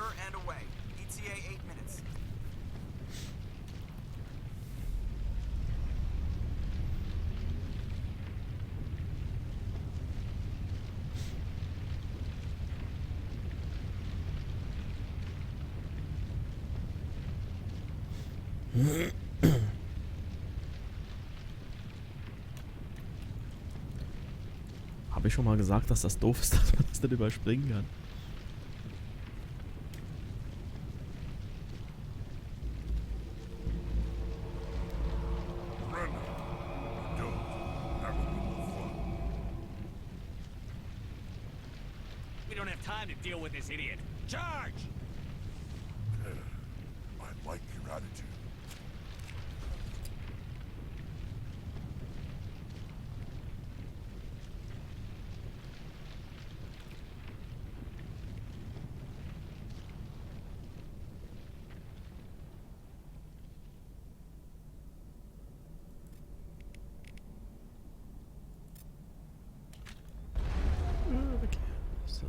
secure and away. ETA 8 minutes. Habe ich schon mal gesagt, dass das doof ist, dass man das nicht überspringen kann? We don't have time to deal with this idiot. Charge! I like your attitude. Okay. So.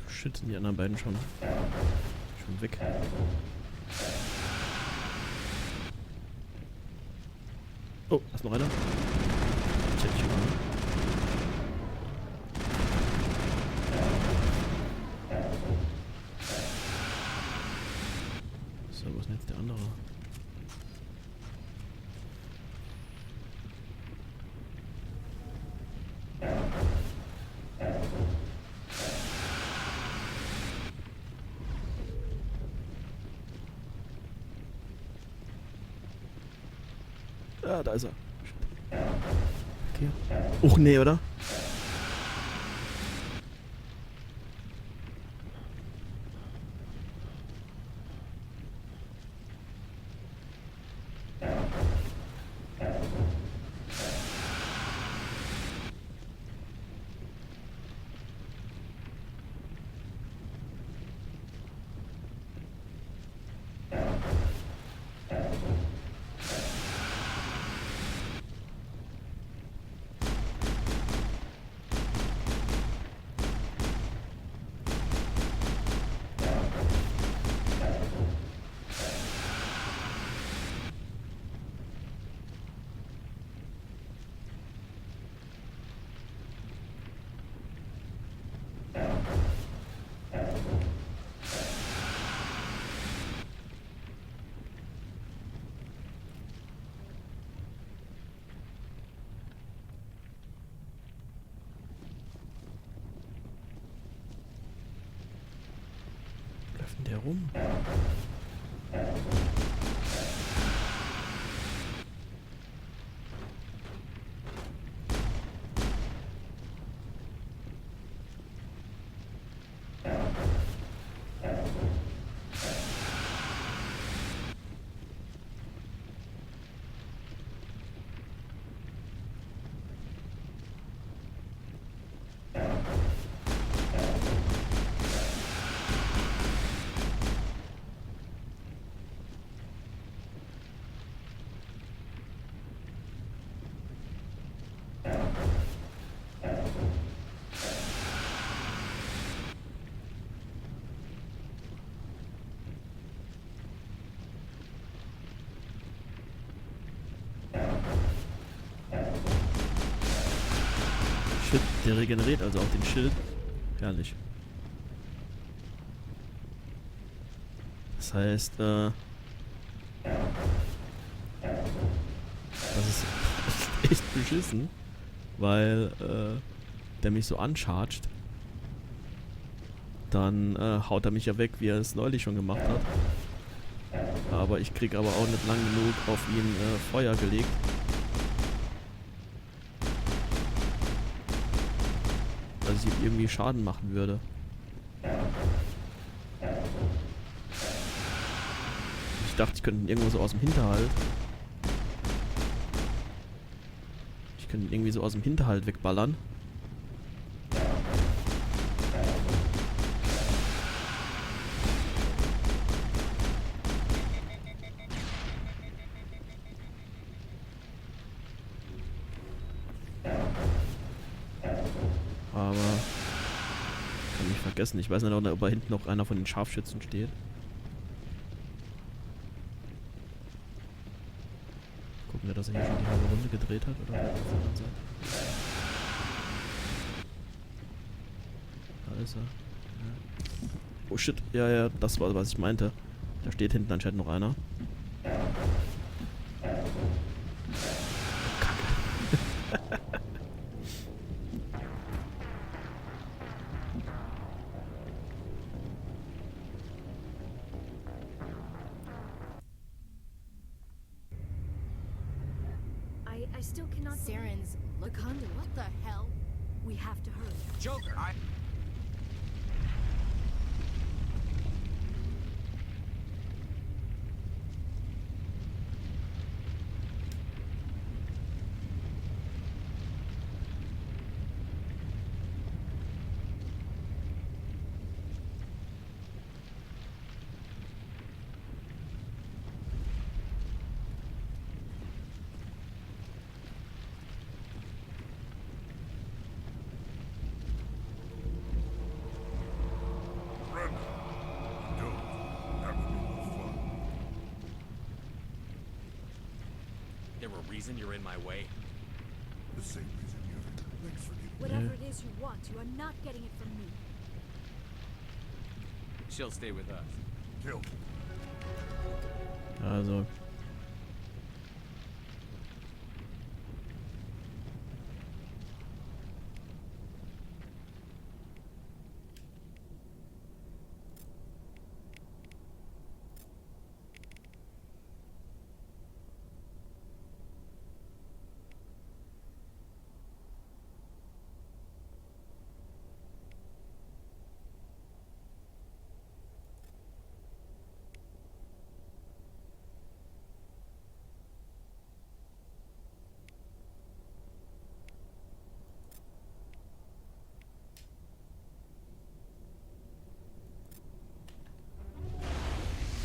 Shit, sind die anderen beiden schon weg. Oh, da ist noch einer. Check ich mal. So, wo ist denn jetzt der andere? Ah, da ist er. Okay. Och, nee, oder? Läuft denn der rum? Shit, der regeneriert also auch den Schild. Herrlich. Das heißt, das ist echt beschissen, weil der mich so uncharged. Dann haut er mich ja weg, wie er es neulich schon gemacht hat. Aber ich krieg aber auch nicht lang genug auf ihn Feuer gelegt. Dass ich ihm irgendwie Schaden machen würde. dachte, ich könnte ihn irgendwo so aus dem Hinterhalt. Ich könnte ihn irgendwie so aus dem Hinterhalt wegballern. Aber kann ich vergessen. Ich weiß nicht, ob da hinten noch einer von den Scharfschützen steht. Gucken wir, dass er hier schon die halbe Runde gedreht hat, oder? Auf der anderen Seite. Da ist er. Ja. Oh shit, ja, das war, was ich meinte. Da steht hinten anscheinend noch einer. I still cannot. Saren's look. The conduit. What the hell? We have to hurry. Joker, There a reason you're in my way? The same reason you're. Thanks for getting. Whatever it is you want, you are not getting it from me. She'll stay with us. Killed. Also.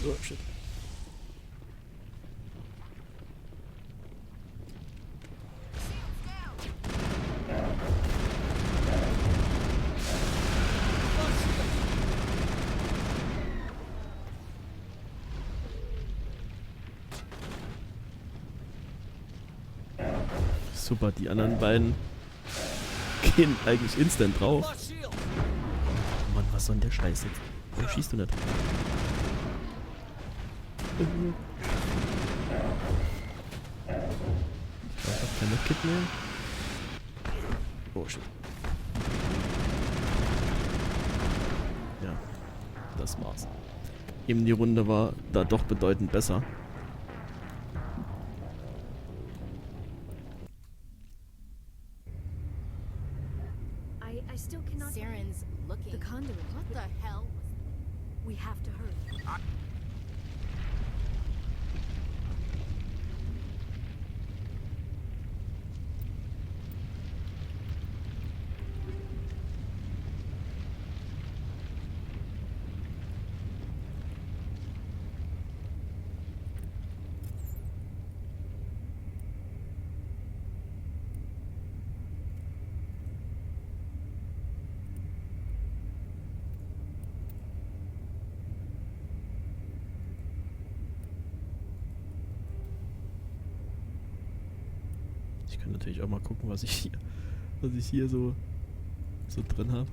Oh shit. Super, die anderen beiden gehen eigentlich instant drauf. Mann, was soll denn der Scheiß jetzt? Warum schießt du nicht? Ich brauche kein Medkit mehr. Oh shit. Ja, das war's. Eben die Runde war da doch bedeutend besser. I still cannot. Saren's looking. The conduit. What the hell? We have to hurry. Ich kann natürlich auch mal gucken, was ich hier so drin habe.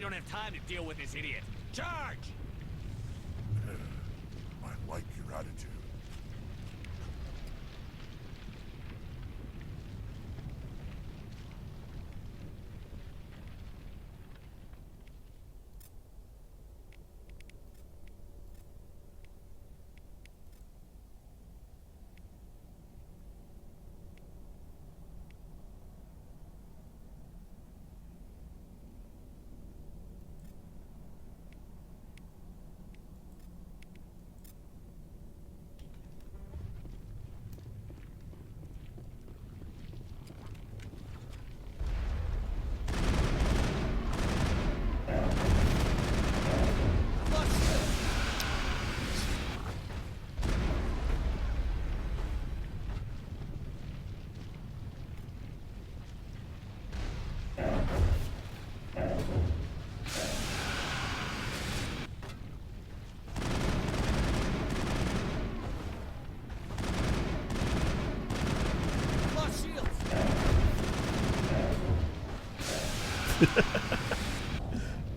don't have time to deal with this idiot. Charge! I like your attitude.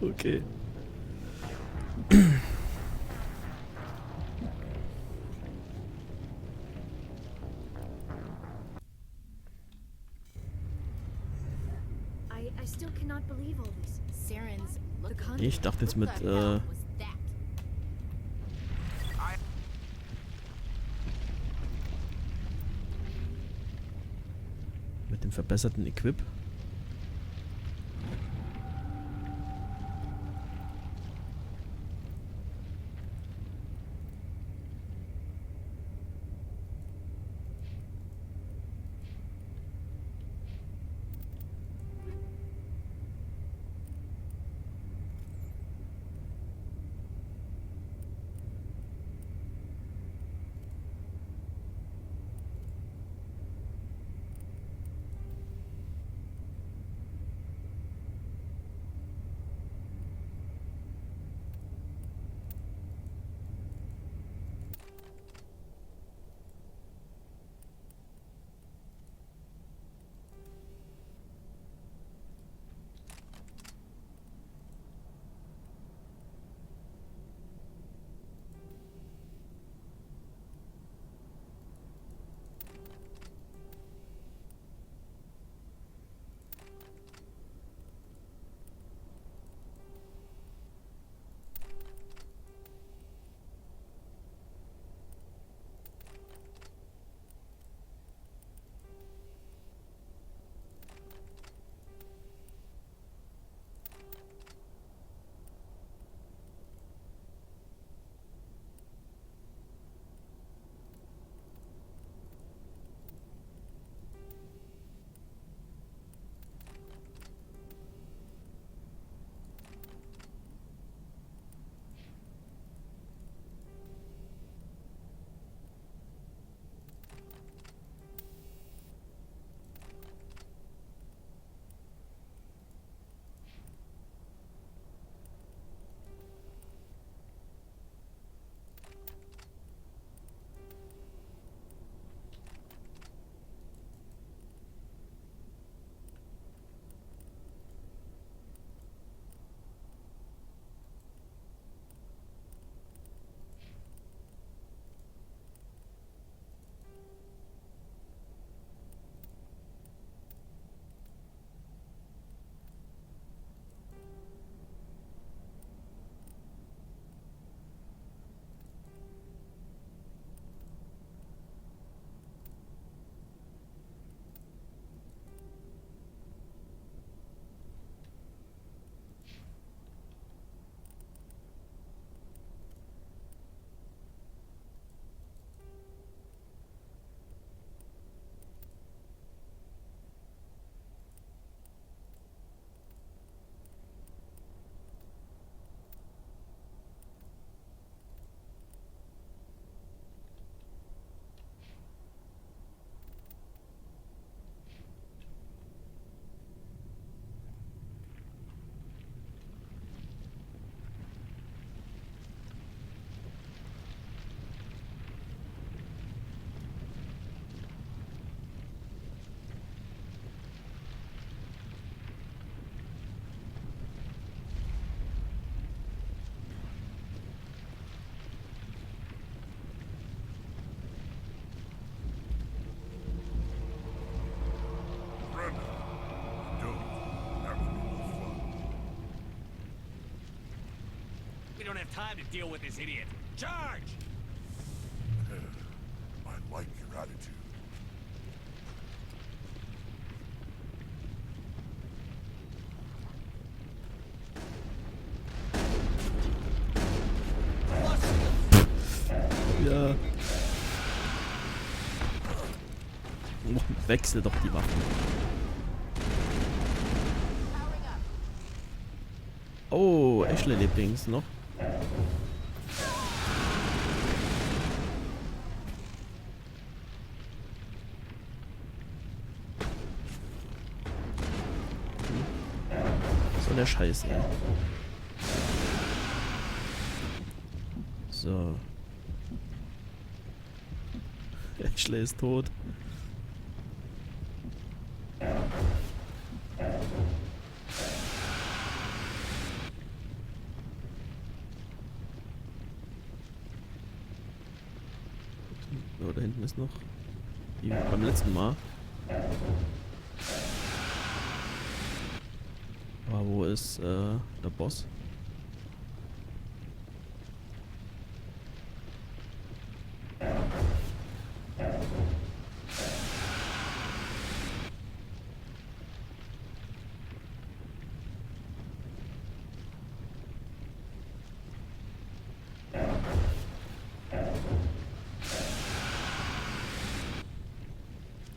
Okay. I still cannot believe all this. Saren's look. Ich dachte jetzt mit dem verbesserten Equip. have time to deal with this idiot. Charge! I like your attitude. Ja. Oh, wechsel doch die Waffen. Oh, Ashley lebt links noch. So der Scheiß, ey. So. Ashley ist tot. So, da hinten ist noch. Wie beim letzten Mal. Aber wo ist der Boss?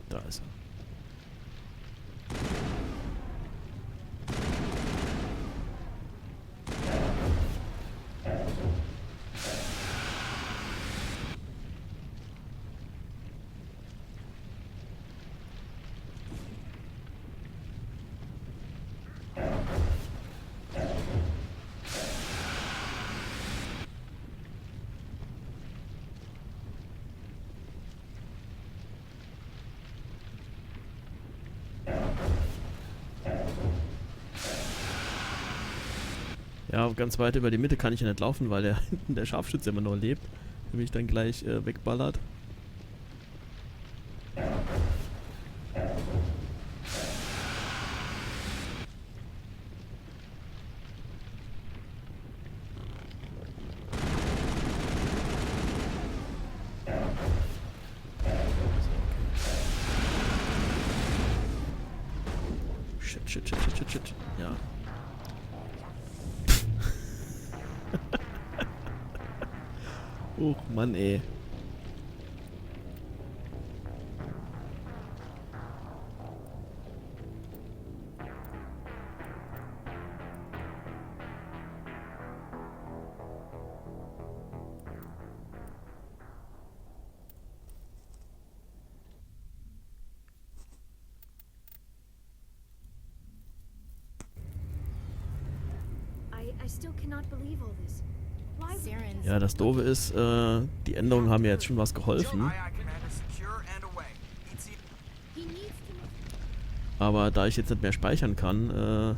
Da ist er. Ja, ganz weit über die Mitte kann ich ja nicht laufen, weil der hinten der Scharfschütze immer noch lebt, der mich dann gleich wegballert. Shit. Ja. Oh Mann, ey. I still cannot believe all this. Why would Ja, das Doofe ist, die Änderungen haben mir jetzt schon was geholfen. Aye, aye, Commander. Secure and away. ETA he needs to know? Aber da ich jetzt nicht mehr speichern kann,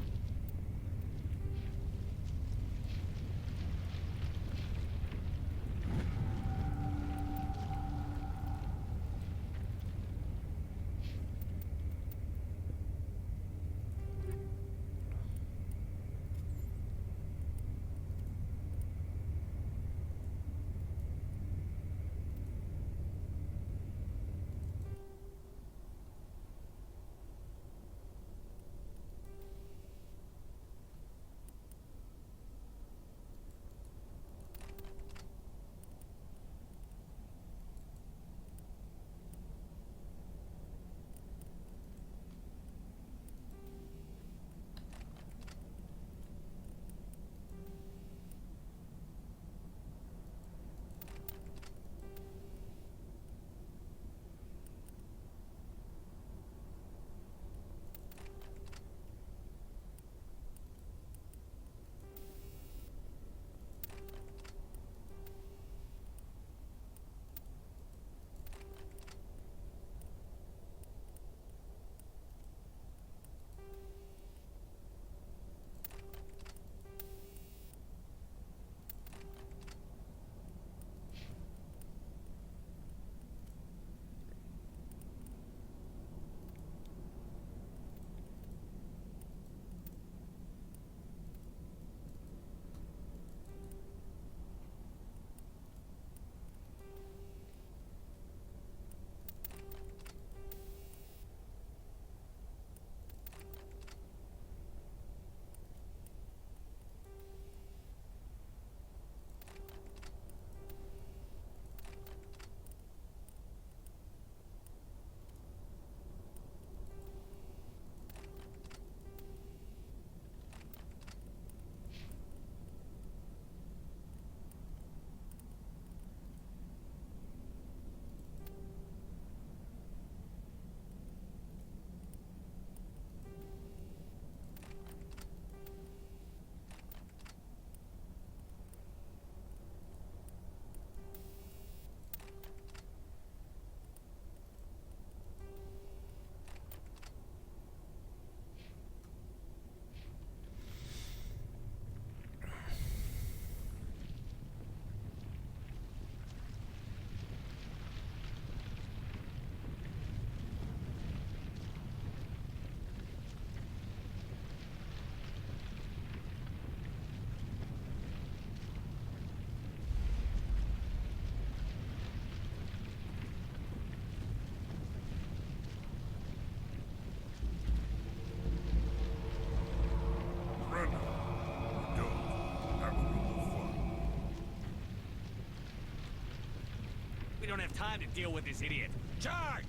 We don't have time to deal with this idiot. Charge!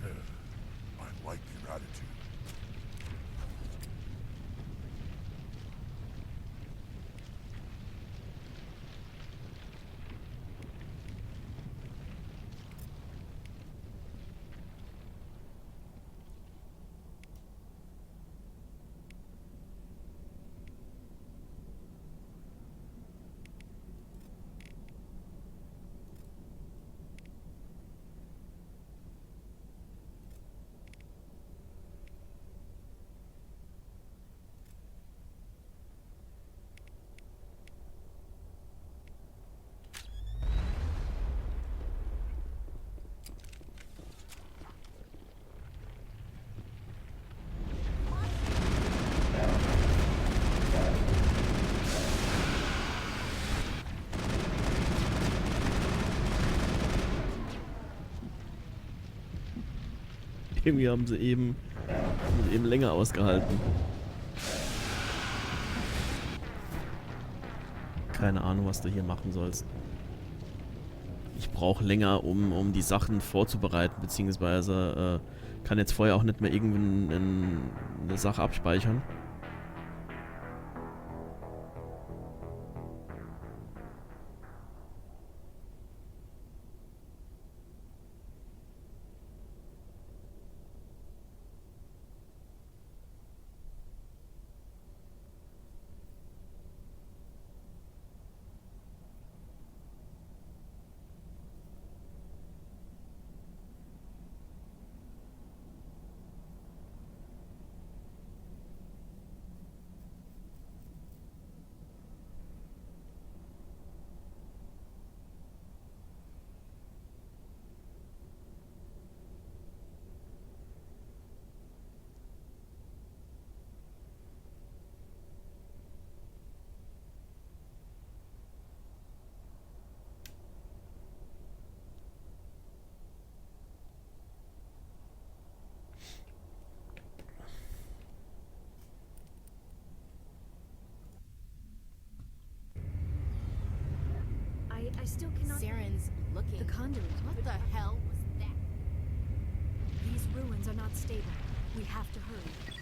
I like your attitude. Irgendwie haben sie eben länger ausgehalten. Keine Ahnung, was du hier machen sollst. Ich brauche länger, um die Sachen vorzubereiten, beziehungsweise kann jetzt vorher auch nicht mehr irgendwie eine Sache abspeichern. I still cannot. Saren's looking. The conduit. What the hell was that? These ruins are not stable. We have to hurry.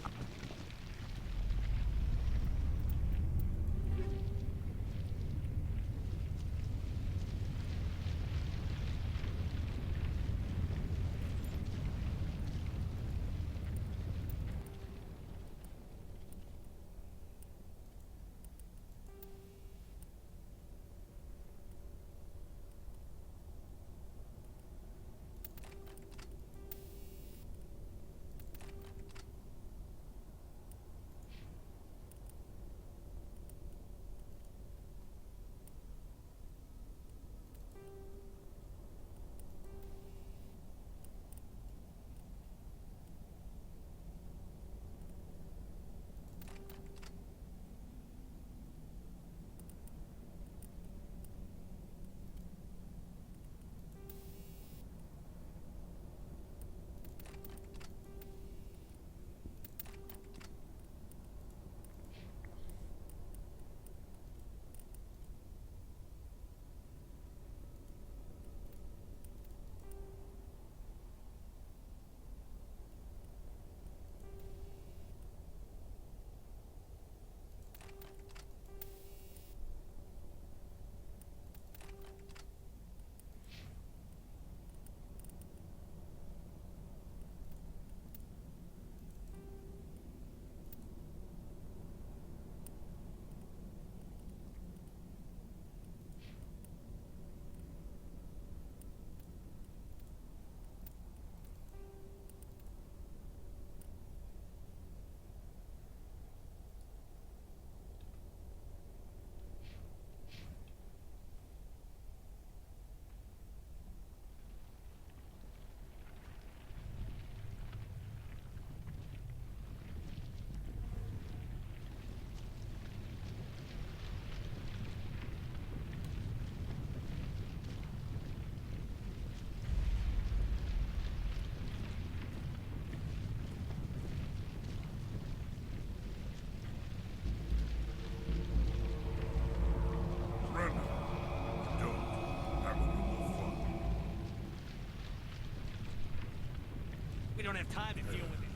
We don't have time to deal with it.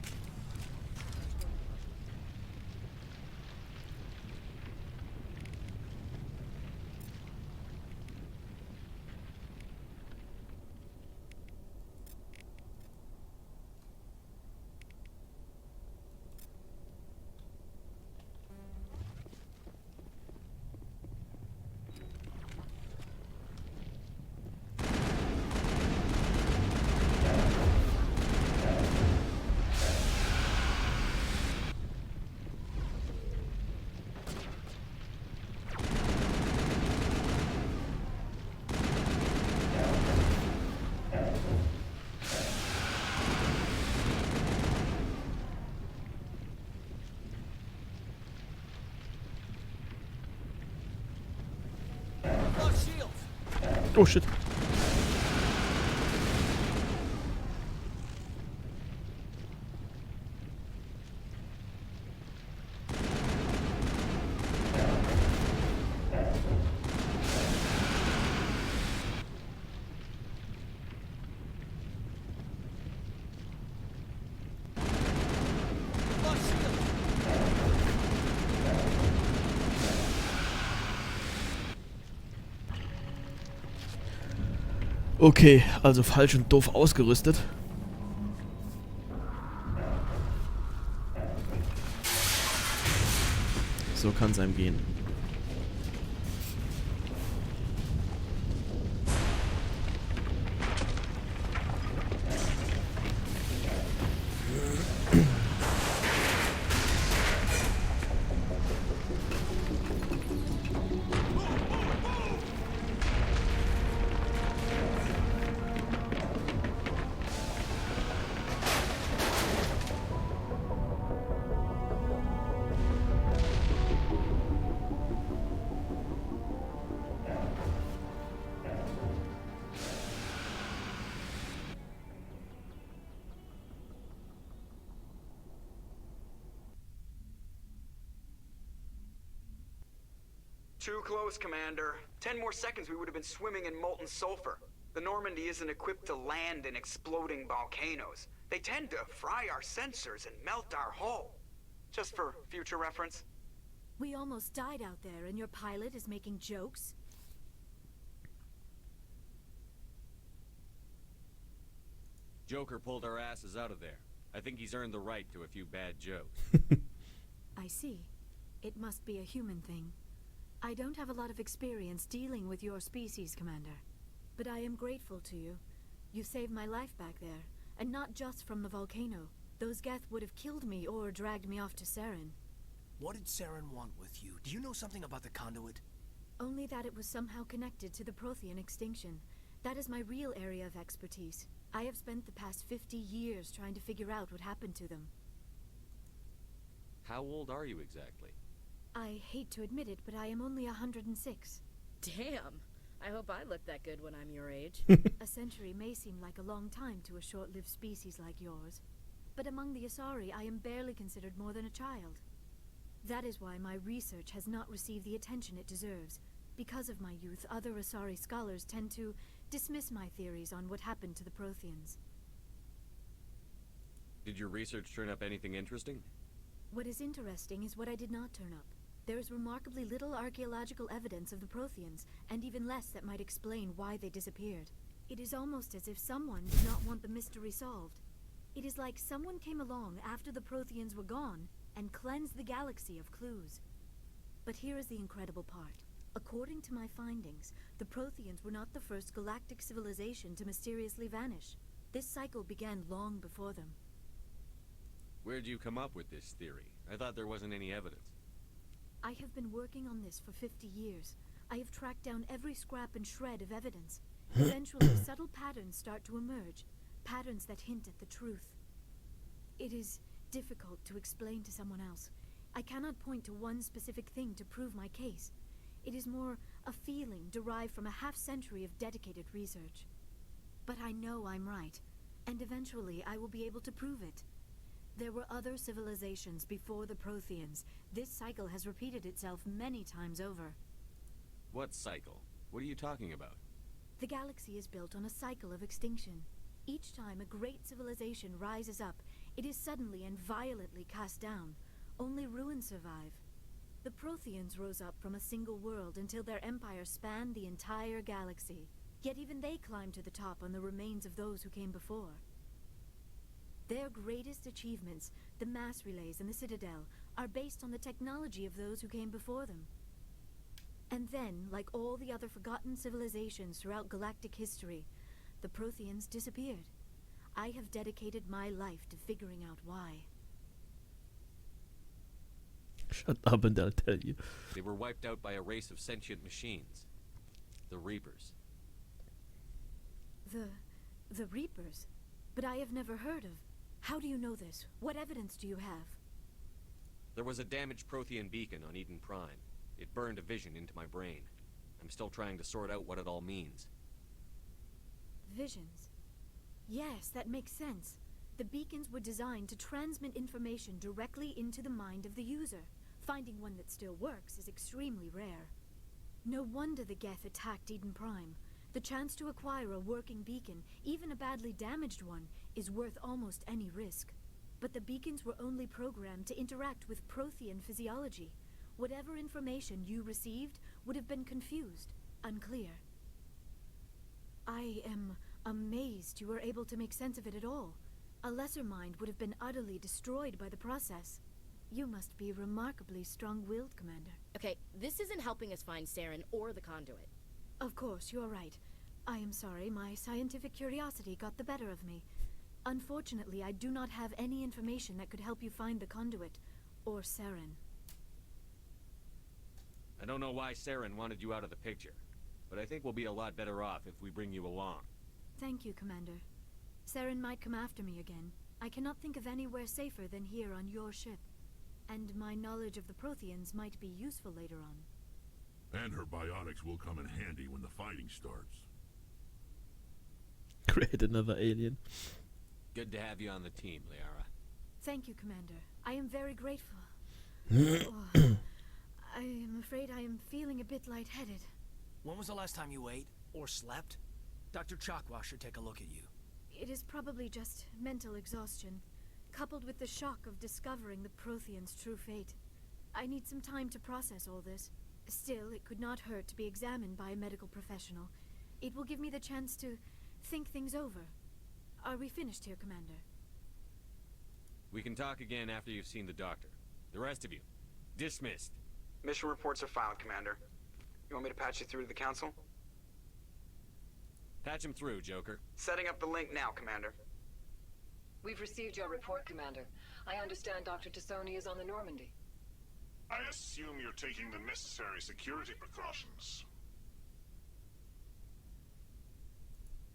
Oh shit. Okay, also falsch und doof ausgerüstet. So kann es einem gehen. Too close, Commander. 10 more seconds we would have been swimming in molten sulfur. The Normandy isn't equipped to land in exploding volcanoes. They tend to fry our sensors and melt our hull. Just for future reference. We almost died out there, and your pilot is making jokes? Joker pulled our asses out of there. I think he's earned the right to a few bad jokes. I see. It must be a human thing. I don't have a lot of experience dealing with your species, Commander. But I am grateful to you. You saved my life back there, and not just from the volcano. Those Geth would have killed me or dragged me off to Saren. What did Saren want with you? Do you know something about the conduit? Only that it was somehow connected to the Prothean extinction. That is my real area of expertise. I have spent the past 50 years trying to figure out what happened to them. How old are you exactly? I hate to admit it, but I am only 106. Damn! I hope I look that good when I'm your age. A century may seem like a long time to a short-lived species like yours. But among the Asari, I am barely considered more than a child. That is why my research has not received the attention it deserves. Because of my youth, other Asari scholars tend to dismiss my theories on what happened to the Protheans. Did your research turn up anything interesting? What is interesting is what I did not turn up. There is remarkably little archaeological evidence of the Protheans, and even less that might explain why they disappeared. It is almost as if someone did not want the mystery solved. It is like someone came along after the Protheans were gone and cleansed the galaxy of clues. But here is the incredible part. According to my findings, the Protheans were not the first galactic civilization to mysteriously vanish. This cycle began long before them. Where'd you come up with this theory? I thought there wasn't any evidence. I have been working on this for 50 years. I have tracked down every scrap and shred of evidence. Eventually, subtle patterns start to emerge. Patterns that hint at the truth. It is difficult to explain to someone else. I cannot point to one specific thing to prove my case. It is more a feeling derived from a half-century of dedicated research. But I know I'm right, and eventually I will be able to prove it. There were other civilizations before the Protheans. This cycle has repeated itself many times over. What cycle? What are you talking about? The galaxy is built on a cycle of extinction. Each time a great civilization rises up, it is suddenly and violently cast down. Only ruins survive. The Protheans rose up from a single world until their empire spanned the entire galaxy. Yet even they climbed to the top on the remains of those who came before. Their greatest achievements, the mass relays and the Citadel, are based on the technology of those who came before them. And then, like all the other forgotten civilizations throughout galactic history, the Protheans disappeared. I have dedicated my life to figuring out why. Shut up and I'll tell you. They were wiped out by a race of sentient machines. The Reapers. The Reapers? But I have never heard of. How do you know this? What evidence do you have? There was a damaged Prothean beacon on Eden Prime. It burned a vision into my brain. I'm still trying to sort out what it all means. Visions. Yes, that makes sense. The beacons were designed to transmit information directly into the mind of the user. Finding one that still works is extremely rare. No wonder the Geth attacked Eden Prime. The chance to acquire a working beacon, even a badly damaged one, is worth almost any risk. But the beacons were only programmed to interact with Prothean physiology. Whatever information you received would have been confused, unclear. I am amazed you were able to make sense of it at all. A lesser mind would have been utterly destroyed by the process. You must be remarkably strong-willed, Commander. Okay, this isn't helping us find Saren or the conduit. Of course, you're right. I am sorry, my scientific curiosity got the better of me. Unfortunately, I do not have any information that could help you find the conduit, or Saren. I don't know why Saren wanted you out of the picture, but I think we'll be a lot better off if we bring you along. Thank you, Commander. Saren might come after me again. I cannot think of anywhere safer than here on your ship. And my knowledge of the Protheans might be useful later on. And her biotics will come in handy when the fighting starts. Create another alien. Good to have you on the team, Liara. Thank you, Commander. I am very grateful. Oh, I am afraid I am feeling a bit lightheaded. When was the last time you ate? Or slept? Dr. Chakwa should take a look at you. It is probably just mental exhaustion, coupled with the shock of discovering the Protheans' true fate. I need some time to process all this. Still, it could not hurt to be examined by a medical professional. It will give me the chance to think things over. Are we finished here, Commander? We can talk again after you've seen the doctor. The rest of you, dismissed. Mission reports are filed, Commander. You want me to patch you through to the Council? Patch him through, Joker. Setting up the link now, Commander. We've received your report, Commander. I understand Dr. Tassoni is on the Normandy. I assume you're taking the necessary security precautions.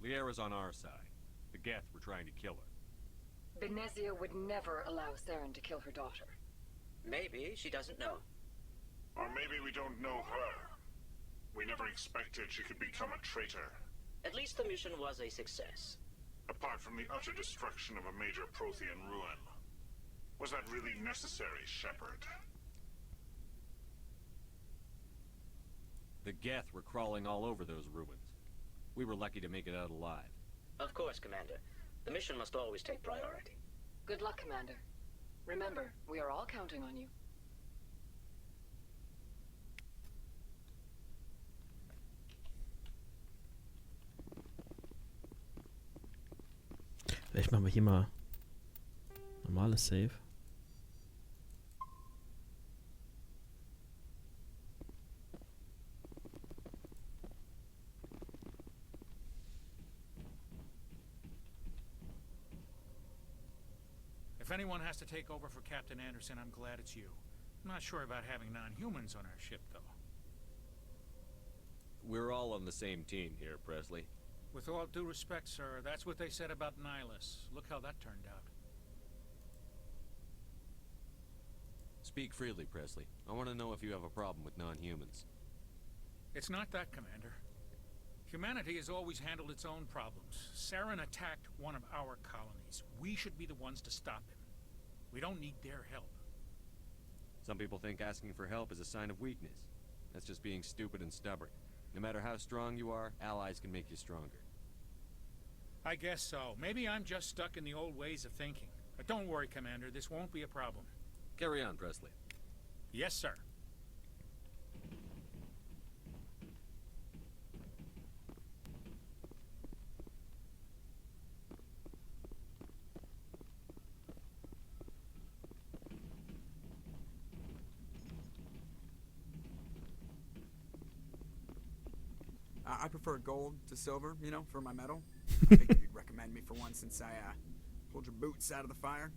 Liara's on our side. The Geth were trying to kill her. Benezia would never allow Saren to kill her daughter. Maybe she doesn't know. Or maybe we don't know her. We never expected she could become a traitor. At least the mission was a success. Apart from the utter destruction of a major Prothean ruin. Was that really necessary, Shepard? The Geth were crawling all over those ruins. We were lucky to make it out alive. Of course, Commander. The mission must always take priority. Good luck, Commander. Remember, we are all counting on you. Vielleicht machen wir hier mal normales Save. If anyone has to take over for Captain Anderson, I'm glad it's you. I'm not sure about having non-humans on our ship, though. We're all on the same team here, Presley. With all due respect, sir, that's what they said about Nihilus. Look how that turned out. Speak freely, Presley. I want to know if you have a problem with non-humans. It's not that, Commander. Humanity has always handled its own problems. Saren attacked one of our colonies. We should be the ones to stop him. We don't need their help. Some people think asking for help is a sign of weakness. That's just being stupid and stubborn. No matter how strong you are, allies can make you stronger. I guess so. Maybe I'm just stuck in the old ways of thinking. But don't worry, Commander. This won't be a problem. Carry on, Presley. Yes, sir. I prefer gold to silver, you know, for my medal. I figured you'd recommend me for one since I pulled your boots out of the fire.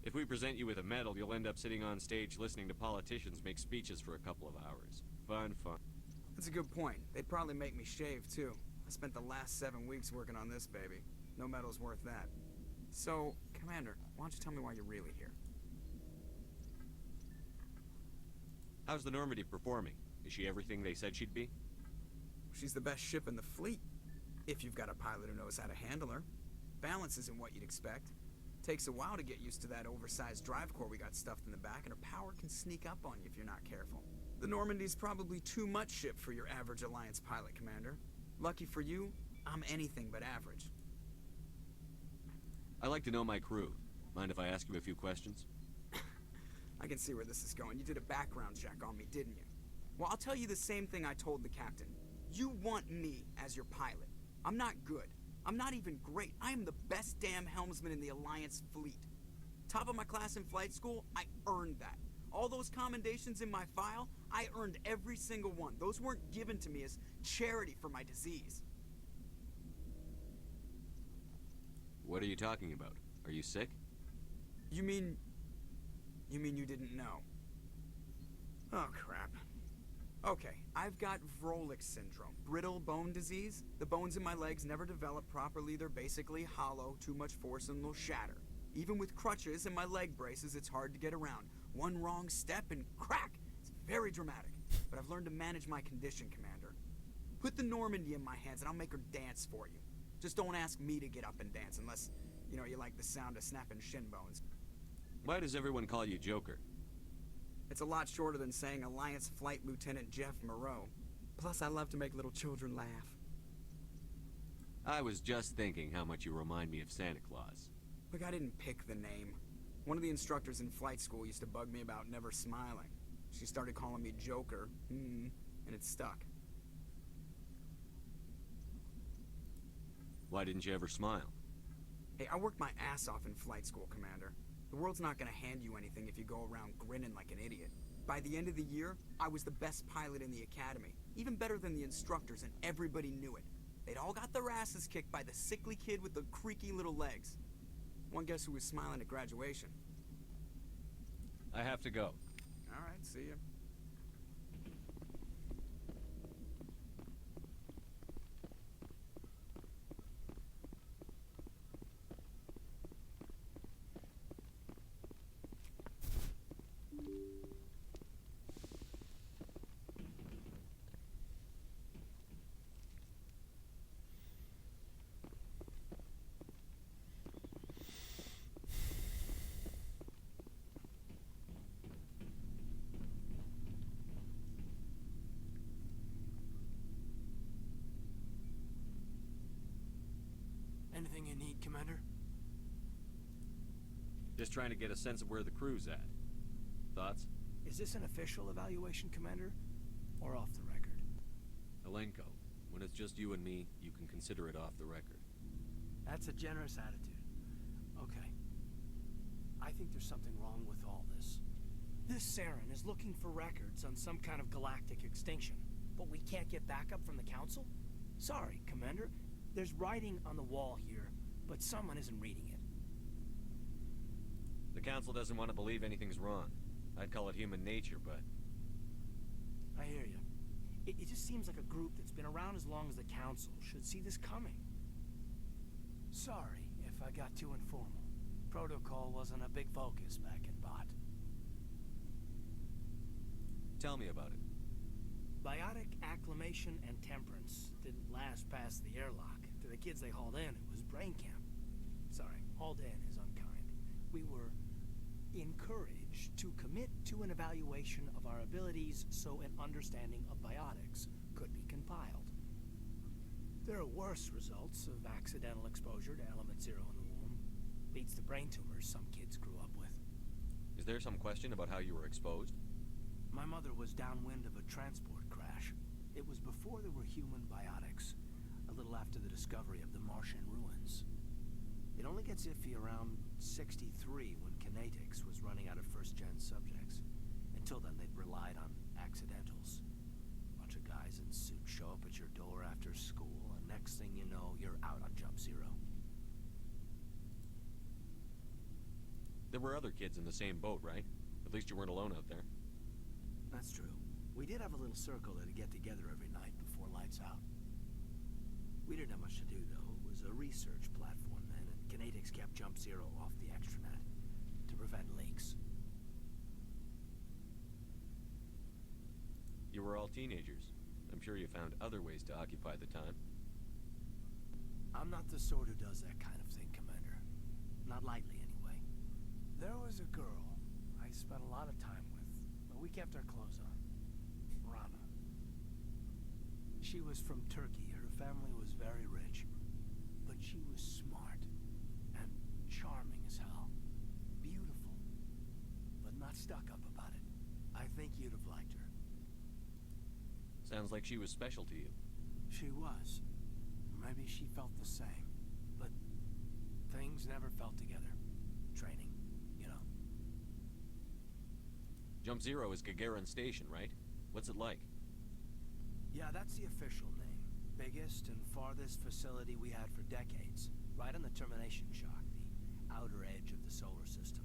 If we present you with a medal, you'll end up sitting on stage listening to politicians make speeches for a couple of hours. Fun. That's a good point. They'd probably make me shave, too. I spent the last 7 weeks working on this baby. No medal's worth that. So, Commander, why don't you tell me why you're really here? How's the Normandy performing? Is she everything they said she'd be? She's the best ship in the fleet, if you've got a pilot who knows how to handle her. Balance isn't what you'd expect. Takes a while to get used to that oversized drive core we got stuffed in the back, and her power can sneak up on you if you're not careful. The Normandy's probably too much ship for your average Alliance pilot, Commander. Lucky for you, I'm anything but average. I like to know my crew. Mind if I ask you a few questions? I can see where this is going. You did a background check on me, didn't you? Well, I'll tell you the same thing I told the captain. You want me as your pilot. I'm not good. I'm not even great. I am the best damn helmsman in the Alliance fleet. Top of my class in flight school, I earned that. All those commendations in my file, I earned every single one. Those weren't given to me as charity for my disease. What are you talking about? Are you sick? You mean you didn't know? Oh, crap. Okay, I've got Vrolik syndrome, brittle bone disease. The bones in my legs never develop properly. They're basically hollow, too much force and they'll shatter. Even with crutches and my leg braces, it's hard to get around. One wrong step and crack! It's very dramatic. But I've learned to manage my condition, Commander. Put the Normandy in my hands and I'll make her dance for you. Just don't ask me to get up and dance unless, you know, you like the sound of snapping shin bones. Why does everyone call you Joker? It's a lot shorter than saying Alliance Flight Lieutenant Jeff Moreau. Plus, I love to make little children laugh. I was just thinking how much you remind me of Santa Claus. Look, I didn't pick the name. One of the instructors in flight school used to bug me about never smiling. She started calling me Joker, and it stuck. Why didn't you ever smile? Hey, I worked my ass off in flight school, Commander. The world's not gonna hand you anything if you go around grinning like an idiot. By the end of the year, I was the best pilot in the academy. Even better than the instructors, and everybody knew it. They'd all got their asses kicked by the sickly kid with the creaky little legs. One guess who was smiling at graduation? I have to go. All right, see ya. Anything you need, Commander? Just trying to get a sense of where the crew's at. Thoughts? Is this an official evaluation, Commander? Or off the record? Alenko, when it's just you and me, you can consider it off the record. That's a generous attitude. Okay. I think there's something wrong with all this. This Saren is looking for records on some kind of galactic extinction, but we can't get backup from the Council? Sorry, Commander. There's writing on the wall here, but someone isn't reading it. The Council doesn't want to believe anything's wrong. I'd call it human nature, but... I hear you. It just seems like a group that's been around as long as the Council should see this coming. Sorry if I got too informal. Protocol wasn't a big focus back in Bot. Tell me about it. Biotic acclimation and temperance didn't last past the airlock. To the kids they hauled in, it was brain camp. Sorry, hauled in is unkind. We were encouraged to commit to an evaluation of our abilities so an understanding of biotics could be compiled. There are worse results of accidental exposure to element 0 in the womb. Beats the brain tumors some kids grew up with. Is there some question about how you were exposed? My mother was downwind of a transport crash. It was before there were human biotics, a little after the discovery of the Martian ruins. It only gets iffy around 63 when kinetics was running out of first-gen subjects. Until then, they'd relied on accidentals. Bunch of guys in suits show up at your door after school, and next thing you know, you're out on Jump Zero. There were other kids in the same boat, right? At least you weren't alone out there. That's true. We did have a little circle that'd get together every night before lights out. We didn't have much to do, though. It was a research platform then, and kinetics kept Jump Zero off the extranet to prevent leaks. You were all teenagers. I'm sure you found other ways to occupy the time. I'm not the sort who does that kind of thing, Commander. Not lightly, anyway. There was a girl I spent a lot of time with, but we kept our clothes on. Rana. She was from Turkey. Her family was very rich, but she was smart and charming as hell. Beautiful, but not stuck up about it. I think you'd have liked her. Sounds like she was special to you. She was. Maybe she felt the same, but things never felt together. Training, you know. Jump Zero is Gagarin Station, right? What's it like? Yeah, that's the official name. Biggest and farthest facility we had for decades. Right on the termination shock, the outer edge of the solar system.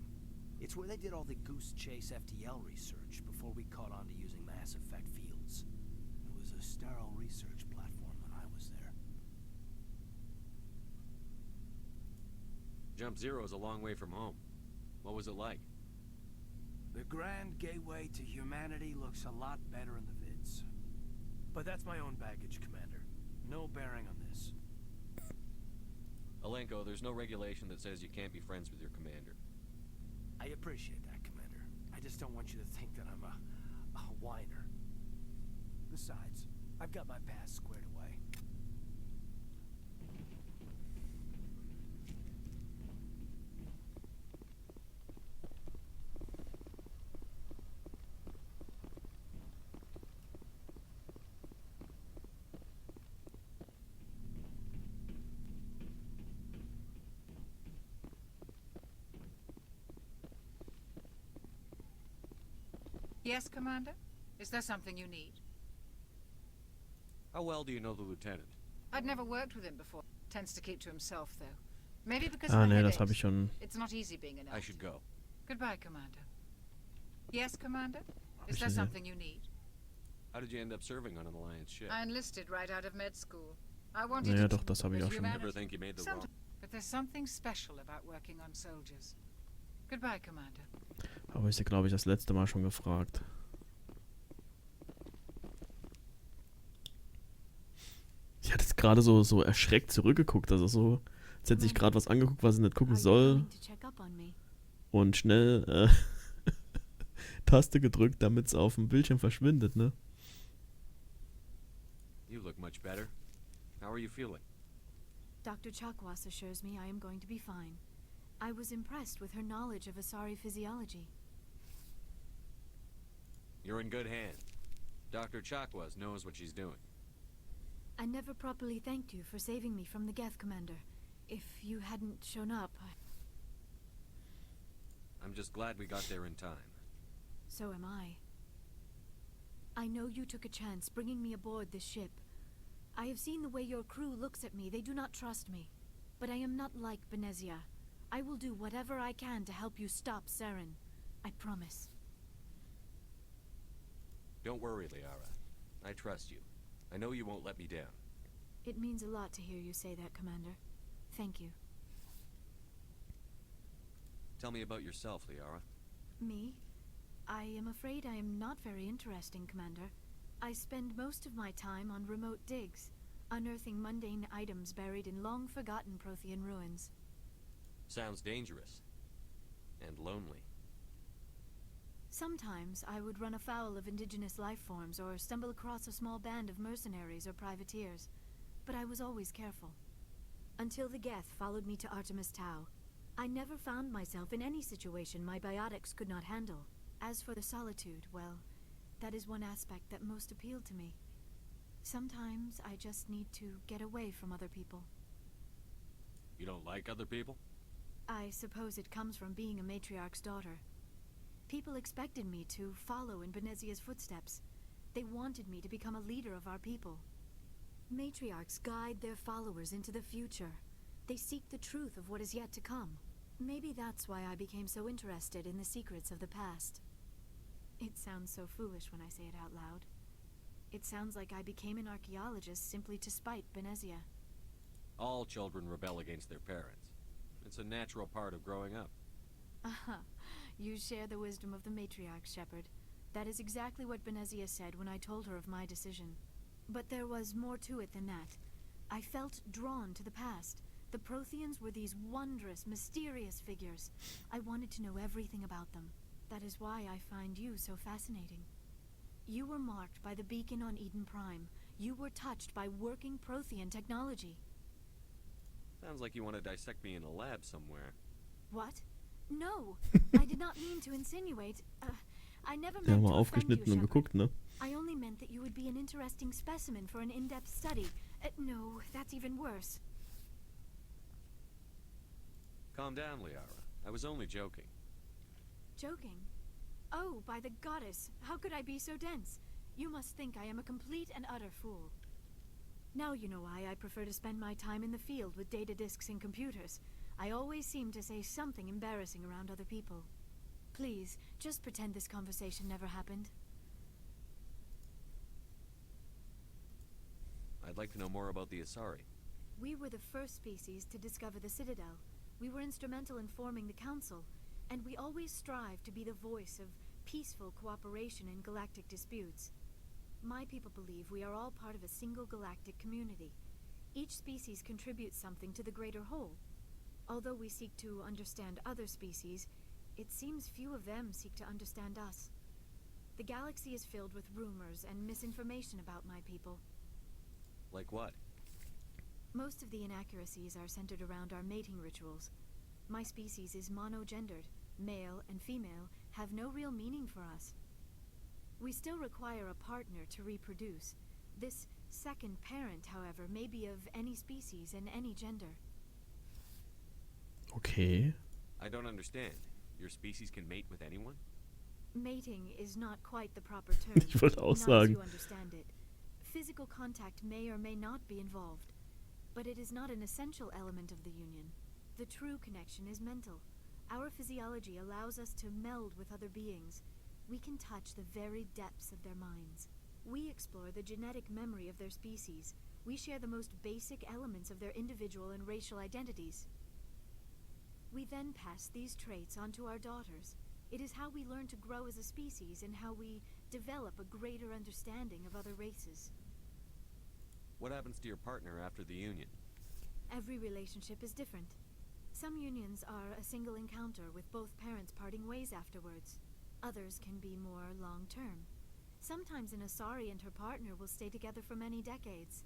It's where they did all the Goose Chase FTL research before we caught on to using mass effect fields. It was a sterile research platform when I was there. Jump Zero is a long way from home. What was it like? The grand gateway to humanity looks a lot better in the vids. But that's my own baggage, Commander. No bearing on this. Alenko, there's no regulation that says you can't be friends with your commander. I appreciate that, Commander. I just don't want you to think that I'm a whiner. Besides, I've got my past squared away. Yes, Commander? Is there something you need? How well do you know the lieutenant? I'd never worked with him before. Tends to keep to himself, though. Maybe because Ah, of the nee, das headaches. habe ich schon. It's not easy being an elf. I should go. Goodbye, Commander. Yes, Commander? Is ich there gesehen. something you need? How did you end up serving on an Alliance ship? I enlisted right out of med school. I wanted Naja, to doch, das habe ich with auch schon. humanity. Never think you made the wrong. But there's something special about working on soldiers. Goodbye, Commander. Habe ich sie, glaube ich, das letzte Mal schon gefragt. Sie hat jetzt gerade so erschreckt zurückgeguckt, also so, als hätte sich gerade was angeguckt, was sie nicht gucken soll. Und schnell Taste gedrückt, damit es auf dem Bildschirm verschwindet, ne? You look much better. How are you feeling? Dr. Chakwas assures me I am going to be fine. I was impressed with her knowledge of Asari physiology. You're in good hands. Dr. Chakwas knows what she's doing. I never properly thanked you for saving me from the Geth, Commander. If you hadn't shown up, I'm just glad we got there in time. So am I. I know you took a chance bringing me aboard this ship. I have seen the way your crew looks at me. They do not trust me. But I am not like Benezia. I will do whatever I can to help you stop Saren. I promise. Don't worry, Liara. I trust you. I know you won't let me down. It means a lot to hear you say that, Commander. Thank you. Tell me about yourself, Liara. Me? I am afraid I am not very interesting, Commander. I spend most of my time on remote digs, unearthing mundane items buried in long-forgotten Prothean ruins. Sounds dangerous. And lonely. Sometimes I would run afoul of indigenous life forms or stumble across a small band of mercenaries or privateers. but I was always careful. Until the Geth followed me to Artemis Tau, I never found myself in any situation my biotics could not handle. As for the solitude, well, that is one aspect that most appealed to me. Sometimes I just need to get away from other people. You don't like other people? I suppose it comes from being a matriarch's daughter. People expected me to follow in Benezia's footsteps. They wanted me to become a leader of our people. Matriarchs guide their followers into the future. They seek the truth of what is yet to come. Maybe that's why I became so interested in the secrets of the past. It sounds so foolish when I say it out loud. It sounds like I became an archaeologist simply to spite Benezia. All children rebel against their parents. It's a natural part of growing up. Aha, you share the wisdom of the matriarch, Shepard. That is exactly what Benezia said when I told her of my decision. But there was more to it than that. I felt drawn to the past. The Protheans were these wondrous, mysterious figures. I wanted to know everything about them. That is why I find you so fascinating. You were marked by the beacon on Eden Prime. You were touched by working Prothean technology. Sounds like you want to dissect me in a lab somewhere. What? No, I did not mean to insinuate. I never Die haben meant wir to offend you, aufgeschnitten und Shepard. geguckt, ne? I only meant that you would be an interesting specimen for an in-depth study. No, that's even worse. Calm down, Liara. I was only joking. Joking? Oh, by the goddess, how could I be so dense? You must think I am a complete and utter fool. Now you know why I prefer to spend my time in the field with data disks and computers. I always seem to say something embarrassing around other people. Please, just pretend this conversation never happened. I'd like to know more about the Asari. We were the first species to discover the Citadel. We were instrumental in forming the Council, and we always strive to be the voice of peaceful cooperation in galactic disputes. My people believe we are all part of a single galactic community. Each species contributes something to the greater whole. Although we seek to understand other species, it seems few of them seek to understand us. The galaxy is filled with rumors and misinformation about my people. Like what? Most of the inaccuracies are centered around our mating rituals. My species is monogendered. Male and female have no real meaning for us. We still require a partner to reproduce. This second parent, however, may be of any species and any gender. Okay. I don't understand. Your species can mate with anyone? Mating is not quite the proper term. Ich wollte auch not as sagen. you understand it. Physical contact may or may not be involved, but it is not an essential element of the union. The true connection is mental. Our physiology allows us to meld with other beings. We can touch the very depths of their minds. We explore the genetic memory of their species. We share the most basic elements of their individual and racial identities. We then pass these traits on to our daughters. It is how we learn to grow as a species and how we develop a greater understanding of other races. What happens to your partner after the union? Every relationship is different. Some unions are a single encounter with both parents parting ways afterwards. Others can be more long-term. Sometimes an Asari and her partner will stay together for many decades.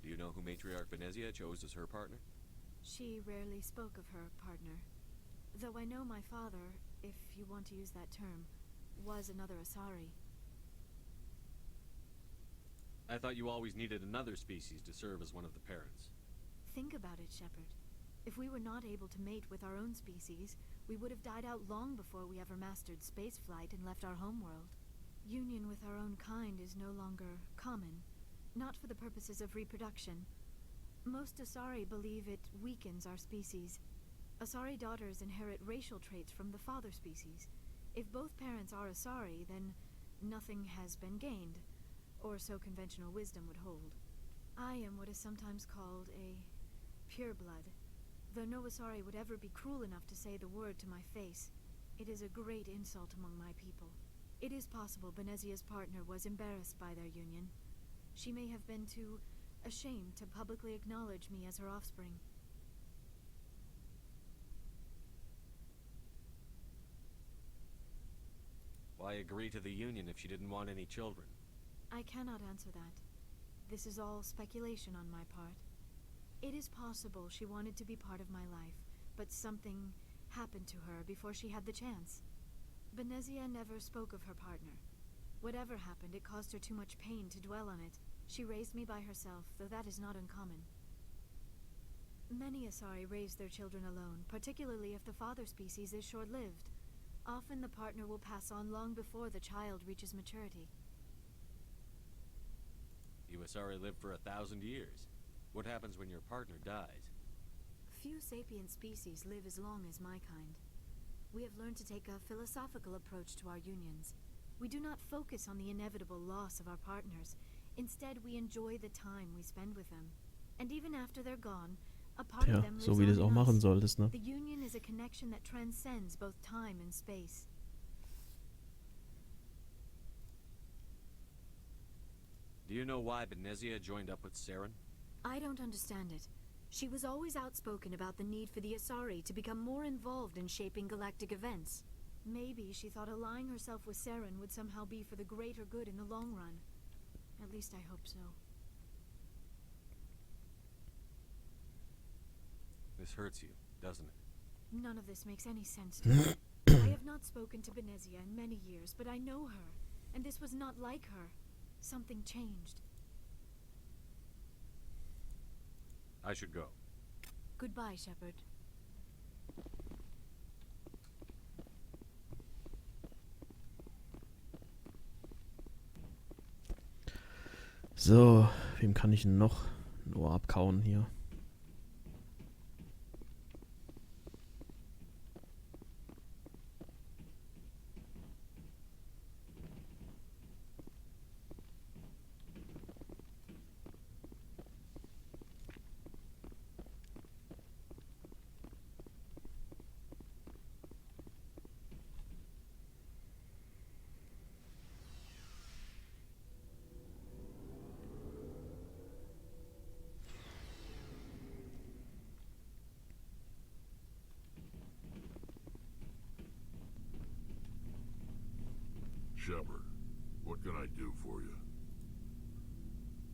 Do you know who Matriarch Benezia chose as her partner? She rarely spoke of her partner. Though I know my father, if you want to use that term, was another Asari. I thought you always needed another species to serve as one of the parents. Think about it, Shepard. If we were not able to mate with our own species, we would have died out long before we ever mastered spaceflight and left our homeworld. Union with our own kind is no longer common, not for the purposes of reproduction. Most Asari believe it weakens our species. Asari daughters inherit racial traits from the father species. If both parents are Asari, then nothing has been gained, or so conventional wisdom would hold. I am what is sometimes called a pureblood. Though no Asari would ever be cruel enough to say the word to my face, it is a great insult among my people. It is possible Benezia's partner was embarrassed by their union. She may have been too ashamed to publicly acknowledge me as her offspring. Why agree to the union if she didn't want any children? I cannot answer that. This is all speculation on my part. It is possible she wanted to be part of my life, but something happened to her before she had the chance. Benezia never spoke of her partner. Whatever happened, it caused her too much pain to dwell on it. She raised me by herself, though that is not uncommon. Many Asari raise their children alone, particularly if the father species is short-lived. Often the partner will pass on long before the child reaches maturity. You Asari live for 1,000 years. What happens when your partner dies? Few sapient species live as long as my kind. We have learned to take a philosophical approach to our unions. We do not focus on the inevitable loss of our partners. Instead, we enjoy the time we spend with them. And even after they're gone, a part of them lives so wie du es on auch in machen us. solltest, ne? The union is a connection that transcends both time and space. Do you know why Benezia joined up with Saren? I don't understand it. She was always outspoken about the need for the Asari to become more involved in shaping galactic events. Maybe she thought allying herself with Saren would somehow be for the greater good in the long run. At least I hope so. This hurts you, doesn't it? None of this makes any sense to me. I have not spoken to Benezia in many years, but I know her, and this was not like her. Something changed. I should go. Goodbye, Shepard. So, wem kann ich noch ein Ohr abkauen hier? Shepard, what can I do for you?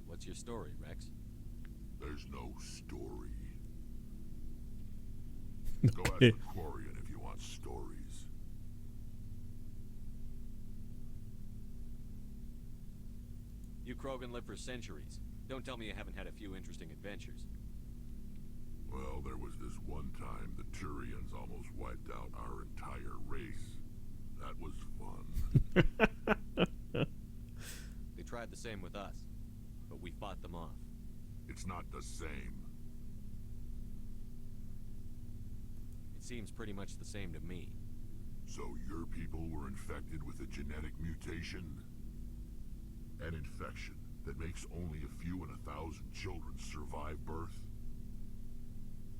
What's your story, Rex? There's no story. Go ask the Quarian if you want stories. You Krogan live for centuries. Don't tell me you haven't had a few interesting adventures. Well, there was this one time the Turians almost wiped out our entire race. That was fun. They tried the same with us, but we fought them off. It's not the same. It seems pretty much the same to me. So your people were infected with a genetic mutation? An infection that makes only a few in 1,000 children survive birth?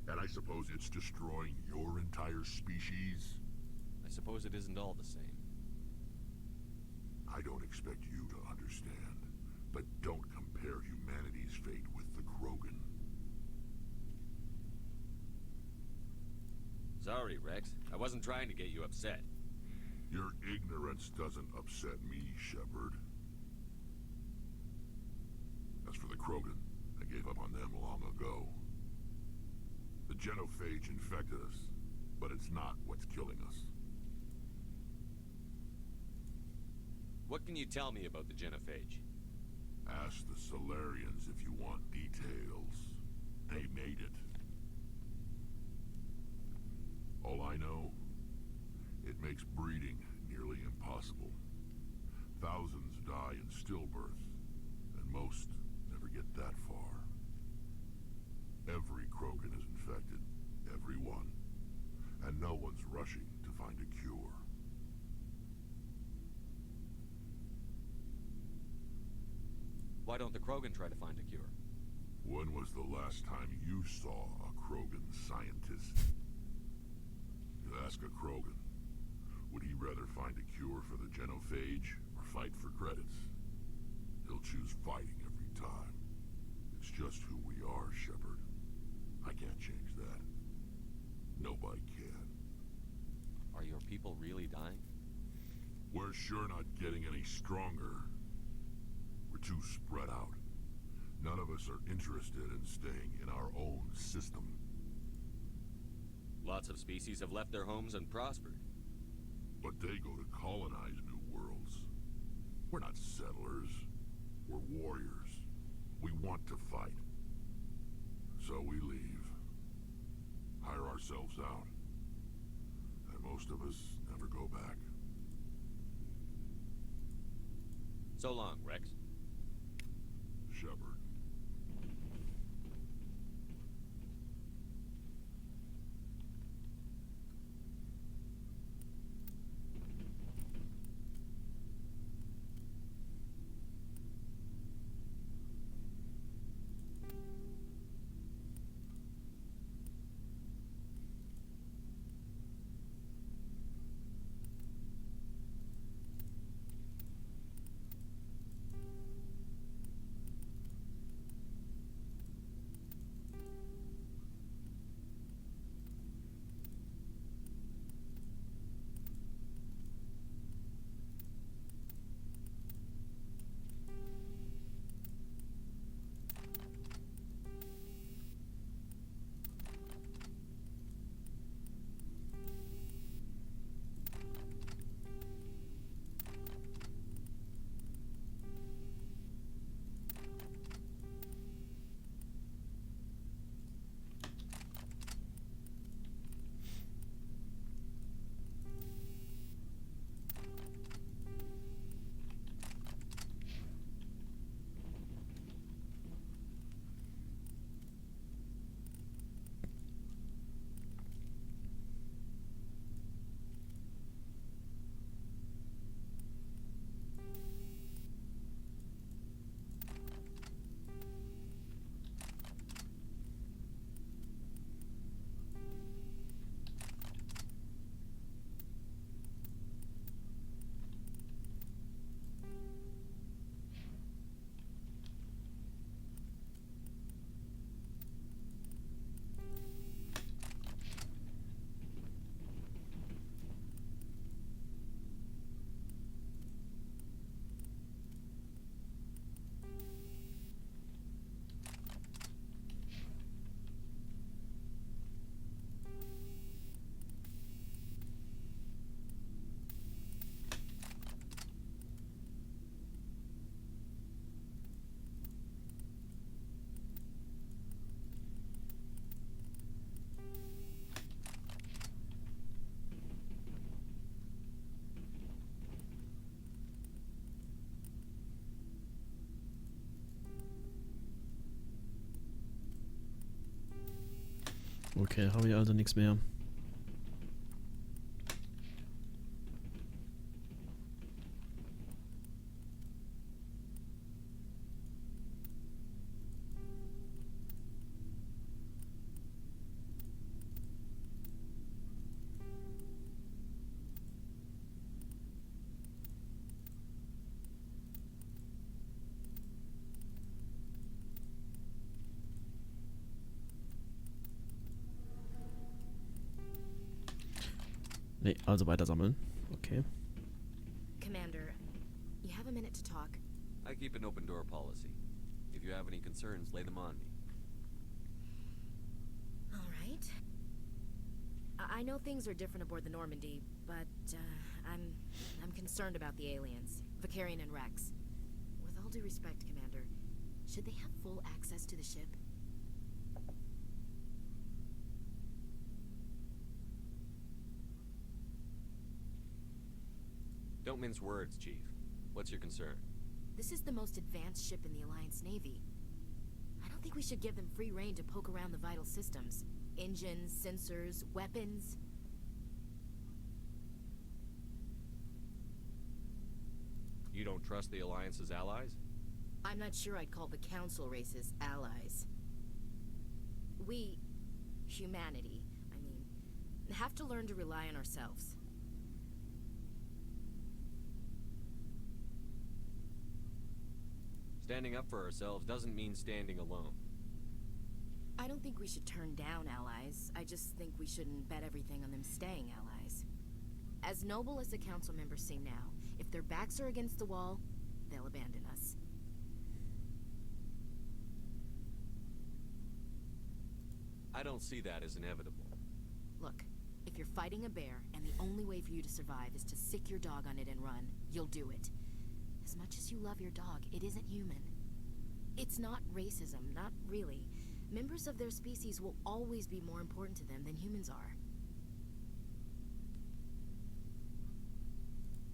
And I suppose it's destroying your entire species? I suppose it isn't all the same. I don't expect you to understand, but don't compare humanity's fate with the Krogan. Sorry, Rex. I wasn't trying to get you upset. Your ignorance doesn't upset me, Shepard. As for the Krogan, I gave up on them long ago. The genophage infected us, but it's not what's killing us. What can you tell me about the genophage? Ask the Solarians if you want details. They made it. All I know, it makes breeding nearly impossible. Thousands die in stillbirth, and most never get that far. Every Krogan is infected, every one, and no one's rushing to find a cure. Why don't the Krogan try to find a cure? When was the last time you saw a Krogan scientist? You ask a Krogan, would he rather find a cure for the genophage or fight for credits? He'll choose fighting every time. It's just who we are, Shepard. I can't change that. Nobody can. Are your people really dying? We're sure not getting any stronger. too spread out. None of us are interested in staying in our own system. Lots of species have left their homes and prospered. But they go to colonize new worlds. We're not settlers. We're warriors. We want to fight. So we leave. Hire ourselves out. And most of us never go back. So long, Rex. Shepard. Okay, habe ich also nichts mehr. Nee, also weiter sammeln. Okay. Commander, you have a minute to talk? I keep an open door policy. If you have any concerns, lay them on me. All right. I know things are different aboard the Normandy, but I'm concerned about the aliens, Vicarian and Rex. With all due respect, Commander, should they have full access to the ship? Don't mince words, Chief. What's your concern? This is the most advanced ship in the Alliance Navy. I don't think we should give them free rein to poke around the vital systems. Engines, sensors, weapons. You don't trust the Alliance's allies? I'm not sure I'd call the Council races allies. We, humanity, have to learn to rely on ourselves. Standing up for ourselves doesn't mean standing alone. I don't think we should turn down allies. I just think we shouldn't bet everything on them staying allies. As noble as the council members seem now, if their backs are against the wall, they'll abandon us. I don't see that as inevitable. Look, if you're fighting a bear and the only way for you to survive is to sick your dog on it and run, you'll do it. As much as you love your dog, it isn't human. It's not racism, not really. Members of their species will always be more important to them than humans are.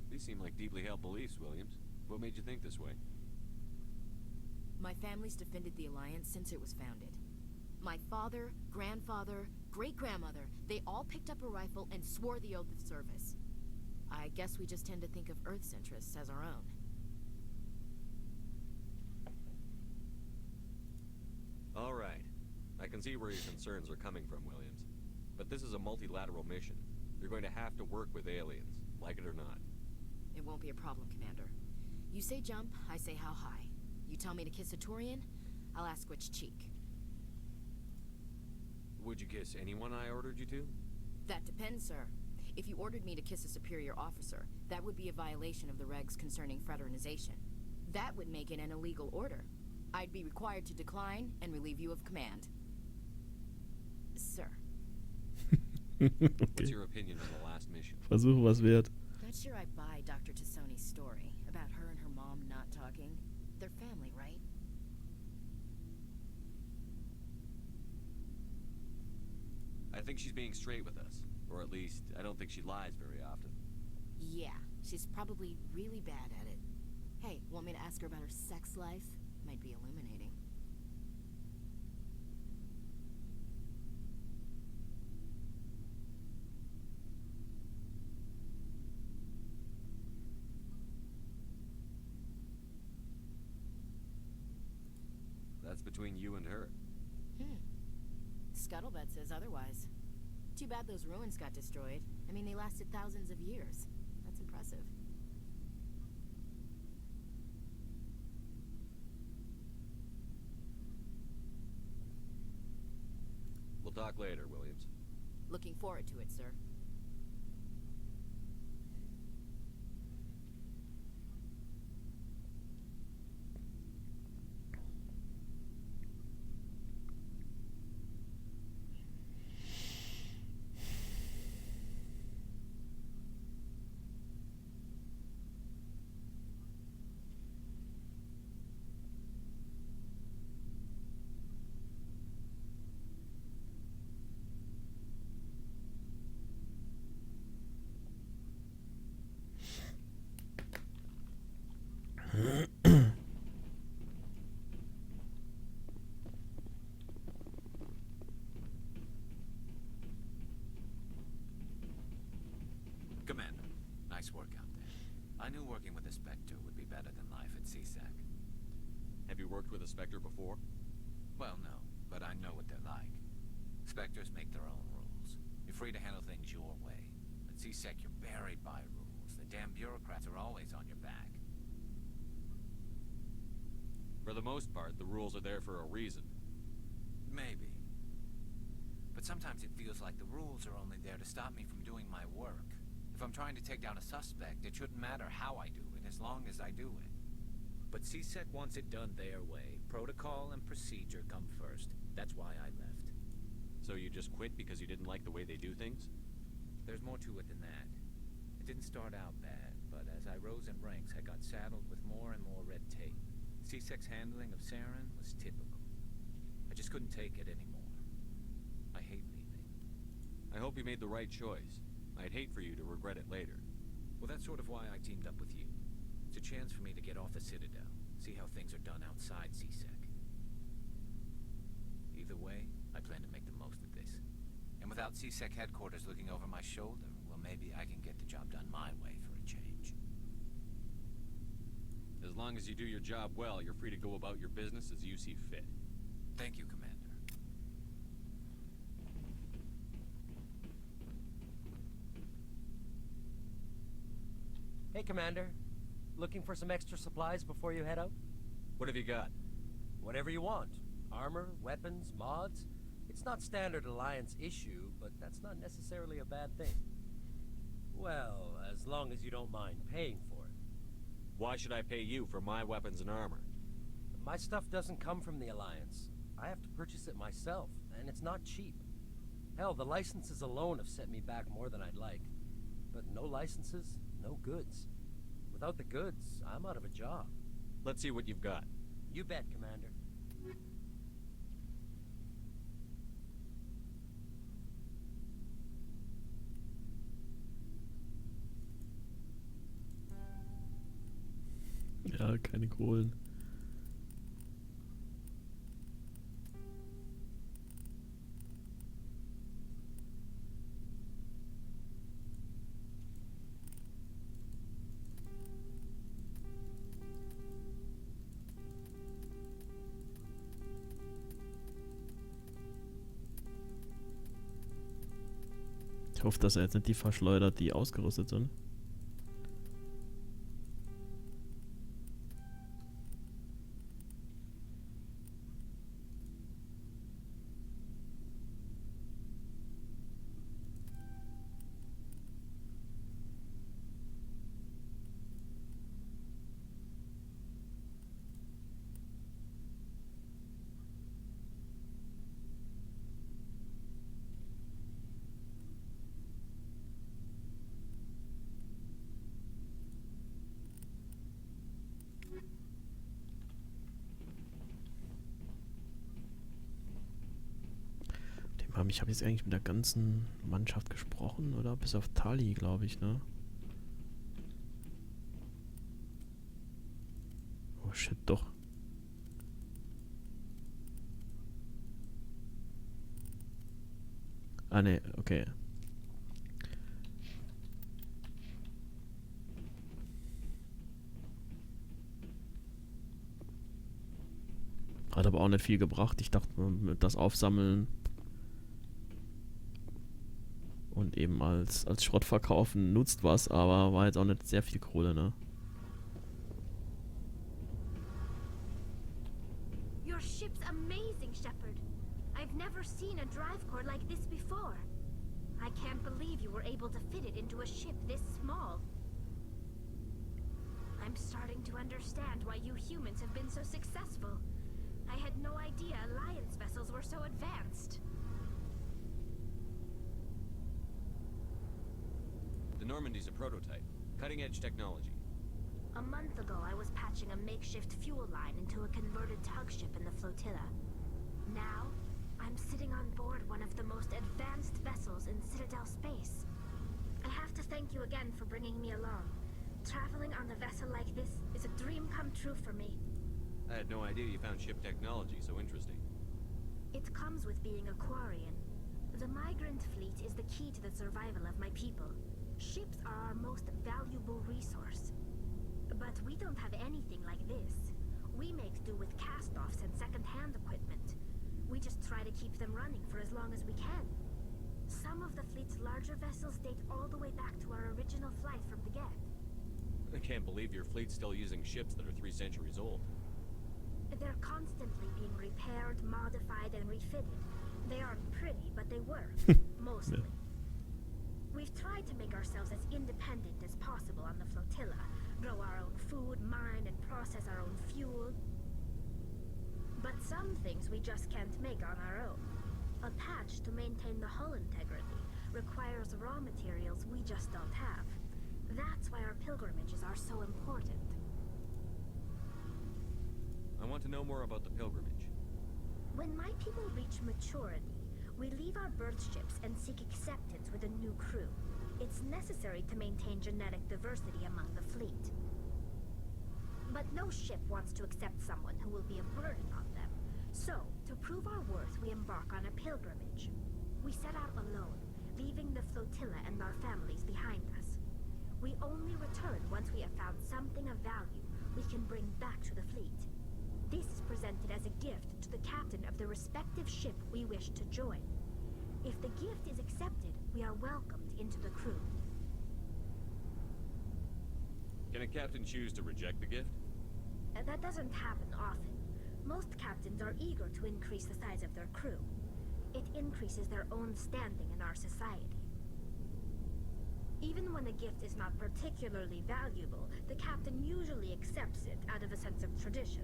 These seem like deeply held beliefs, Williams. What made you think this way? My family's defended the Alliance since it was founded. My father, grandfather, great-grandmother, they all picked up a rifle and swore the oath of service. I guess we just tend to think of Earth's interests as our own. All right. I can see where your concerns are coming from, Williams. But this is a multilateral mission. You're going to have to work with aliens, like it or not. It won't be a problem, Commander. You say jump, I say how high. You tell me to kiss a Turian, I'll ask which cheek. Would you kiss anyone I ordered you to? That depends, sir. If you ordered me to kiss a superior officer, that would be a violation of the regs concerning fraternization. That would make it an illegal order. I'd be required to decline and relieve you of command. Sir. Okay. What's your opinion on the last mission? Versuche was wert. Not sure I buy Dr. Tassoni's story about her and her mom not talking. They're family, right? I think she's being straight with us. Or at least, I don't think she lies very often. Yeah, she's probably really bad at it. Hey, want me to ask her about her sex life? Might be illuminating. That's between you and her. Scuttlebutt says otherwise. Too bad those ruins got destroyed. I mean, they lasted thousands of years. That's impressive. We'll talk later, Williams. Looking forward to it, sir. Commander, nice work out there. I knew working with a Spectre would be better than life at CSEC. Have you worked with a Spectre before? Well, no, but I know what they're like. Spectres make their own rules. You're free to handle things your way. At CSEC, you're buried by rules. The damn bureaucrats are always on your back. For the most part, the rules are there for a reason. Maybe. But sometimes it feels like the rules are only there to stop me from doing my work. If I'm trying to take down a suspect, it shouldn't matter how I do it, as long as I do it. But CSEC wants it done their way. Protocol and procedure come first. That's why I left. So you just quit because you didn't like the way they do things? There's more to it than that. It didn't start out bad, but as I rose in ranks, I got saddled with more and more red tape. CSEC's handling of Saren was typical. I just couldn't take it anymore. I hate leaving. I hope you made the right choice. I'd hate for you to regret it later. Well, that's sort of why I teamed up with you. It's a chance for me to get off the Citadel, see how things are done outside CSEC. Either way, I plan to make the most of this. And without CSEC headquarters looking over my shoulder, well, maybe I can get the job done my way for a change. As long as you do your job well, you're free to go about your business as you see fit. Thank you, Commander. Hey, Commander. Looking for some extra supplies before you head out? What have you got? Whatever you want. Armor, weapons, mods. It's not standard Alliance issue, but that's not necessarily a bad thing. Well, as long as you don't mind paying for it. Why should I pay you for my weapons and armor? My stuff doesn't come from the Alliance. I have to purchase it myself, and it's not cheap. Hell, the licenses alone have set me back more than I'd like. But no licenses, no goods. Without the goods, I'm out of a job. Let's see what you've got. You bet, Commander. Ja, keine Kohlen. Ich hoffe, dass er jetzt nicht die verschleudert, die ausgerüstet sind. Ich habe jetzt eigentlich mit der ganzen Mannschaft gesprochen, oder? Bis auf Tali, glaube ich, ne? Oh shit, doch. Ah ne, okay. Hat aber auch nicht viel gebracht. Ich dachte, das Aufsammeln und eben als Schrott verkaufen nutzt was, aber war jetzt auch nicht sehr viel Kohle, ne? Your ship's amazing, Shepard. I've never seen a drive core like this before. I can't believe you were able to fit it into a ship this small. I'm starting to understand why you humans have been so successful. I had no idea Alliance vessels were so advanced. The Normandy's a prototype. Cutting-edge technology. A month ago, I was patching a makeshift fuel line into a converted tug ship in the flotilla. Now, I'm sitting on board one of the most advanced vessels in Citadel space. I have to thank you again for bringing me along. Traveling on a vessel like this is a dream come true for me. I had no idea you found ship technology so interesting. It comes with being a Quarian. The migrant fleet is the key to the survival of my people. Ships are our most valuable resource. But we don't have anything like this. We make do with cast-offs and second-hand equipment. We just try to keep them running for as long as we can. Some of the fleet's larger vessels date all the way back to our original flight from the get. I can't believe your fleet's still using ships that are 3 centuries old. They're constantly being repaired, modified, and refitted. They aren't pretty, but they work. Mostly. We've tried to make ourselves as independent as possible on the flotilla. Grow our own food, mine, and process our own fuel. But some things we just can't make on our own. A patch to maintain the hull integrity requires raw materials we just don't have. That's why our pilgrimages are so important. I want to know more about the pilgrimage. When my people reach maturity, we leave our birth ships and seek acceptance with a new crew. It's necessary to maintain genetic diversity among the fleet. But no ship wants to accept someone who will be a burden on them. So, to prove our worth, we embark on a pilgrimage. We set out alone, leaving the flotilla and our families behind us. We only return once we have found something of value we can bring back to the fleet. This is presented as a gift to the captain of the respective ship we wish to join. If the gift is accepted, we are welcomed into the crew. Can a captain choose to reject the gift? That doesn't happen often. Most captains are eager to increase the size of their crew. It increases their own standing in our society. Even when a gift is not particularly valuable, the captain usually accepts it out of a sense of tradition.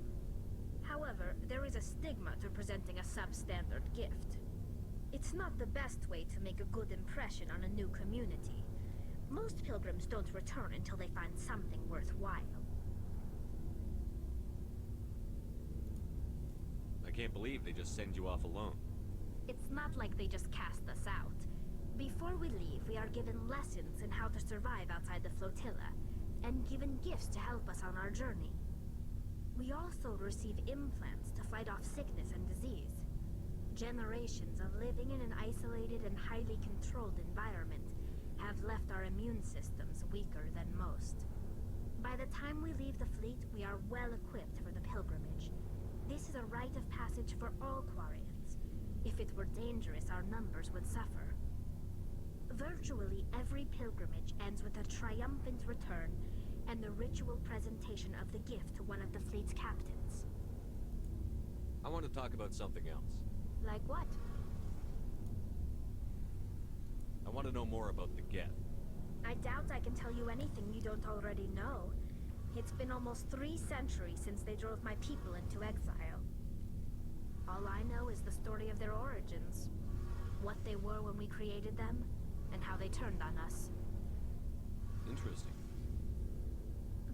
However, there is a stigma to presenting a substandard gift. It's not the best way to make a good impression on a new community. Most pilgrims don't return until they find something worthwhile. I can't believe they just send you off alone. It's not like they just cast us out. Before we leave, we are given lessons in how to survive outside the flotilla, and given gifts to help us on our journey. We also receive implants to fight off sickness and disease. Generations of living in an isolated and highly controlled environment have left our immune systems weaker than most. By the time we leave the fleet, we are well equipped for the pilgrimage. This is a rite of passage for all Quarians. If it were dangerous, our numbers would suffer. Virtually every pilgrimage ends with a triumphant return and the ritual presentation of the gift to one of the fleet's captains. I want to talk about something else. Like what? I want to know more about the Geth. I doubt I can tell you anything you don't already know. It's been almost 3 centuries since they drove my people into exile. All I know is the story of their origins, what they were when we created them, and how they turned on us. Interesting.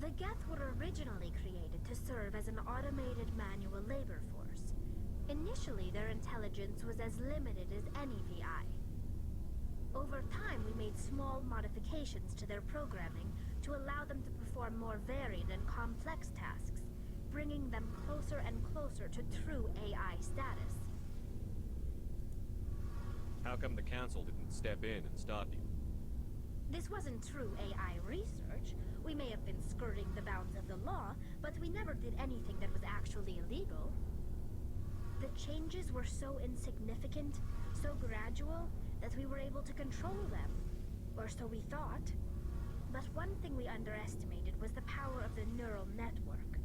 The Geth were originally created to serve as an automated manual labor force. Initially, their intelligence was as limited as any VI. Over time, we made small modifications to their programming to allow them to perform more varied and complex tasks, bringing them closer and closer to true AI status. How come the Council didn't step in and stop you? This wasn't true AI research. We may have been skirting the bounds of the law, but we never did anything that was actually illegal. The changes were so insignificant, so gradual, that we were able to control them. Or so we thought. But one thing we underestimated was the power of the neural network.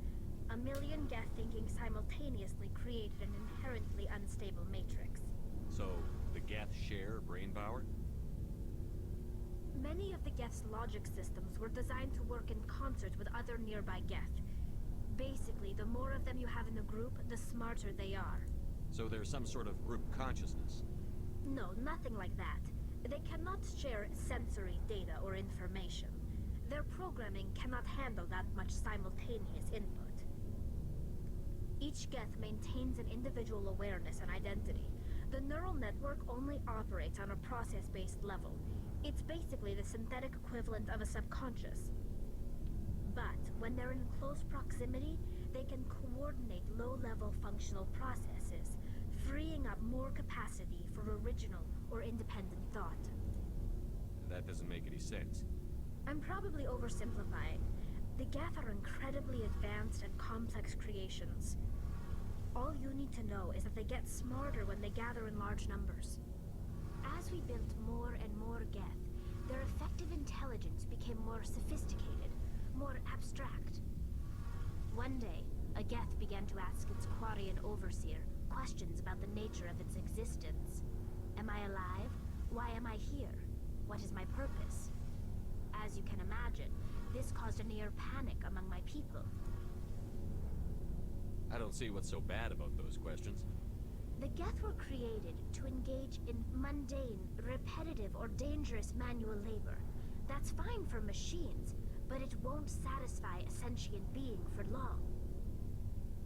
A million Geth thinking simultaneously created an inherently unstable matrix. So, the Geth share brain power? Many of the Geth's logic systems were designed to work in concert with other nearby Geth. Basically, the more of them you have in a group, the smarter they are. So there's some sort of group consciousness? No, nothing like that. They cannot share sensory data or information. Their programming cannot handle that much simultaneous input. Each Geth maintains an individual awareness and identity. The neural network only operates on a process-based level. It's basically the synthetic equivalent of a subconscious. But when they're in close proximity, they can coordinate low-level functional processes, freeing up more capacity for original or independent thought. That doesn't make any sense. I'm probably oversimplifying. The Geth are incredibly advanced and complex creations. All you need to know is that they get smarter when they gather in large numbers. As we built more and more Geth, their effective intelligence became more sophisticated, more abstract. One day, a Geth began to ask its Quarian overseer questions about the nature of its existence. Am I alive? Why am I here? What is my purpose? As you can imagine, this caused a near panic among my people. I don't see what's so bad about those questions. The Geth were created to engage in mundane, repetitive, or dangerous manual labor. That's fine for machines, but it won't satisfy a sentient being for long.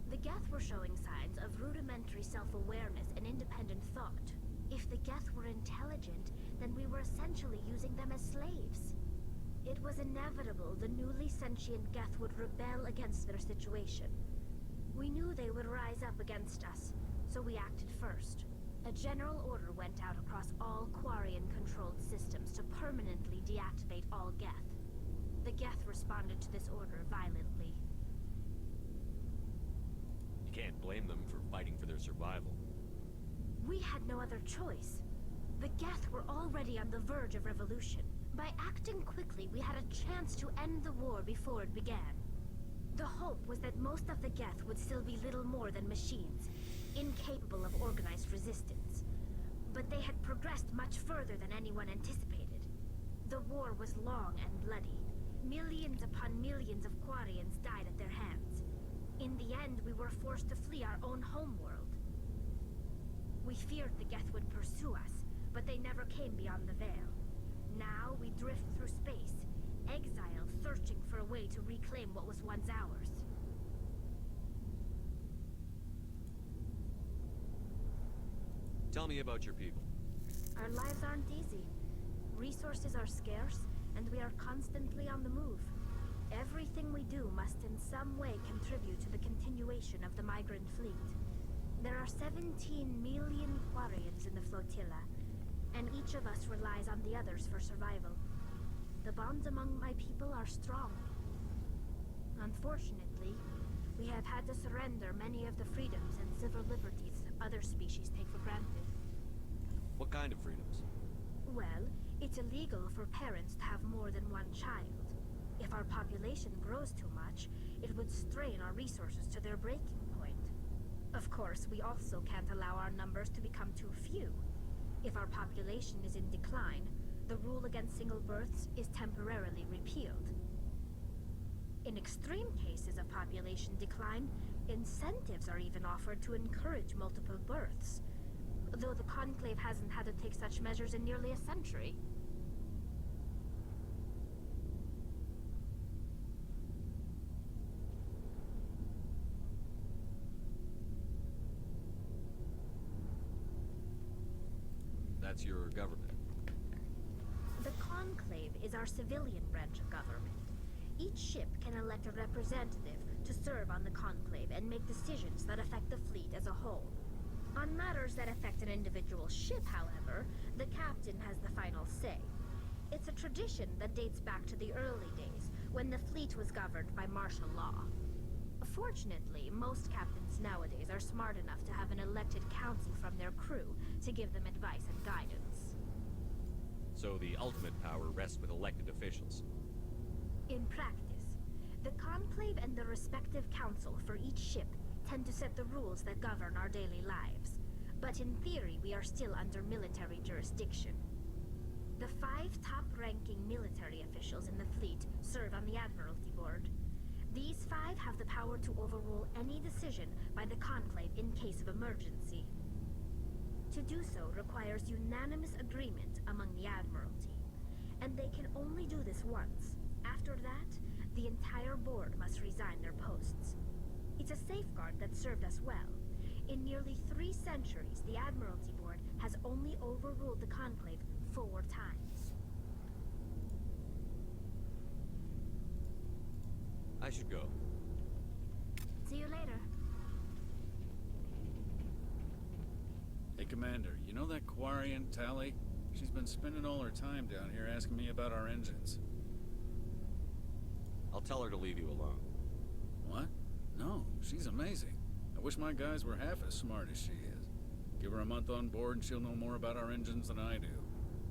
The Geth were showing signs of rudimentary self-awareness and independent thought. If the Geth were intelligent, then we were essentially using them as slaves. It was inevitable the newly sentient Geth would rebel against their situation. We knew they would rise up against us, so we acted first. A general order went out across all Quarian-controlled systems to permanently deactivate all Geth. The Geth responded to this order violently. You can't blame them for fighting for their survival. We had no other choice. The Geth were already on the verge of revolution. By acting quickly, we had a chance to end the war before it began. The hope was that most of the Geth would still be little more than machines, incapable of organized resistance. But they had progressed much further than anyone anticipated. The war was long and bloody. Millions upon millions of Quarians died at their hands. In the end, we were forced to flee our own homeworld. We feared the Geth would pursue us, but they never came beyond the veil. Now we drift through space, exiled, searching for a way to reclaim what was once ours. Tell me about your people. Our lives aren't easy. Resources are scarce, and we are constantly on the move. Everything we do must in some way contribute to the continuation of the migrant fleet. There are 17 million Quarians in the flotilla, and each of us relies on the others for survival. The bonds among my people are strong. Unfortunately, we have had to surrender many of the freedoms and civil liberties other species take for granted. What kind of freedoms? Well, it's illegal for parents to have more than one child. If our population grows too much, it would strain our resources to their breaking point. Of course, we also can't allow our numbers to become too few. If our population is in decline, the rule against single births is temporarily repealed. In extreme cases of population decline, incentives are even offered to encourage multiple births, though the Conclave hasn't had to take such measures in nearly a century. That's your government. The Conclave is our civilian branch of government. Each ship can elect a representative to serve on the Conclave and make decisions that affect the fleet as a whole. On matters that affect an individual ship, however, the captain has the final say. It's a tradition that dates back to the early days, when the fleet was governed by martial law. Fortunately, most captains nowadays are smart enough to have an elected council from their crew to give them advice and guidance. So the ultimate power rests with elected officials. In practice, the Conclave and the respective council for each ship tend to set the rules that govern our daily lives. But in theory, we are still under military jurisdiction. The 5 top-ranking military officials in the fleet serve on the Admiralty Board. These 5 have the power to overrule any decision by the Conclave in case of emergency. To do so requires unanimous agreement among the Admiralty, and they can only do this once. After that, the entire board must resign their posts. It's a safeguard that served us well. In nearly 3 centuries, the Admiralty Board has only overruled the Conclave 4 times. I should go. See you later. Hey, Commander, you know that Quarian, Tally? She's been spending all her time down here asking me about our engines. I'll tell her to leave you alone. What? No, she's amazing. I wish my guys were half as smart as she is. Give her a month on board and she'll know more about our engines than I do.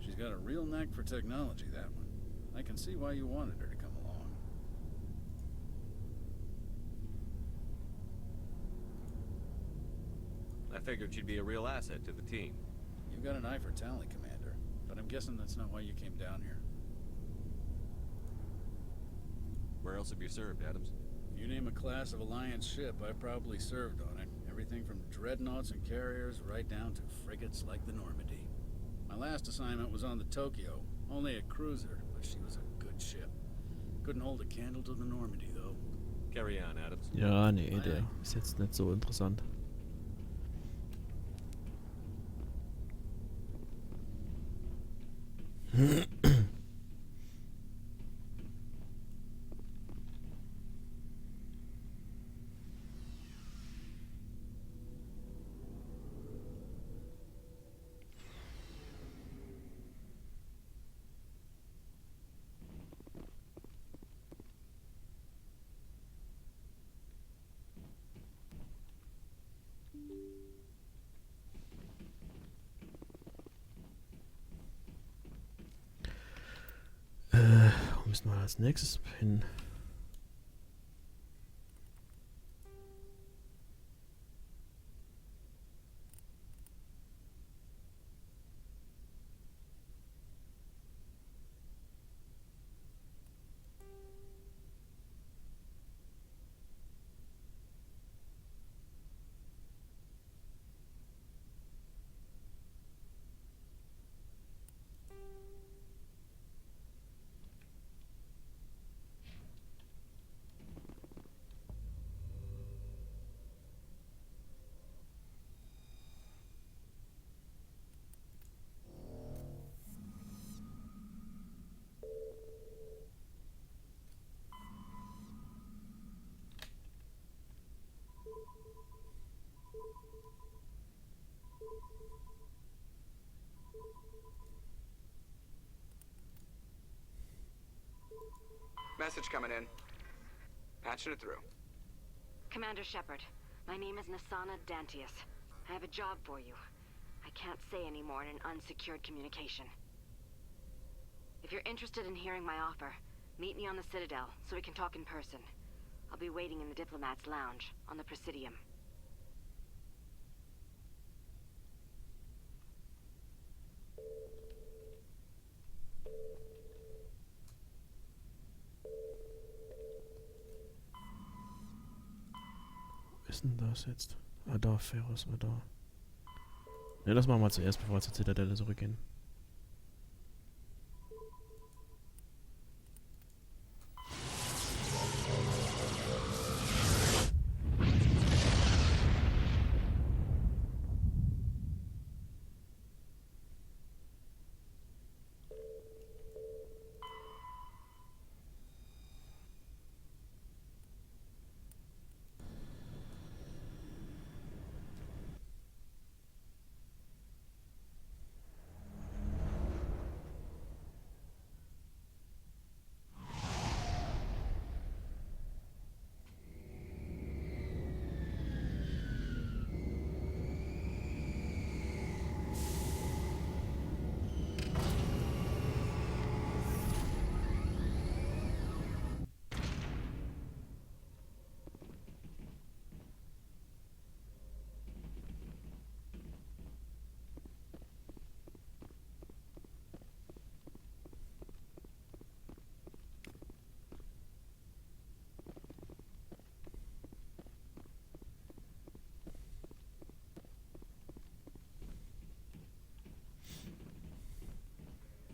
She's got a real knack for technology, that one. I can see why you wanted her to come along. I figured she'd be a real asset to the team. You've got an eye for Tally, Commander, but I'm guessing that's not why you came down here. Where else have you served, Adams? You name a class of Alliance ship, I probably served on it. Everything from dreadnoughts and carriers right down to frigates like the Normandy. My last assignment was on the Tokyo, only a cruiser, but she was a good ship. Couldn't hold a candle to the Normandy, though. Carry on, Adams. Ja, nee, der ist jetzt nicht so interessant. Wo müssen wir als nächstes hin? message coming in. Patching it through. Commander Shepard, my name is Nasana Dantius. I have a job for you. I can't say any more in an unsecured communication. If you're interested in hearing my offer, meet me on the Citadel so we can talk in person. I'll be waiting in the Diplomat's Lounge on the Presidium. Wo ist denn das jetzt? Ah, da, Ferros, war da. Ne, das machen wir zuerst, bevor wir zur Zitadelle zurückgehen.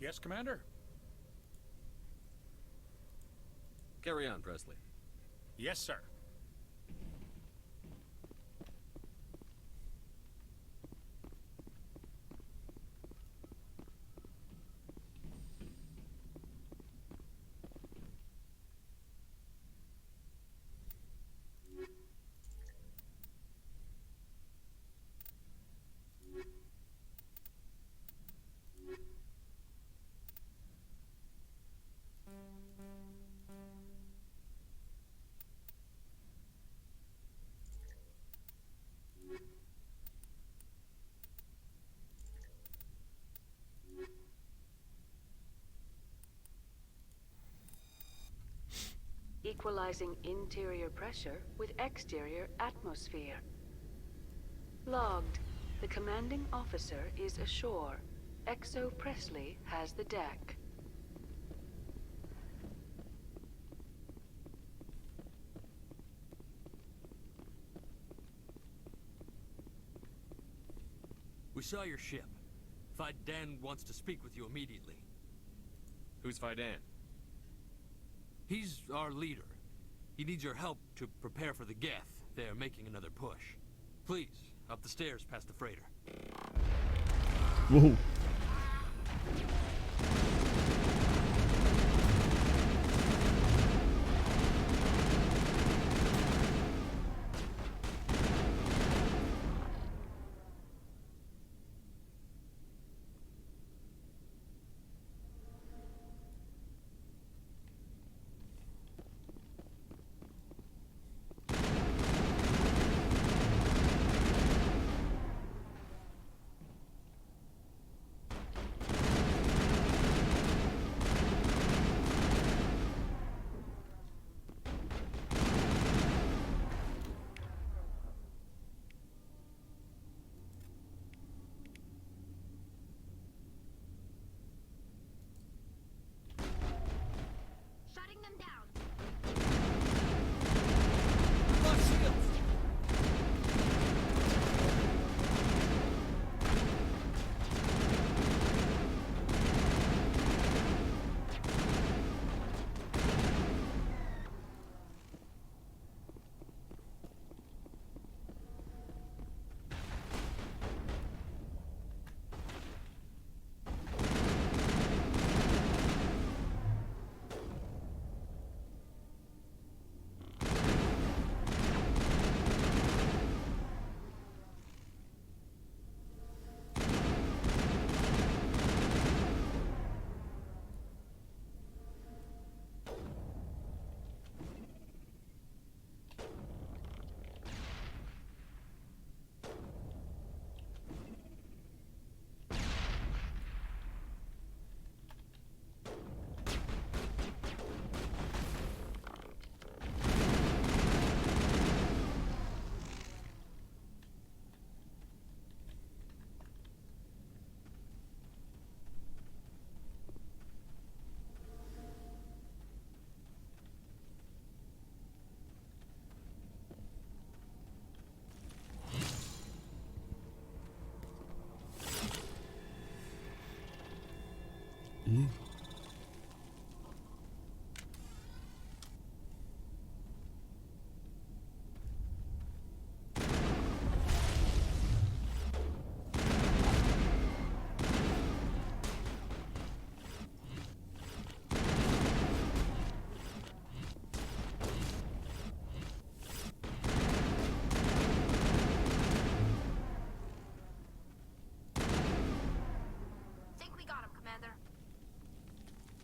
Yes, Commander? Carry on, Presley. Yes, sir. Equalizing interior pressure with exterior atmosphere. Logged. The commanding officer is ashore. Exo Presley has the deck. We saw your ship. Faidan wants to speak with you immediately. Who's Faidan? He's our leader. He needs your help to prepare for the Geth. They're making another push. Please, up the stairs past the freighter. Whoa.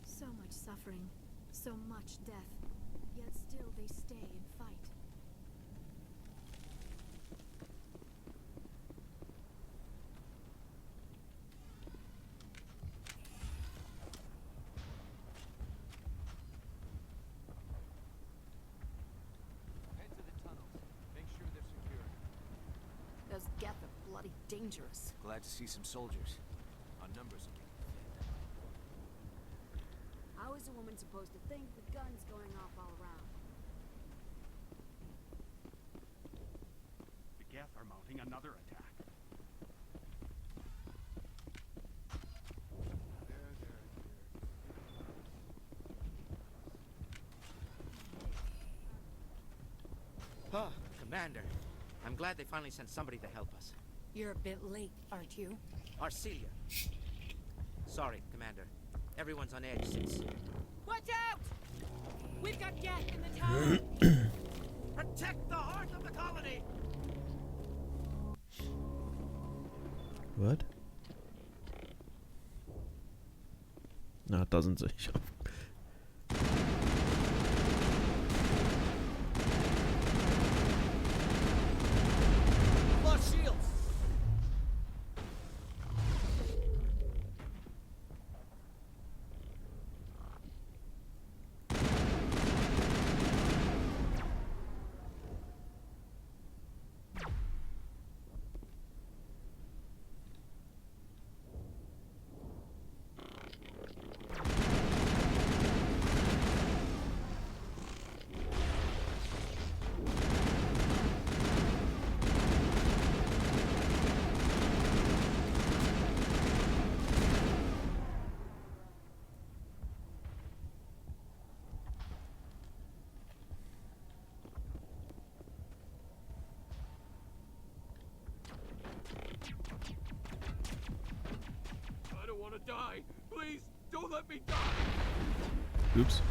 So much suffering, so much death, yet still they stay and fight. Head to the tunnels. Make sure they're secure. Those Geth are bloody dangerous. Glad to see some soldiers. Our numbers are getting thin. How is a woman supposed to think with guns going off all around? The Geth are mounting another attack. Oh, Commander. I'm glad they finally sent somebody to help us. You're a bit late, aren't you? Arcelia. Sorry, Commander. Everyone's on edge since... Watch out! We've got Geth in the tower! Protect the heart of the colony! What? Na, da sind sie. Ich hab... Lost shields! I don't want to die. Please, don't let me die. Oops.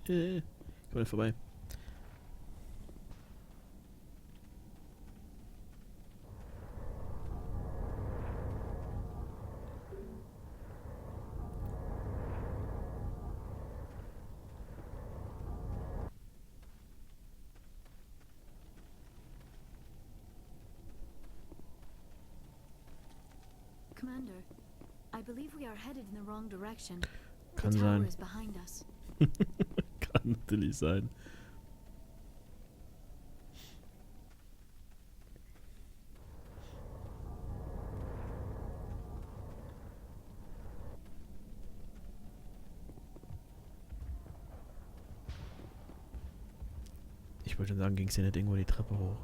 Komm mal vorbei. Commander, I believe we are headed in the wrong direction. Kann the tower sein. is behind us. Kann natürlich sein. Ich wollte sagen, ging es hier nicht irgendwo die Treppe hoch?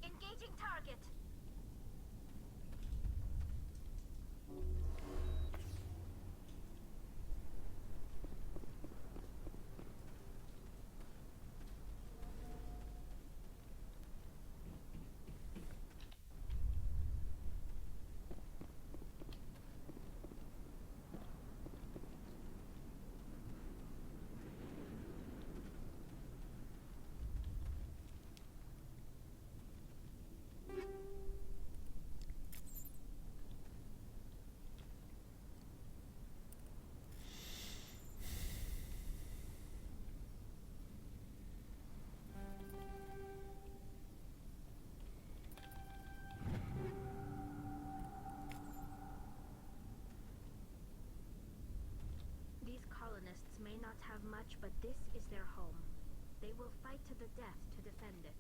Engaging target. These colonists may not have much, but this is their home. They will fight to the death to defend it.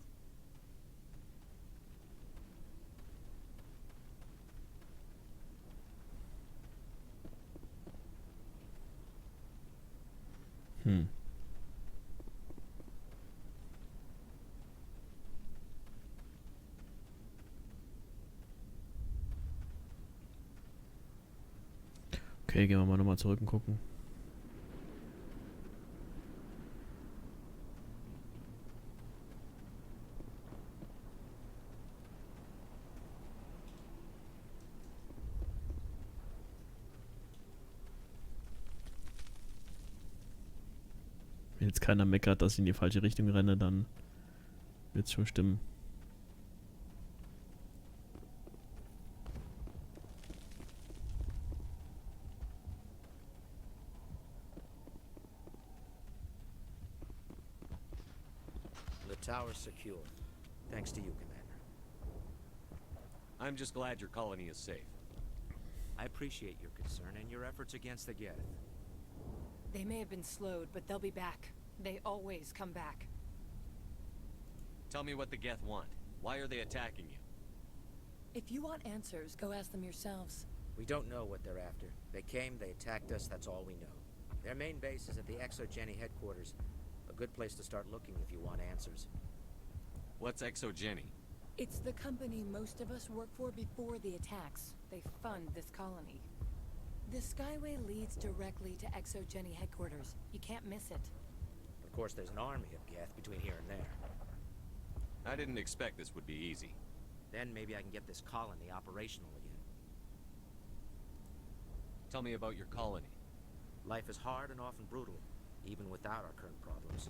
Okay, gehen wir mal nochmal zurück und gucken. Wenn jetzt keiner meckert, dass ich in die falsche Richtung renne, dann wird's schon stimmen. The tower's secure. Thanks to you, Commander. I'm just glad your colony is safe. I appreciate your concern and your efforts against the Geth. They may have been slowed, but they'll be back. They always come back. Tell me what the Geth want. Why are they attacking you? If you want answers, go ask them yourselves. We don't know what they're after. They came, they attacked us, that's all we know. Their main base is at the Exogeny headquarters. A good place to start looking if you want answers. What's Exogeny? It's the company most of us work for before the attacks. They fund this colony. The Skyway leads directly to Exogeny headquarters. You can't miss it. Of course, there's an army of Geth between here and there. I didn't expect this would be easy. Then maybe I can get this colony operational again. Tell me about your colony. Life is hard and often brutal, even without our current problems.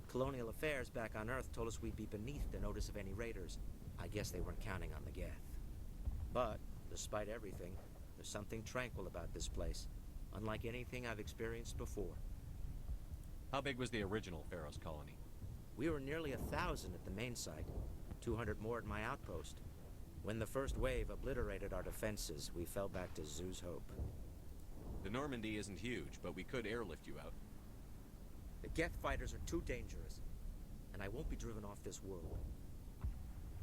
Colonial affairs back on Earth told us we'd be beneath the notice of any raiders. I guess they weren't counting on the Geth. But, despite everything, there's something tranquil about this place, unlike anything I've experienced before. How big was the original Pharaoh's colony? We were nearly 1,000 at the main site, 200 more at my outpost. When the first wave obliterated our defenses, we fell back to Zoo's Hope. The Normandy isn't huge, but we could airlift you out. The Geth fighters are too dangerous, and I won't be driven off this world.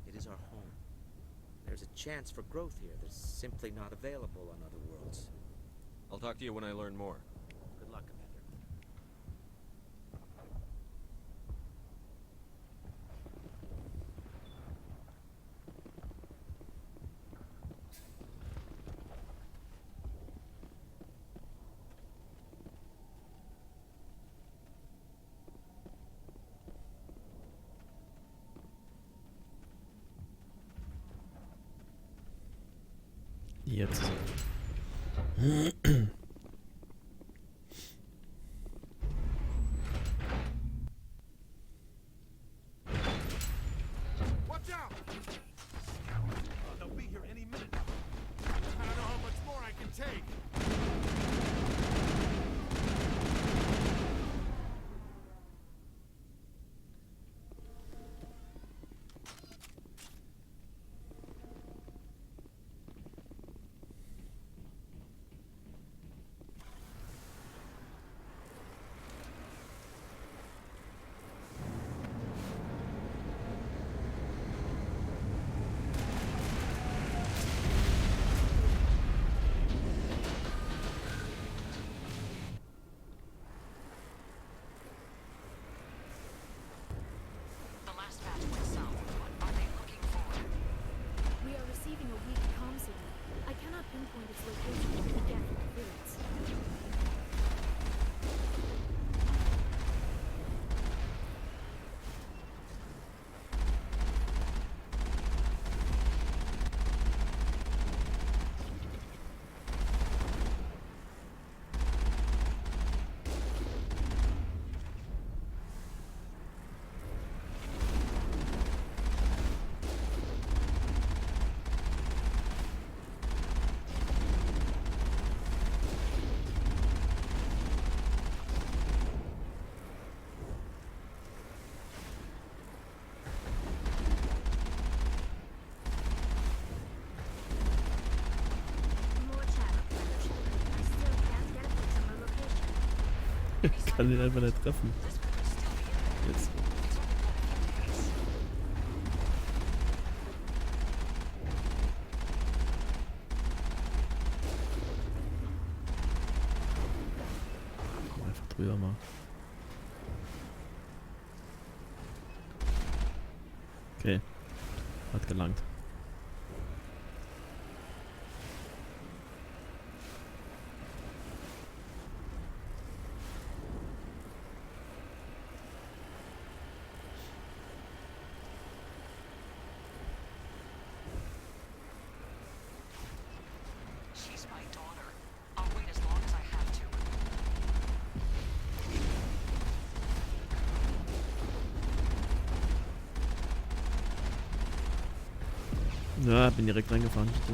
It is our home. There's a chance for growth here that's simply not available on other worlds. I'll talk to you when I learn more. Good luck, Commander. Watch out! They'll be here any minute. I don't know how much more I can take. pinpoint its location with the gap interference. Ich kann den einfach nicht treffen. Jetzt. Komm einfach drüber mal. Okay. Hat gelangt. Ja, bin direkt reingefahren. So.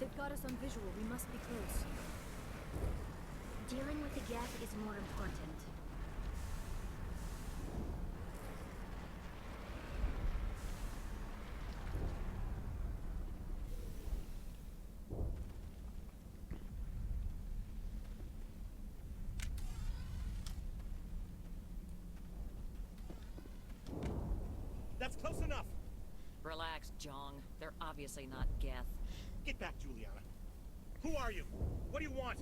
They've got us on visual. We must be close. Dealing with the geth is more important. That's close enough. Relax, Jong. They're obviously not geth. Get back, Juliana. Who are you? What do you want?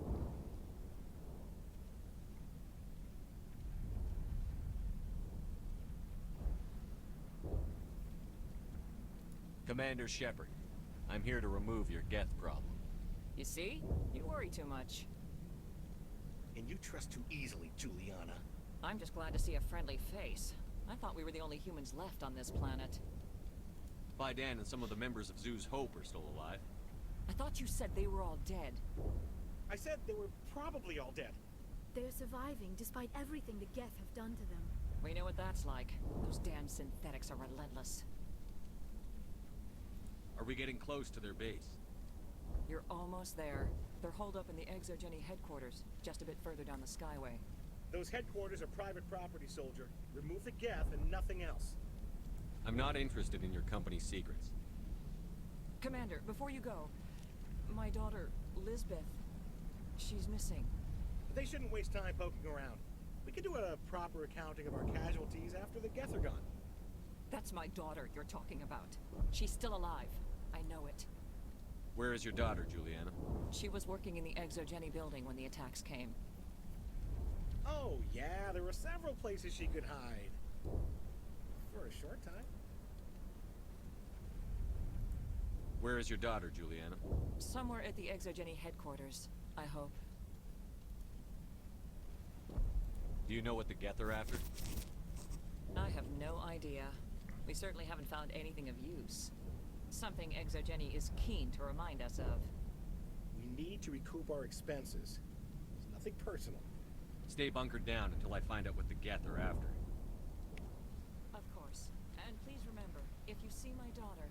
Commander Shepard, I'm here to remove your geth problem. You see? You worry too much. And you trust too easily, Juliana. I'm just glad to see a friendly face. I thought we were the only humans left on this planet. Baidan and some of the members of Zoo's Hope are still alive. I thought you said they were all dead. I said they were probably all dead. They're surviving despite everything the geth have done to them. We know what that's like. Those damn synthetics are relentless. Are we getting close to their base? You're almost there. They're holed up in the Exogeny headquarters, just a bit further down the Skyway. Those headquarters are private property, soldier. Remove the geth and nothing else. I'm not interested in your company's secrets. Commander, before you go, my daughter, Lisbeth, she's missing. They shouldn't waste time poking around. We can do a proper accounting of our casualties after the geth are gone. That's my daughter you're talking about. She's still alive. I know it. Where is your daughter, Juliana? She was working in the Exogeny building when the attacks came. Oh, yeah, there were several places she could hide. For a short time. Where is your daughter, Juliana? Somewhere at the Exogeny headquarters, I hope. Do you know what the geth are after? I have no idea. We certainly haven't found anything of use. Something Exogeny is keen to remind us of. We need to recoup our expenses. It's nothing personal. Stay bunkered down until I find out what the geth are after. Of course. And please remember, if you see my daughter...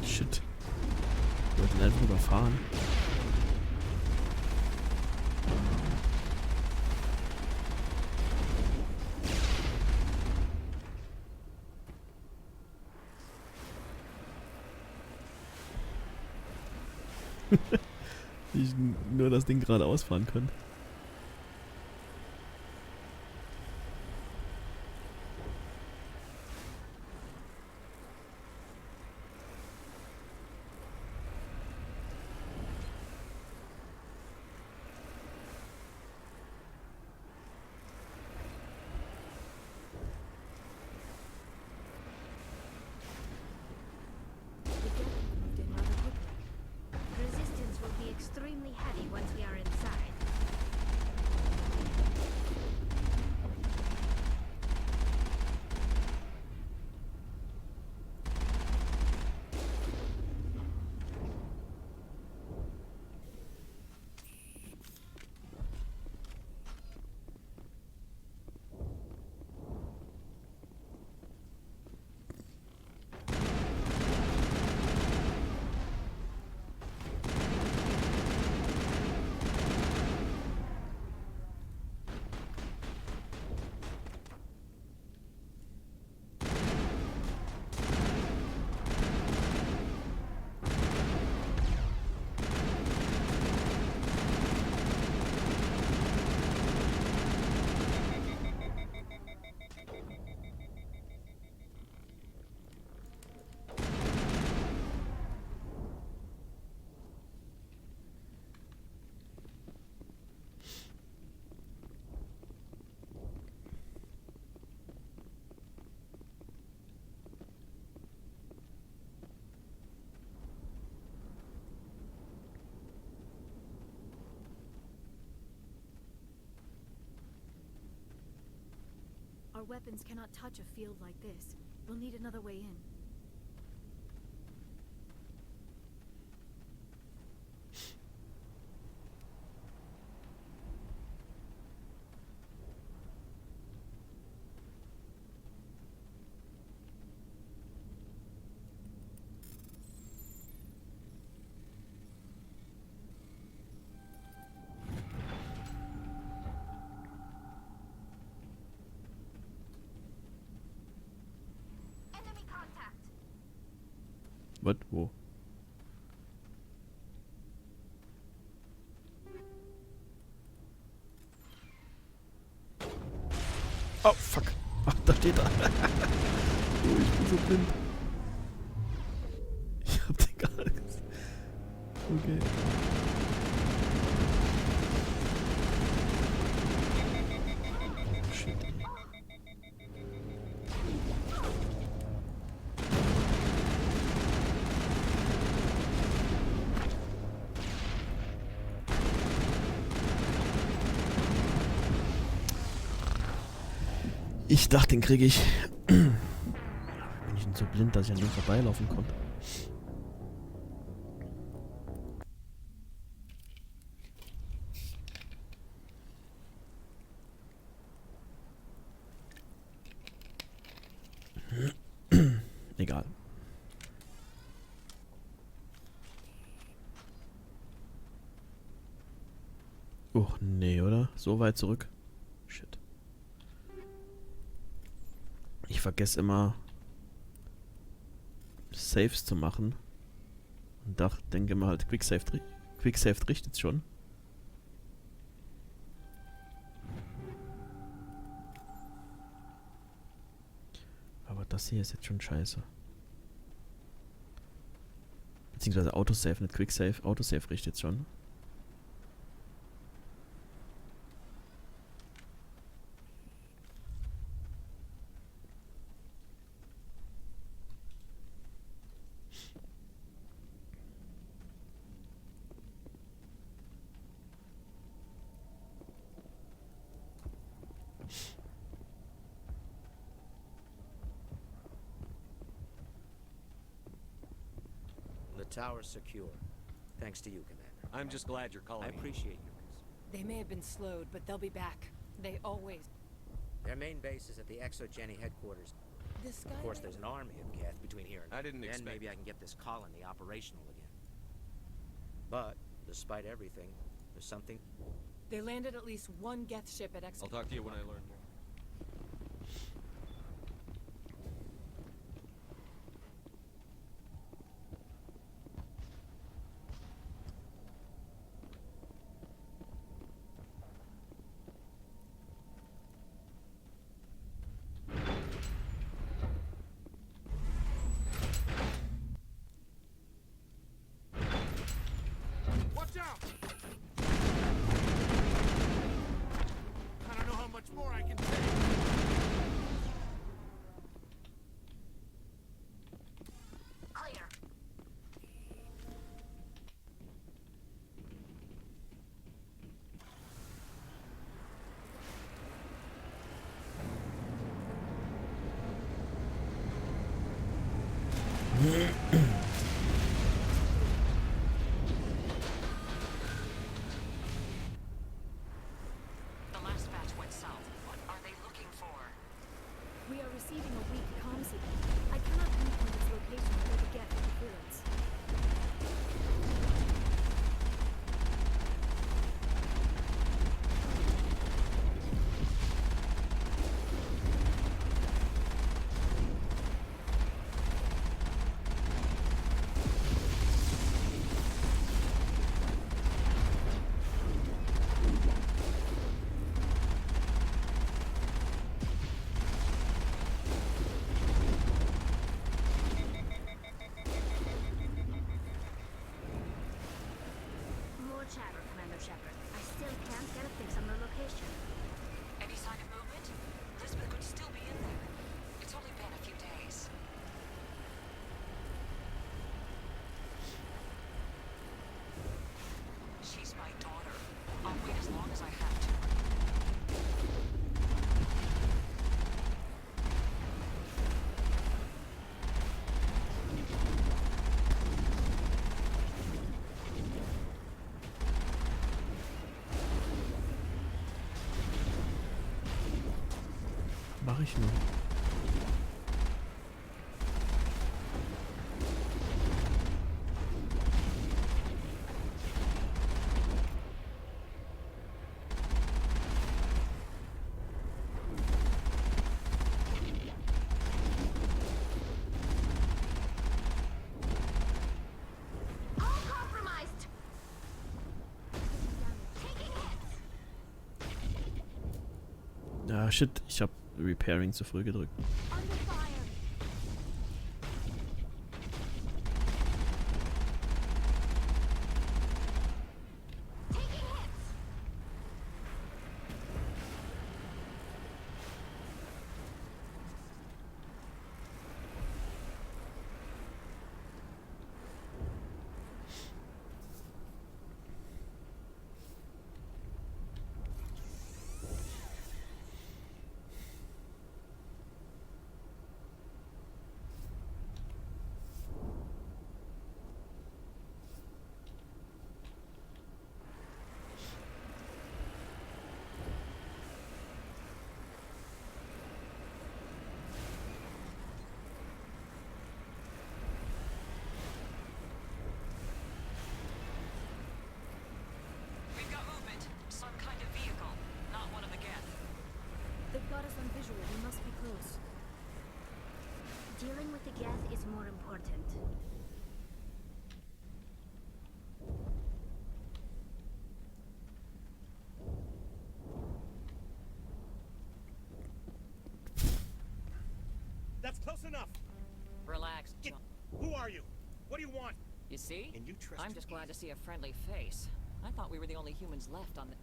Shit. Wir wollten einfach überfahren. Ich nur das Ding gerade ausfahren können. Resistance will be extremely heavy once we are inside. Our weapons cannot touch a field like this. We'll need another way in. Was? Wo? Oh, fuck. Ach, da steht er. Oh, ich bin so blind. Ich hab den gar nicht gesehen. Okay. Oh, shit. Ich dachte, den kriege ich. Bin ich denn so blind, dass ich an dem vorbeilaufen konnte? Egal. Oh, nee, oder? So weit zurück? Shit. Ich vergesse immer, Saves zu machen. Und denke immer halt, Quicksave richtet schon. Aber das hier ist jetzt schon scheiße. Beziehungsweise Autosave, nicht Quicksave. Autosave richtet schon. The tower's secure. Thanks to you, Commander. I'm just glad you're calling I me. appreciate you. They may have been slowed, but they'll be back. They always... Their main base is at the ExoGeni headquarters. This guy... Of course, there's an army of Geth between here and I didn't then expect... maybe I can get this colony operational again. But, despite everything, there's something... They landed at least one Geth ship at Exo... I'll talk to you when I learn more. The last batch went south. What are they looking for? We are receiving a weak comm signal. I cannot pinpoint its location where the Geth interference. More chatter, Commander Shepard. I still can't get a fix on the location. Any sign of movement? Elizabeth could still be in there. It's only been a few days. She's my daughter. I'll wait as long as I have to. Mach ich nur. Ah, shit, ich hab Repairing zu früh gedrückt. We must be close. Dealing with the Geth is more important. That's close enough. Relax, John. Who are you? What do you want? You see? And you trust I'm just glad to see a friendly face. I thought we were the only humans left on the...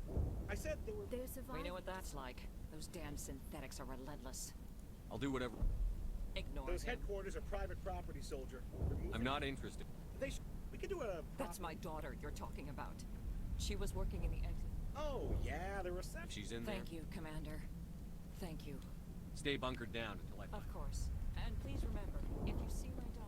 I said there were... They're survivors. We know what that's like. Those damn synthetics are relentless. I'll do whatever. Ignore Those him. headquarters are private property, soldier. I'm not interested. We could do a... That's my daughter you're talking about. She was working in the exit. Oh, yeah, the reception. She's in there. Thank you, Commander. Thank you. Stay bunkered down until I... Of course. And please remember, if you see my daughter...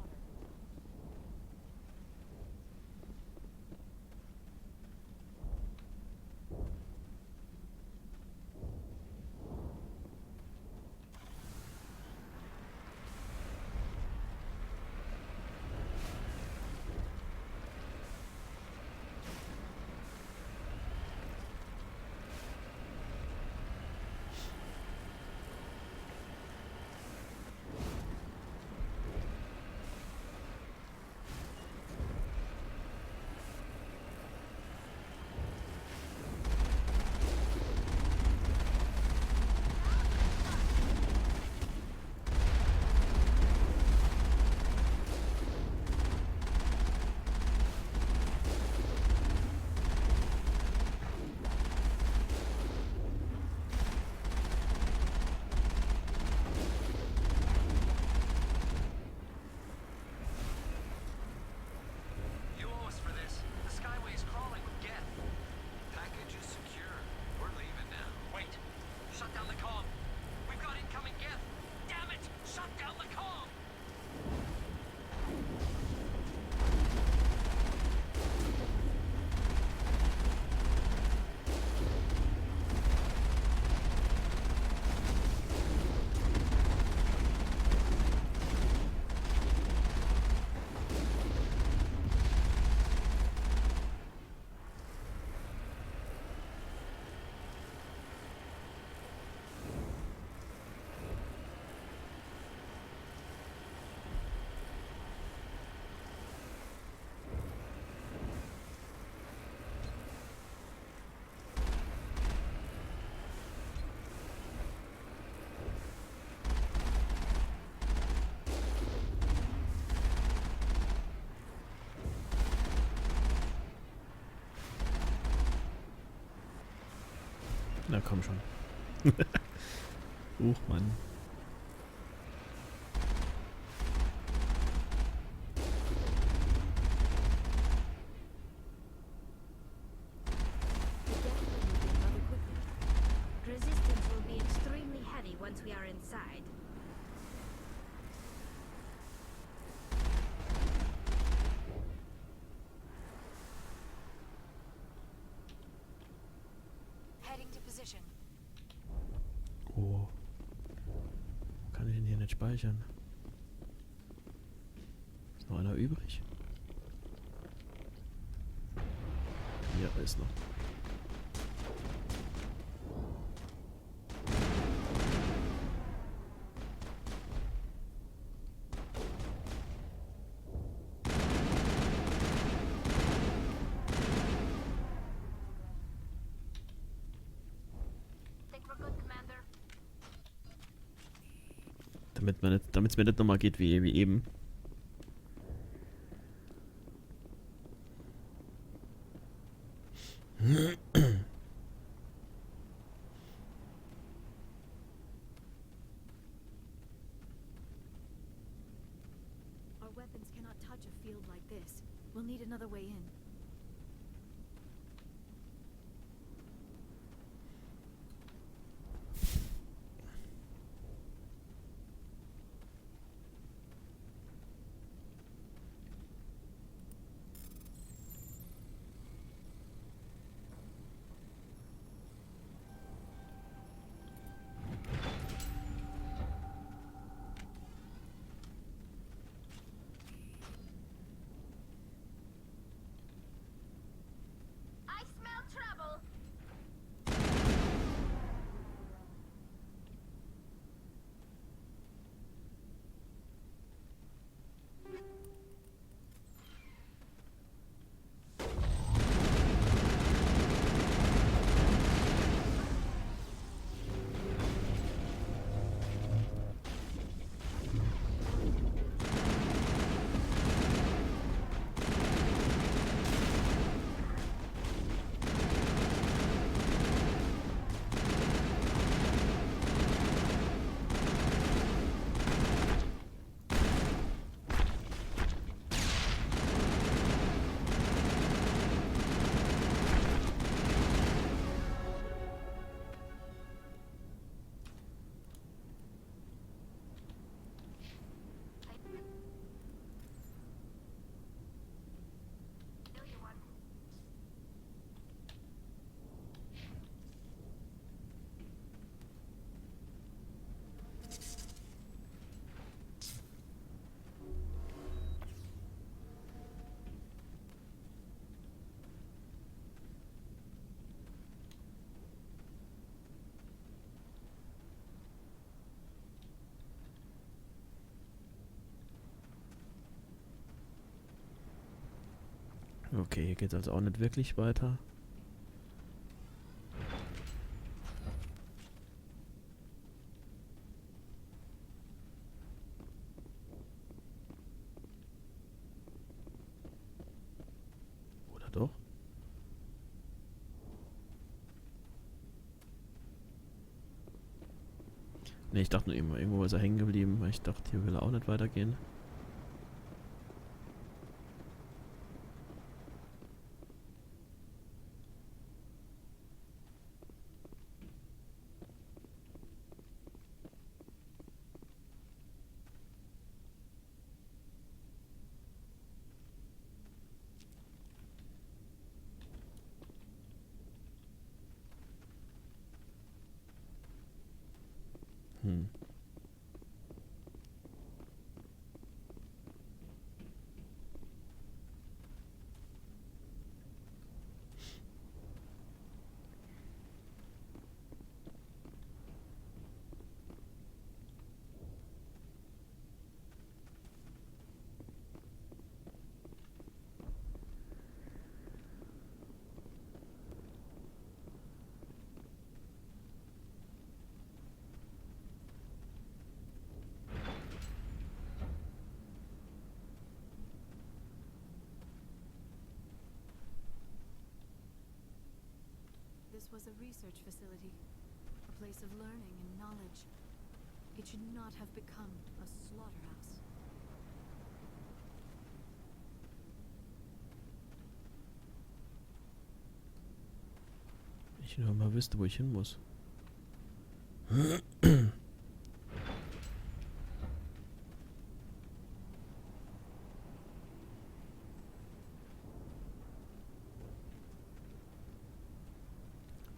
Na komm schon. Mann. Resistance will be extremely heavy once we are inside. Heading to position. Oh. nicht speichern. Ist noch einer übrig? Ja, ist noch. Damit es mir nicht nochmal geht wie eben. Our weapons cannot touch a field like this. We'll need another way in. I smell trouble. Okay, hier geht's also auch nicht wirklich weiter. Oder doch? Ne, ich dachte nur eben, irgendwo ist er hängen geblieben. Ich dachte, hier will er auch nicht weitergehen. Hm. This was a research facility, a place of learning and knowledge. It should not have become a slaughterhouse. Ich nur mal wüsste, wo ich hin muss.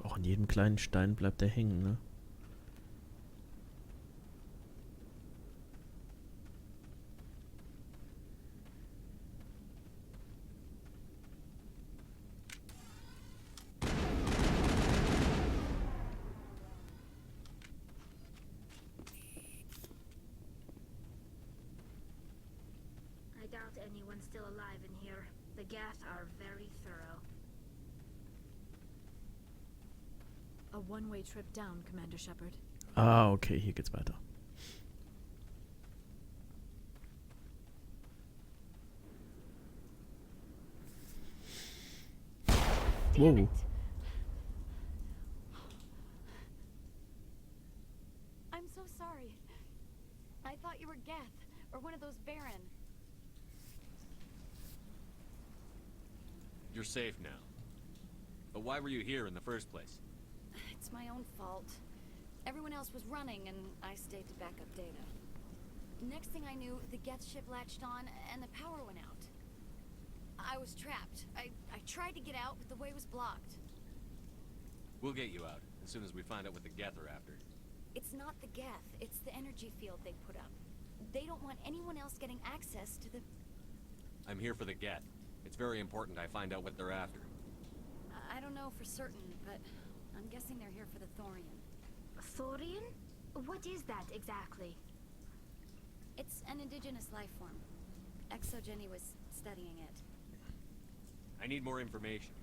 Auch an jedem kleinen Stein bleibt er hängen, ne? still alive in here. The Geth are very thorough. A one-way trip down, Commander Shepard. Ah, okay, hier geht's weiter. Whoa. I'm so sorry. I thought you were Geth, or one of those Baron. You're safe now. But why were you here in the first place? It's my own fault. Everyone else was running, and I stayed to back up data. Next thing I knew, the Geth ship latched on, and the power went out. I was trapped. I tried to get out, but the way was blocked. We'll get you out, as soon as we find out what the Geth are after. It's not the Geth, it's the energy field they put up. They don't want anyone else getting access to the... I'm here for the Geth. It's very important I find out what they're after. I don't know for certain, but I'm guessing they're here for the Thorian. Thorian? What is that exactly? It's an indigenous life form. Exogeny was studying it. I need more information.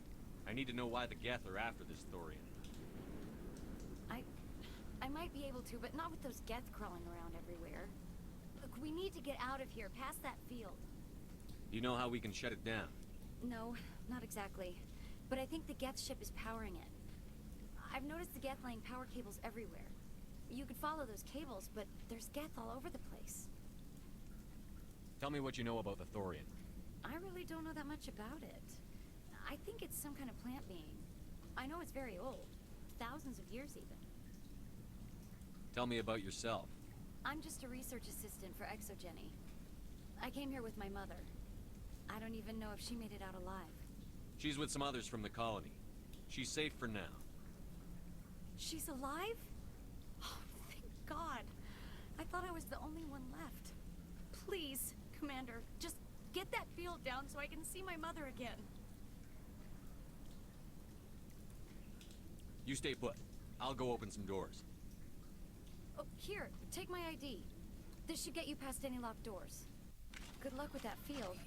I need to know why the Geth are after this Thorian. I might be able to, but not with those Geth crawling around everywhere. Look, we need to get out of here, past that field. You know how we can shut it down? No, not exactly. But I think the Geth ship is powering it. I've noticed the Geth laying power cables everywhere. You could follow those cables, but there's Geth all over the place. Tell me what you know about the Thorian. I really don't know that much about it. I think it's some kind of plant being. I know it's very old. Thousands of years, even. Tell me about yourself. I'm just a research assistant for Exogeny. I came here with my mother. I don't even know if she made it out alive. She's with some others from the colony. She's safe for now. She's alive? Oh, thank God. I thought I was the only one left. Please, Commander, just get that field down so I can see my mother again. You stay put. I'll go open some doors. Oh, here, take my ID. This should get you past any locked doors. Good luck with that field.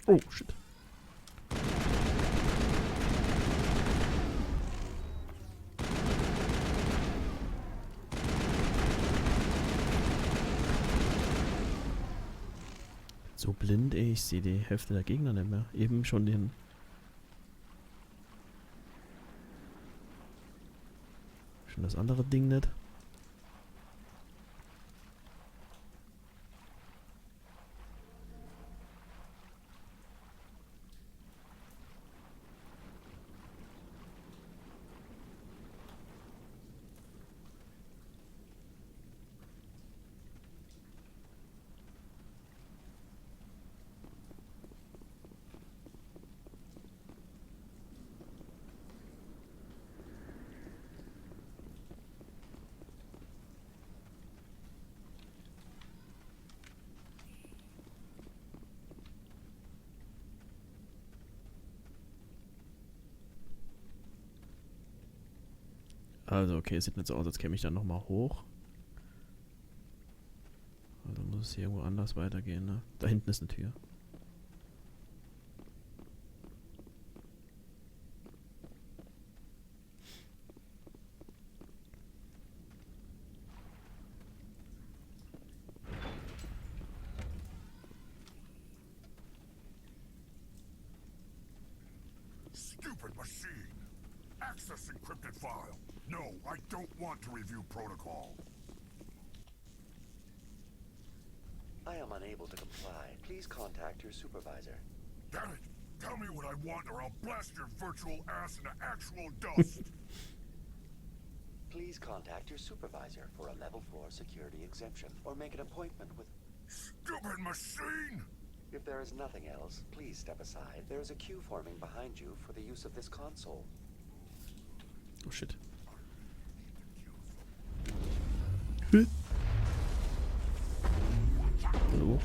Oh, shit. So blind, ey, ich sehe die Hälfte der Gegner nicht mehr. Eben schon den... Schon das andere Ding nicht. Also okay, es sieht nicht so aus, als käme ich dann nochmal hoch. Also muss es hier irgendwo anders weitergehen, ne? Da hinten ist eine Tür. Stupid machine! Access encrypted file. No, I don't want to review protocol. I am unable to comply. Please contact your supervisor. Damn it! Tell me what I want or I'll blast your virtual ass into actual dust! Please contact your supervisor for a level 4 security exemption or make an appointment with... Stupid machine! If there is nothing else, please step aside. There is a queue forming behind you for the use of this console. Oh shit. Hallo?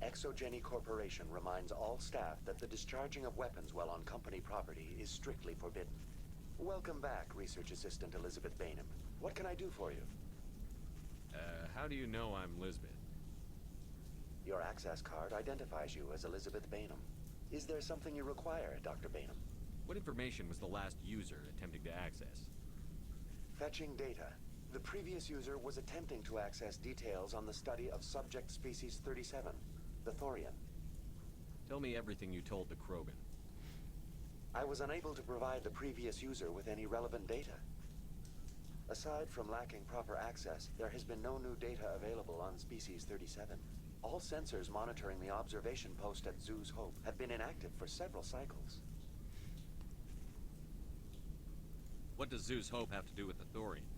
Exogeny Corporation reminds all staff that the discharging of weapons while on company property is strictly forbidden. Welcome back, Research Assistant Elizabeth Bainham. What can I do for you? How do you know I'm Lisbeth? Your access card identifies you as Elizabeth Bainham. Is there something you require, Dr. Bainham? What information was the last user attempting to access? Fetching data. The previous user was attempting to access details on the study of subject species 37, the Thorian. Tell me everything you told the Krogan. I was unable to provide the previous user with any relevant data. Aside from lacking proper access, there has been no new data available on species 37. All sensors monitoring the observation post at Zoo's Hope have been inactive for several cycles. What does Zoo's Hope have to do with the Thorian?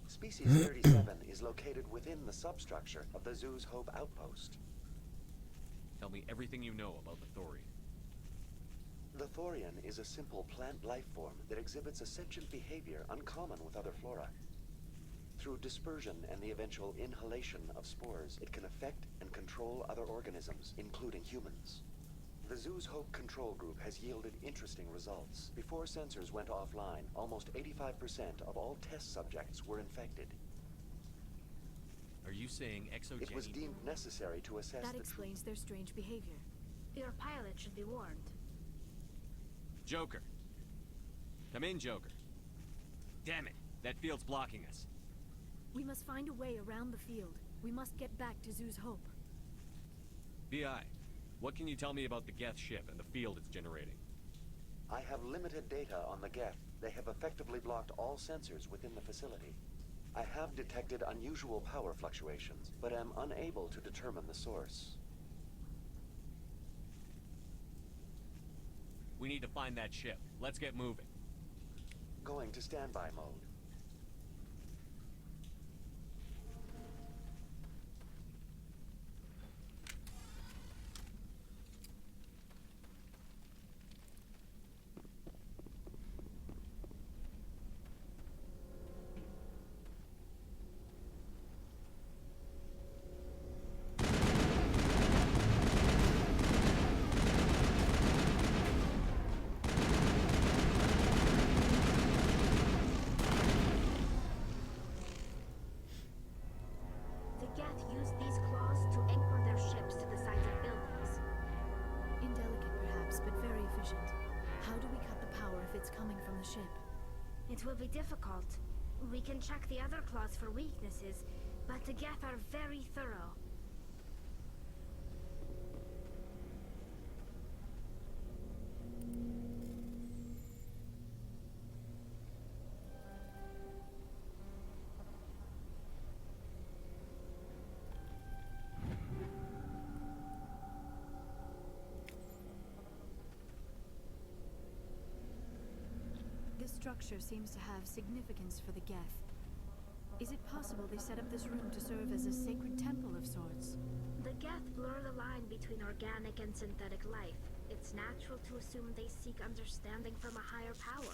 Species 37 is located within the substructure of the Zoo's Hope outpost. Tell me everything you know about the Thorian. The Thorian is a simple plant life form that exhibits a sentient behavior uncommon with other flora. Through dispersion and the eventual inhalation of spores, it can affect and control other organisms, including humans. The Zoo's Hope control group has yielded interesting results. Before sensors went offline, almost 85% of all test subjects were infected. Are you saying exogeny? It was deemed necessary to assess That explains their strange behavior. Your pilot should be warned. Joker. Come in, Joker. Damn it, that field's blocking us. We must find a way around the field. We must get back to Zoo's Hope. BI, what can you tell me about the Geth ship and the field it's generating? I have limited data on the Geth. They have effectively blocked all sensors within the facility. I have detected unusual power fluctuations, but am unable to determine the source. We need to find that ship. Let's get moving. Going to standby mode. The Geth use these claws to anchor their ships to the sides of buildings. Indelicate perhaps, but very efficient. How do we cut the power if it's coming from the ship? It will be difficult. We can check the other claws for weaknesses, but the Geth are very thorough. This structure seems to have significance for the Geth. Is it possible they set up this room to serve as a sacred temple of sorts? The Geth blur the line between organic and synthetic life. It's natural to assume they seek understanding from a higher power.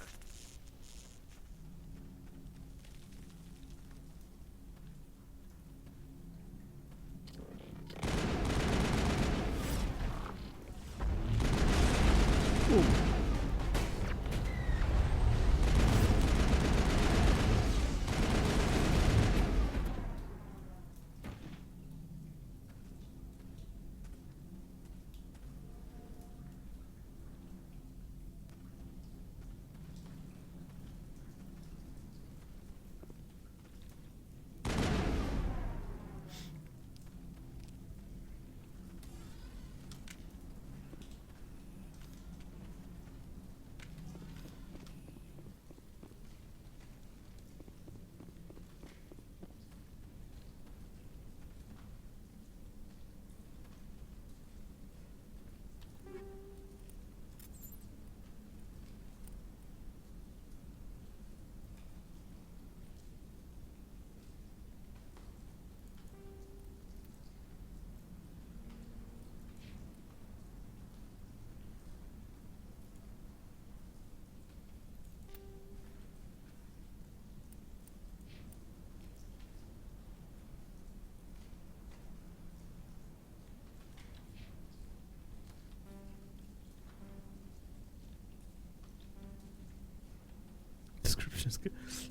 Description ist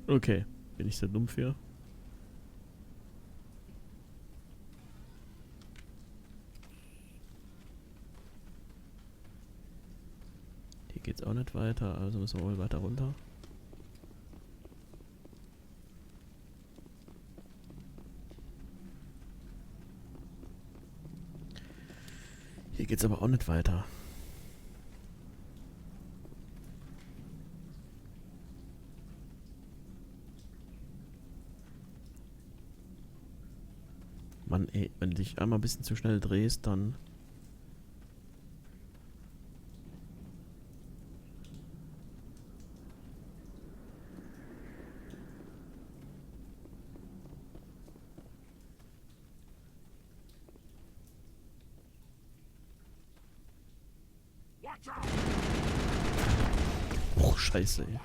okay, bin ich sehr dumm für. Hier geht's auch nicht weiter, also müssen wir wohl weiter runter. Hier geht's aber auch nicht weiter. Mann, ey, wenn du dich einmal ein bisschen zu schnell drehst, dann... Oh, scheiße, ey.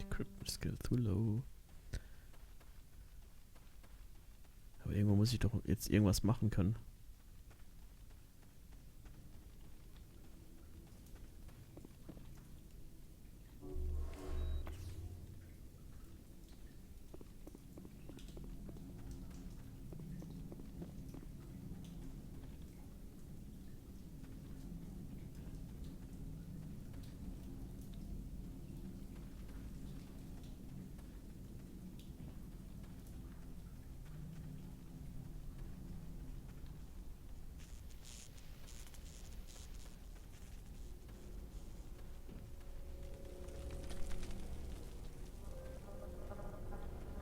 Equipment Skill too low. Aber irgendwo muss ich doch jetzt irgendwas machen können.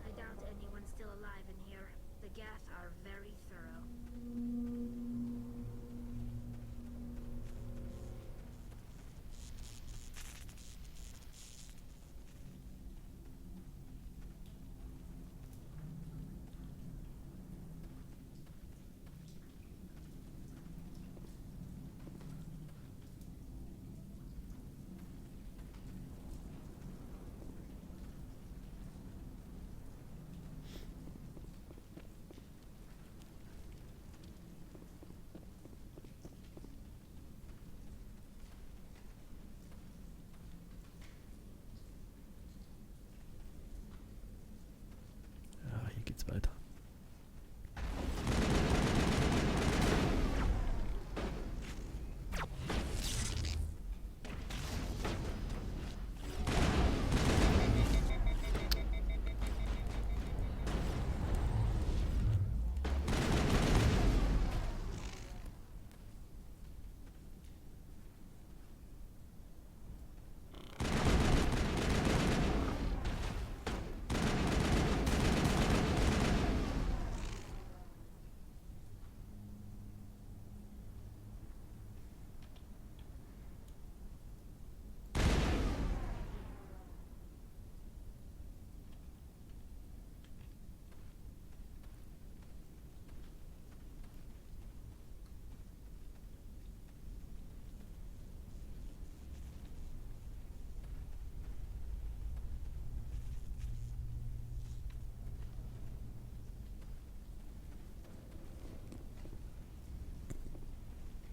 I doubt anyone's still alive in here. The Geth are very thorough. Ja, hier geht's weiter.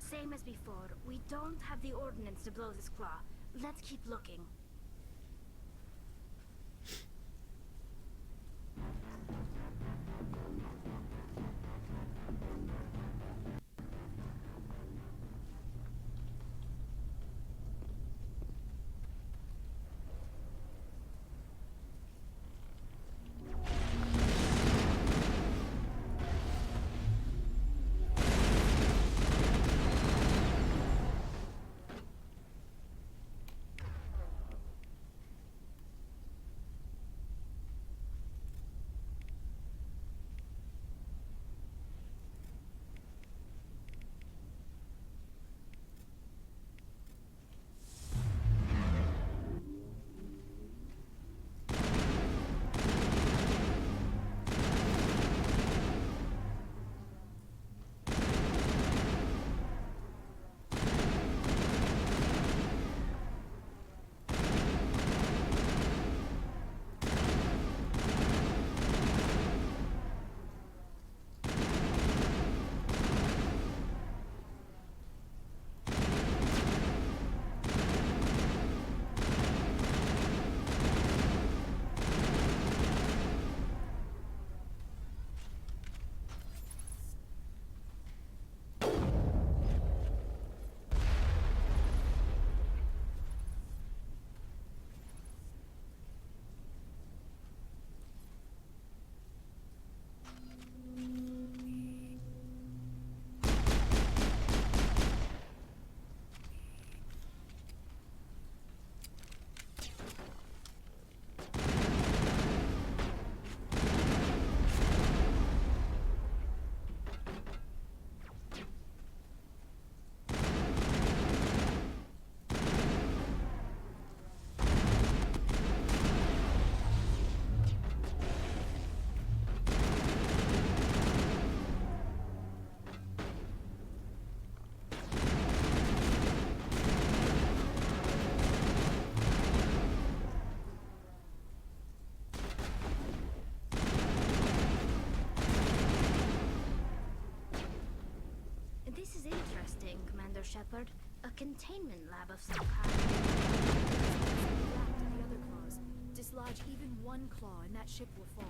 Same as before, we don't have the ordnance to blow this claw. Let's keep looking. Shepard. A containment lab of some kind. React to the other claws. Dislodge even one claw and that ship will fall.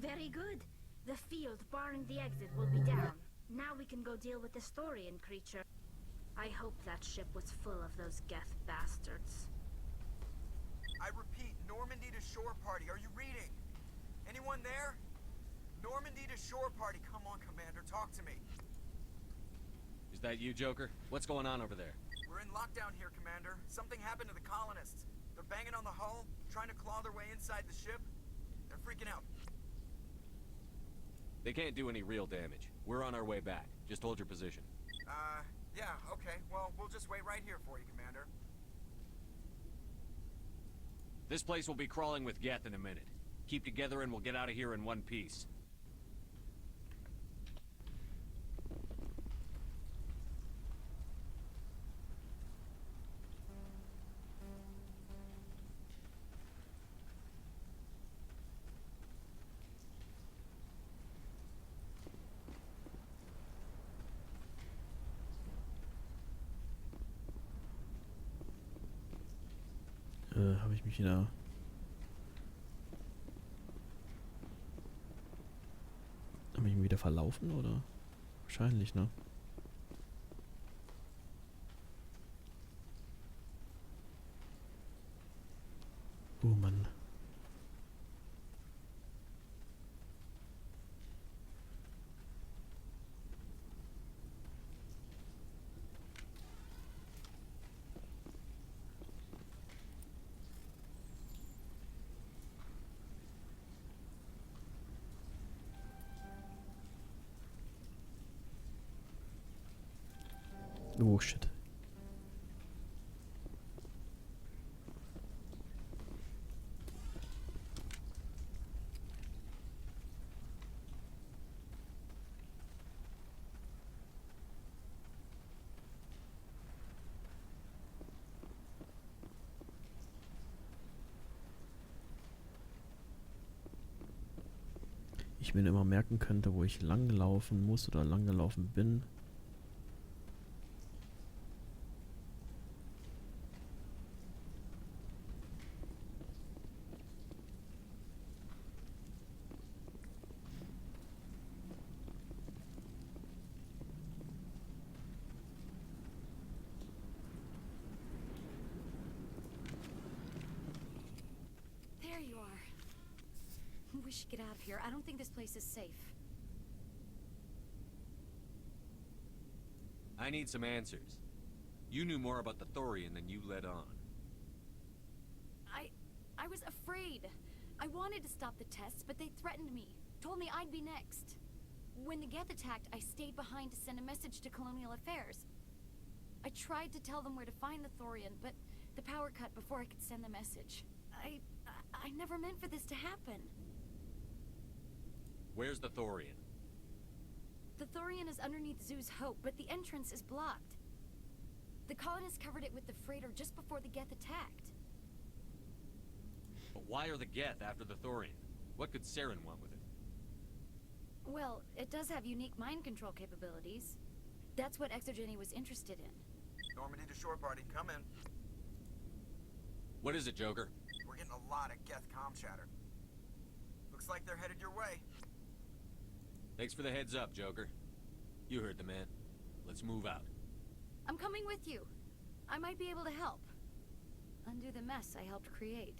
Very good. The field barring the exit will be down. Now we can go deal with the Storian creature. I hope that ship was full of those Geth bastards. I repeat, Normandy to shore party. Are you reading? Anyone there? Normandy to shore party. Come on, Commander. Talk to me. Is that you, Joker? What's going on over there? We're in lockdown here, Commander. Something happened to the colonists. They're banging on the hull, trying to claw their way inside the ship. They're freaking out. They can't do any real damage. We're on our way back. Just hold your position. Yeah, okay. Well, we'll just wait right here for you, Commander. This place will be crawling with Geth in a minute. Keep together and we'll get out of here in one piece. Habe ich mich wieder... Habe ich mich wieder verlaufen, oder? Wahrscheinlich, ne? Oh Mann. Oh shit. ich mir immer merken könnte, wo ich lang laufen muss oder lang gelaufen bin. There you are. We should get out of here. I don't think this place is safe. I need some answers. You knew more about the Thorian than you let on. I was afraid. I wanted to stop the tests, but they threatened me. Told me I'd be next. When the Geth attacked, I stayed behind to send a message to Colonial Affairs. I tried to tell them where to find the Thorian, but the power cut before I could send the message. I never meant for this to happen. Where's the Thorian? The Thorian is underneath Zoo's Hope, but the entrance is blocked. The colonists covered it with the freighter just before the Geth attacked. But why are the Geth after the Thorian? What could Saren want with it? Well, it does have unique mind control capabilities. That's what Exogeny was interested in. Normandy to shore party, come in. What is it, Joker? We're getting a lot of Geth comm chatter. Looks like they're headed your way. Thanks for the heads up, Joker. You heard the man. Let's move out. I'm coming with you. I might be able to help. Undo the mess I helped create.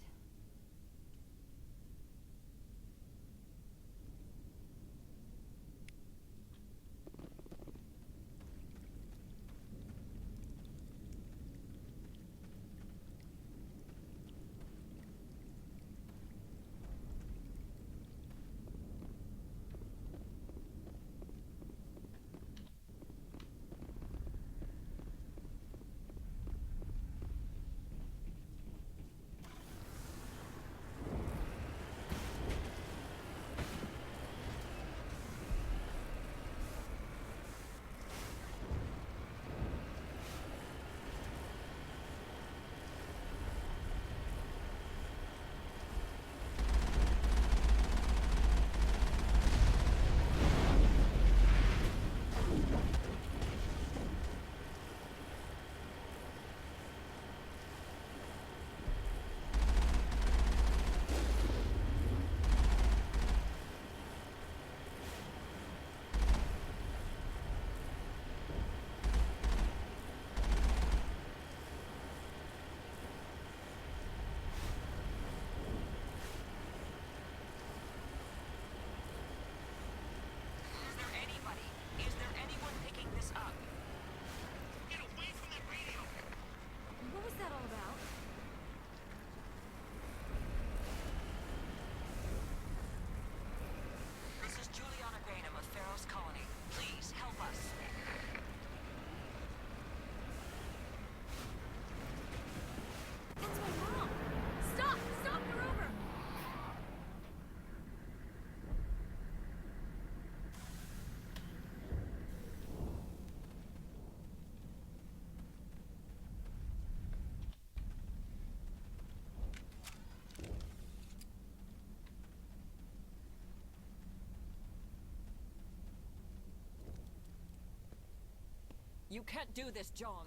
You can't do this, Jong.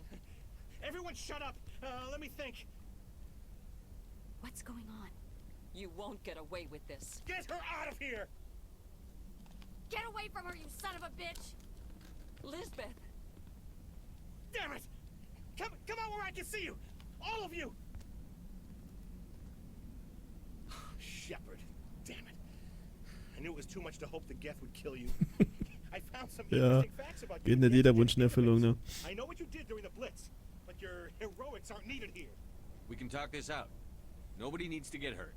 Everyone shut up! Let me think. What's going on? You won't get away with this. Get her out of here! Get away from her, you son of a bitch! Lisbeth! Damn it! Come out where I can see you! All of you! Shepard, damn it. I knew it was too much to hope the Geth would kill you. I found some interesting facts about you. Geht nicht jeder Wunsch in Erfüllung, ne? I know what you did during the Blitz, but your heroics aren't needed here. We can talk this out. Nobody needs to get hurt.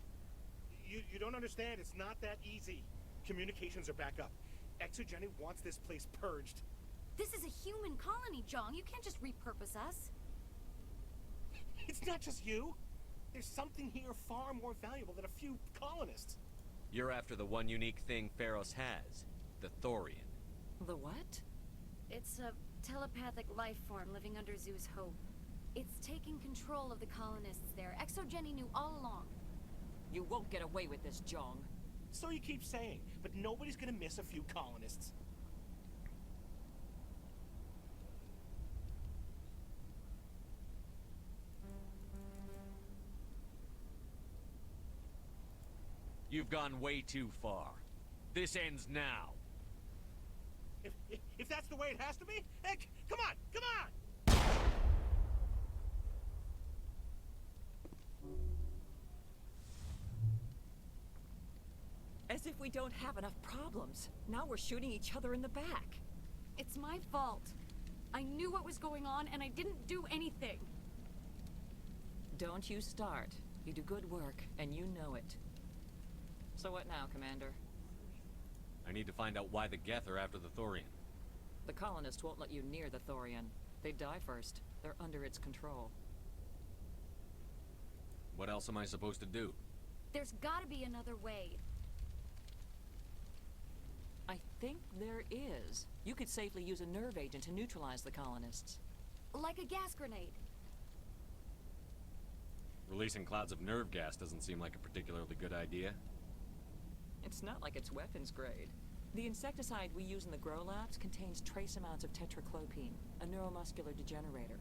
You don't understand. It's not that easy. Communications are back up. Exogeny wants this place purged. This is a human colony, Jong. You can't just repurpose us. It's not just you. There's something here far more valuable than a few colonists. You're after the one unique thing Pharos has. The Thorian. The what? It's a telepathic life form living under Zoo's Hope. It's taking control of the colonists there. Exogeny knew all along. You won't get away with this, Jong. So you keep saying, but nobody's gonna miss a few colonists. You've gone way too far. This ends now. If that's the way it has to be, heck, come on, come on! As if we don't have enough problems. Now we're shooting each other in the back. It's my fault. I knew what was going on, and I didn't do anything. Don't you start. You do good work, and you know it. So what now, Commander? I need to find out why the Geth are after the Thorian. The colonists won't let you near the Thorian. They die first. They're under its control. What else am I supposed to do? There's gotta be another way. I think there is. You could safely use a nerve agent to neutralize the colonists. Like a gas grenade. Releasing clouds of nerve gas doesn't seem like a particularly good idea. It's not like it's weapons grade. The insecticide we use in the grow labs contains trace amounts of tetraclopine, a neuromuscular degenerator.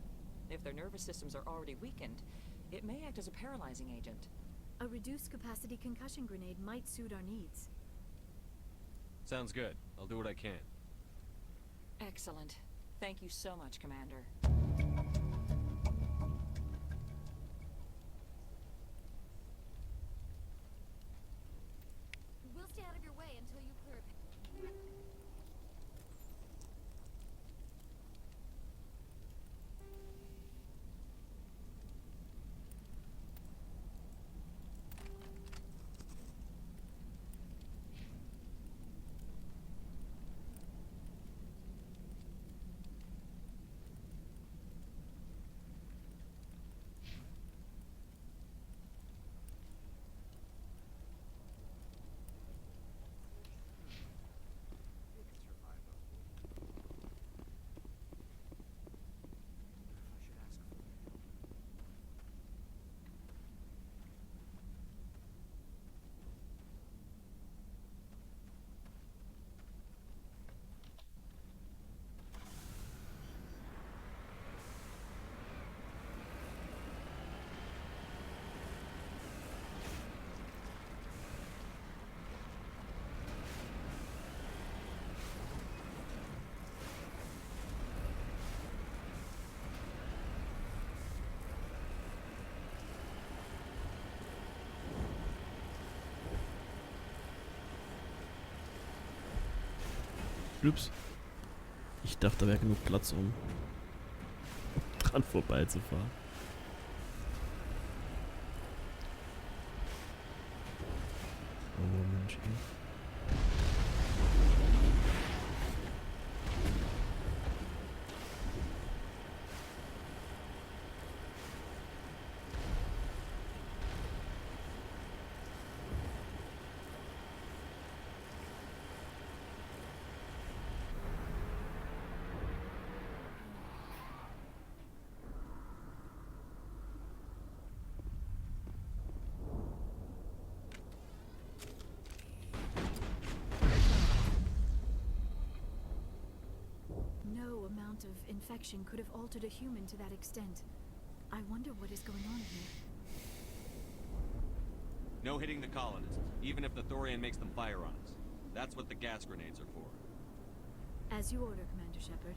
If their nervous systems are already weakened, it may act as a paralyzing agent. A reduced capacity concussion grenade might suit our needs. Sounds good. I'll do what I can. Excellent. Thank you so much, Commander. We'll stay out of your way until you clear it. Ups. Ich dachte, da wäre genug Platz, um dran vorbeizufahren. Oh Mensch, ey. No amount of infection could have altered a human to that extent. I wonder what is going on here. No hitting the colonists, even if the Thorian makes them fire on us. That's what the gas grenades are for. As you order, Commander Shepard.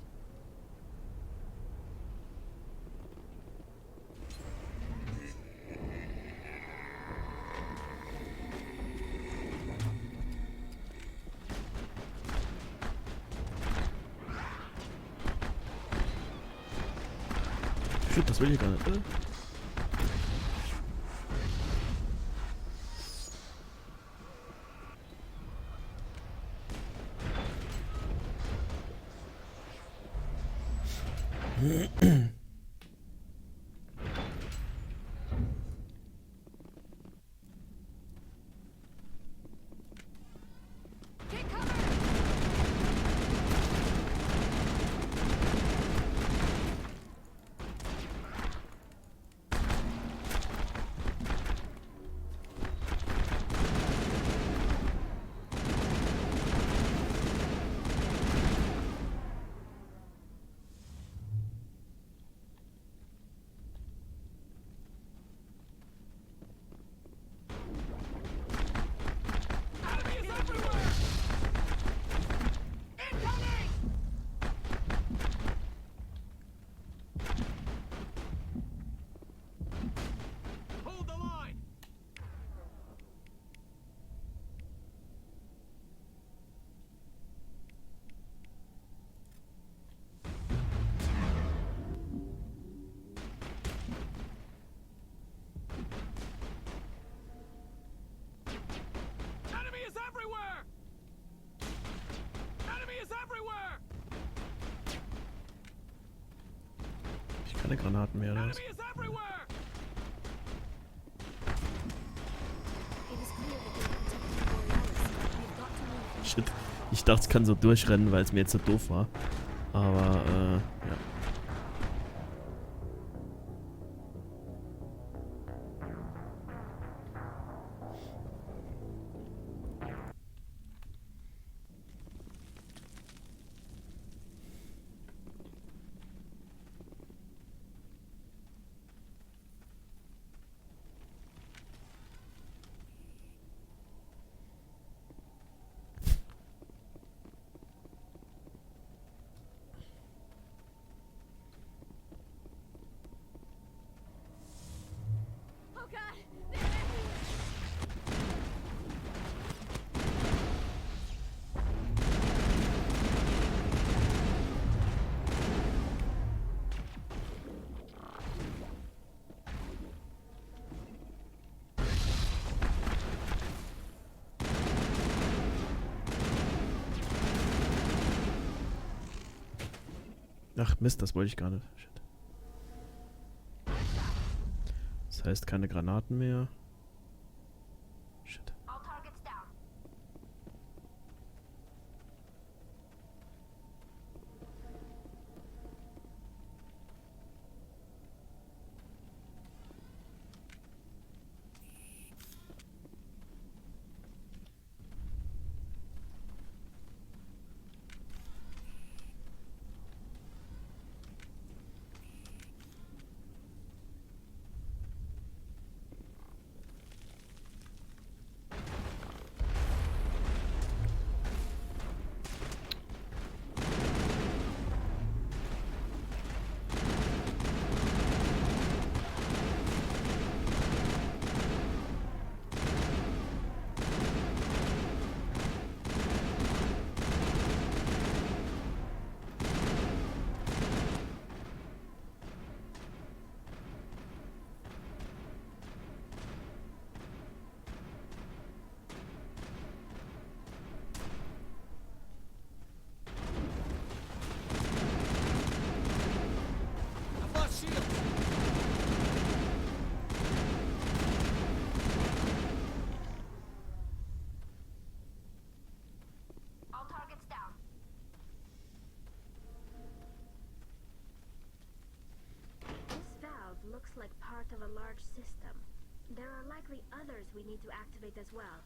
Shit, das will ich gar nicht. keine Granaten mehr, oder was? Shit. Ich dachte, es kann so durchrennen, weil es mir jetzt so doof war. Aber, ja. Ach Mist, das wollte ich gar nicht. Shit. Das heißt keine Granaten mehr. Shit. Looks like part of a large system. There are likely others we need to activate as well.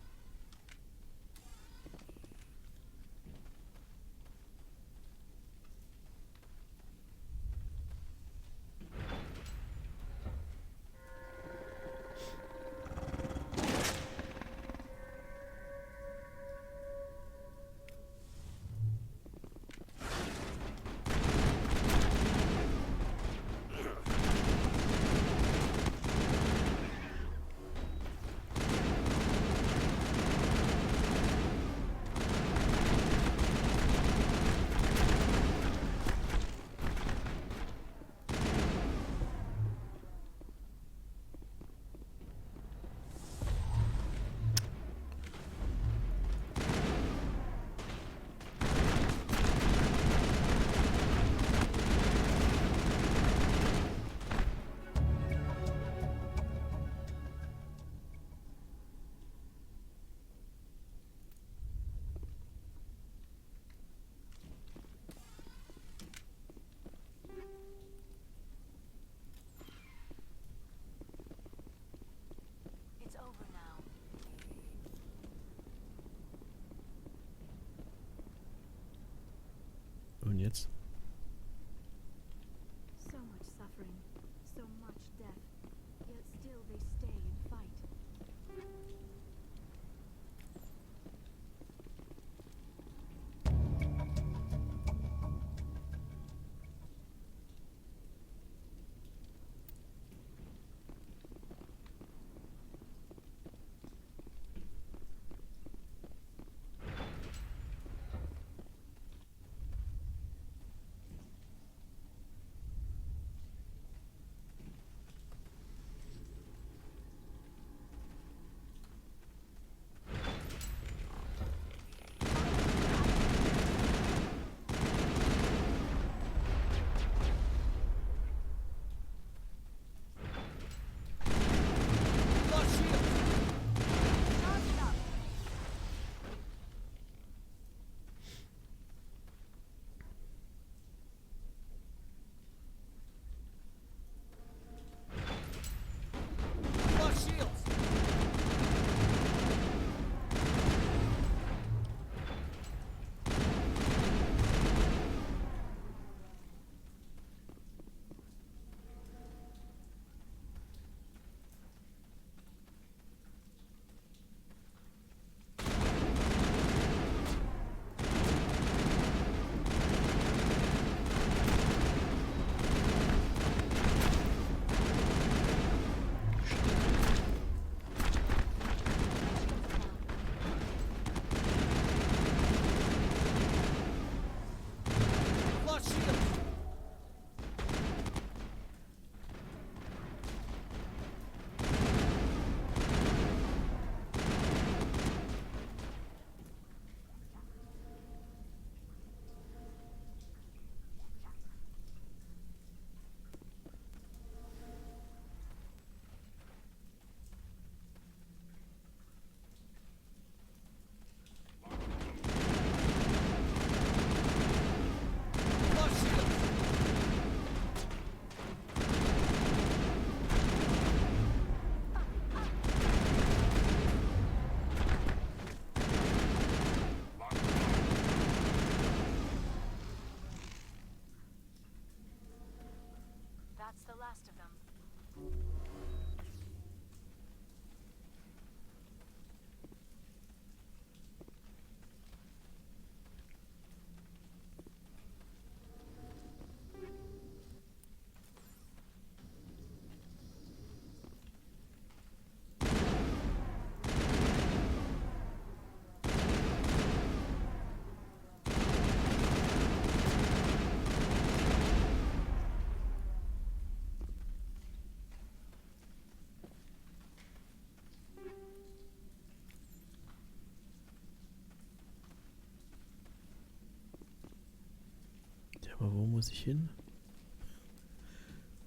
Aber wo muss ich hin?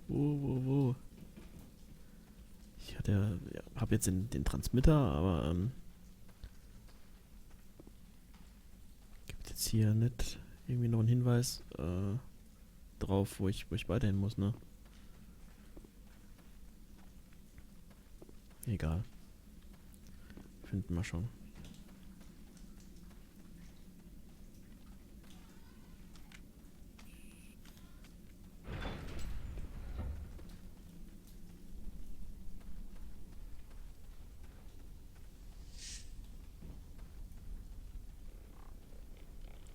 Wo? Ich hatte ja, hab jetzt den Transmitter, aber gibt jetzt hier nicht irgendwie noch einen Hinweis drauf, wo ich weiterhin muss, ne? Egal. Finden wir schon.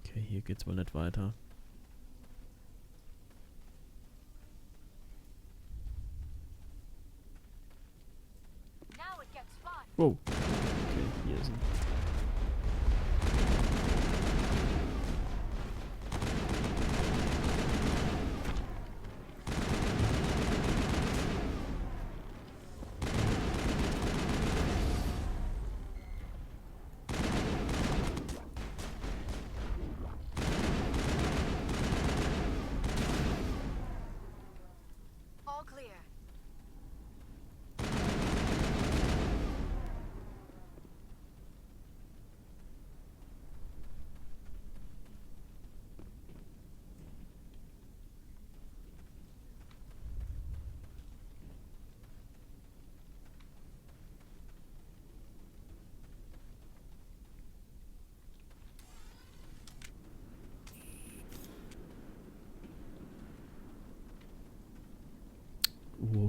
Okay, hier geht's wohl nicht weiter. Wow. Okay, hier sind. All clear.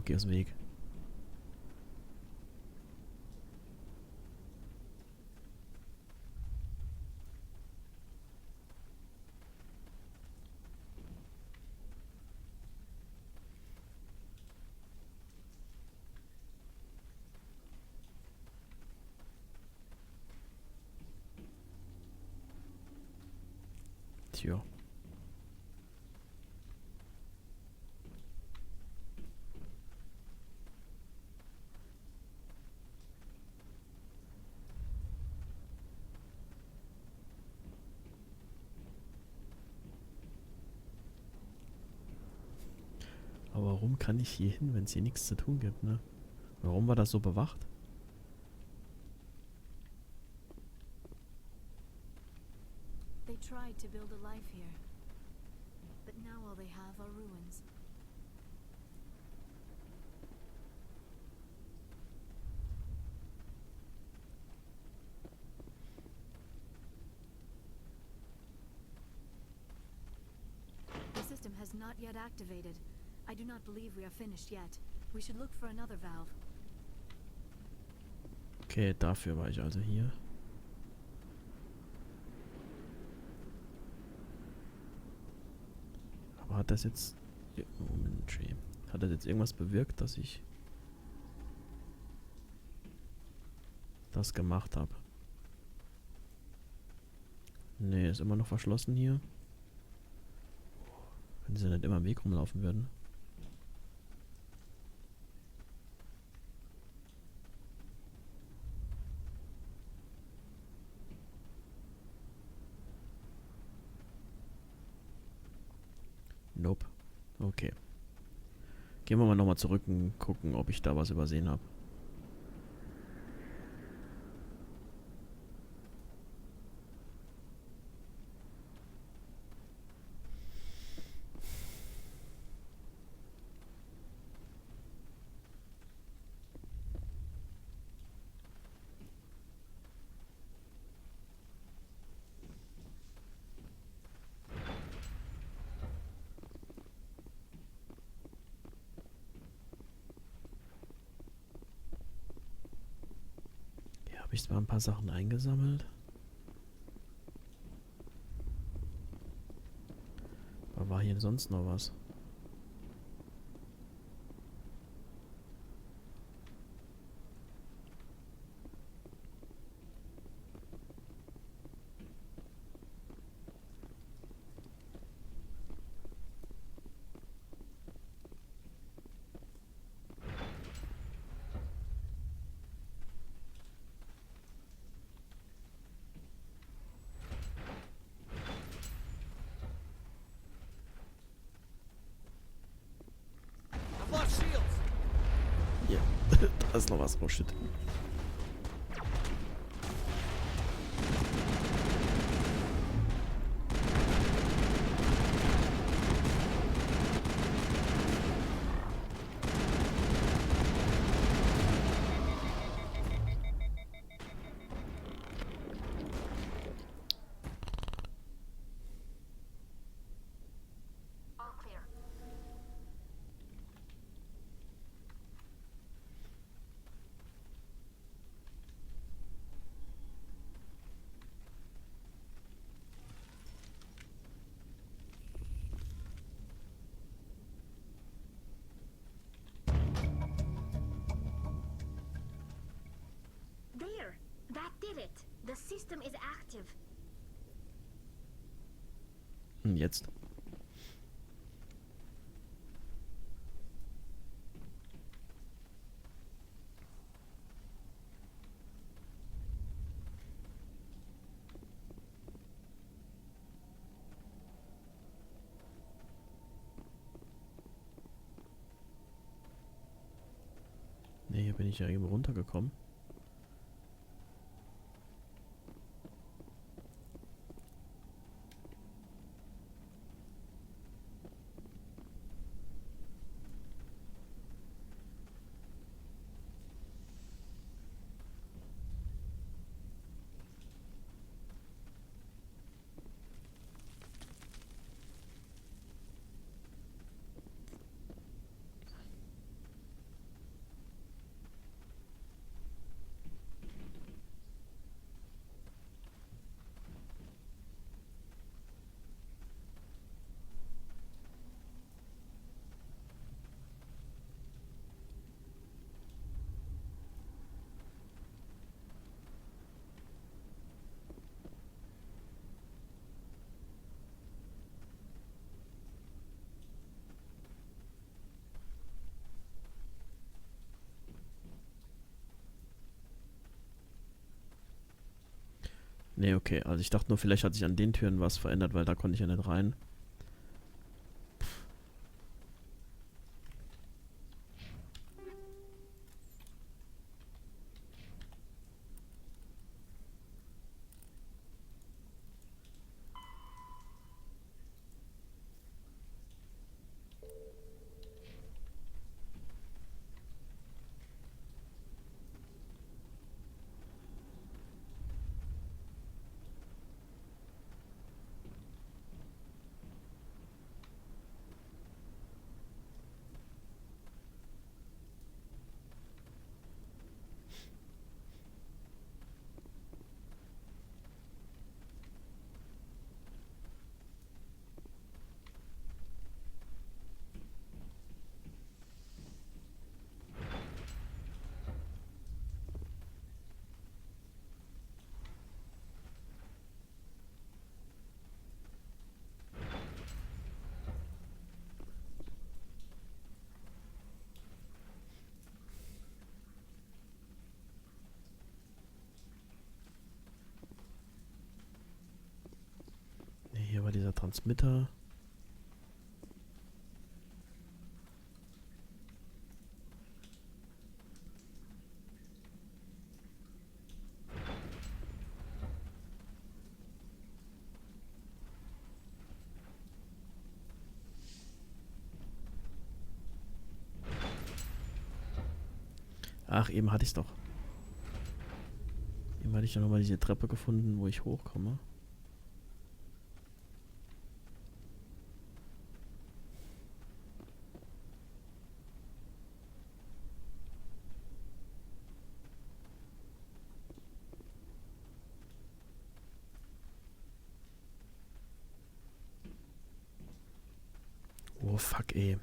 Geh aus dem Weg. Tja. Aber warum kann ich hier hin, wenn es hier nichts zu tun gibt, ne? Warum war das so bewacht? They tried to build a life here, but now all they have are ruins. The system has not yet activated. I do not believe we are finished yet. We should look for another valve. Okay, dafür war ich also hier. Aber hat das jetzt... Hat das jetzt irgendwas bewirkt, dass ich das gemacht habe? Nee, ist immer noch verschlossen hier. Wenn sie nicht immer im Weg rumlaufen würden. Nope. Okay. Gehen wir mal nochmal zurück und gucken, ob ich da was übersehen habe. Habe ich zwar ein paar Sachen eingesammelt. Aber war hier sonst noch was? Da ist noch was. Oh shit. All clear. There! That did it! The system is active. Und jetzt? Ne, hier bin ich ja eben runtergekommen. Ne, okay. Also ich dachte nur, vielleicht hat sich an den Türen was verändert, weil da konnte ich ja nicht rein. Ne, hier war dieser Transmitter. Ach, eben hatte ich es doch. Eben hatte ich ja nochmal diese Treppe gefunden, wo ich hochkomme. Oh, fuck, ey.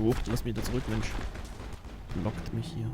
Huch, lass mich da zurück, Mensch. Lockt mich hier.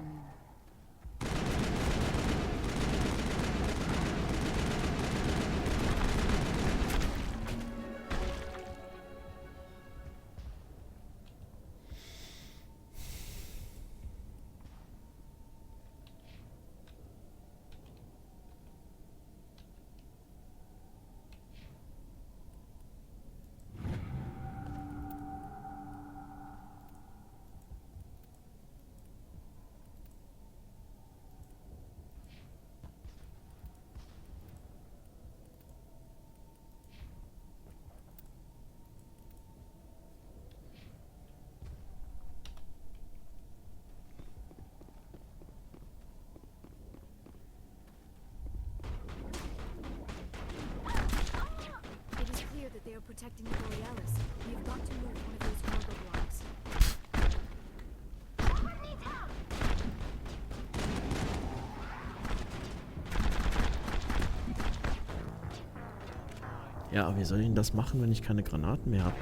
They are protecting the Borealis. We have got to move one of those cargo blocks. Ja, aber wie soll ich denn das machen, wenn ich keine Granaten mehr habe?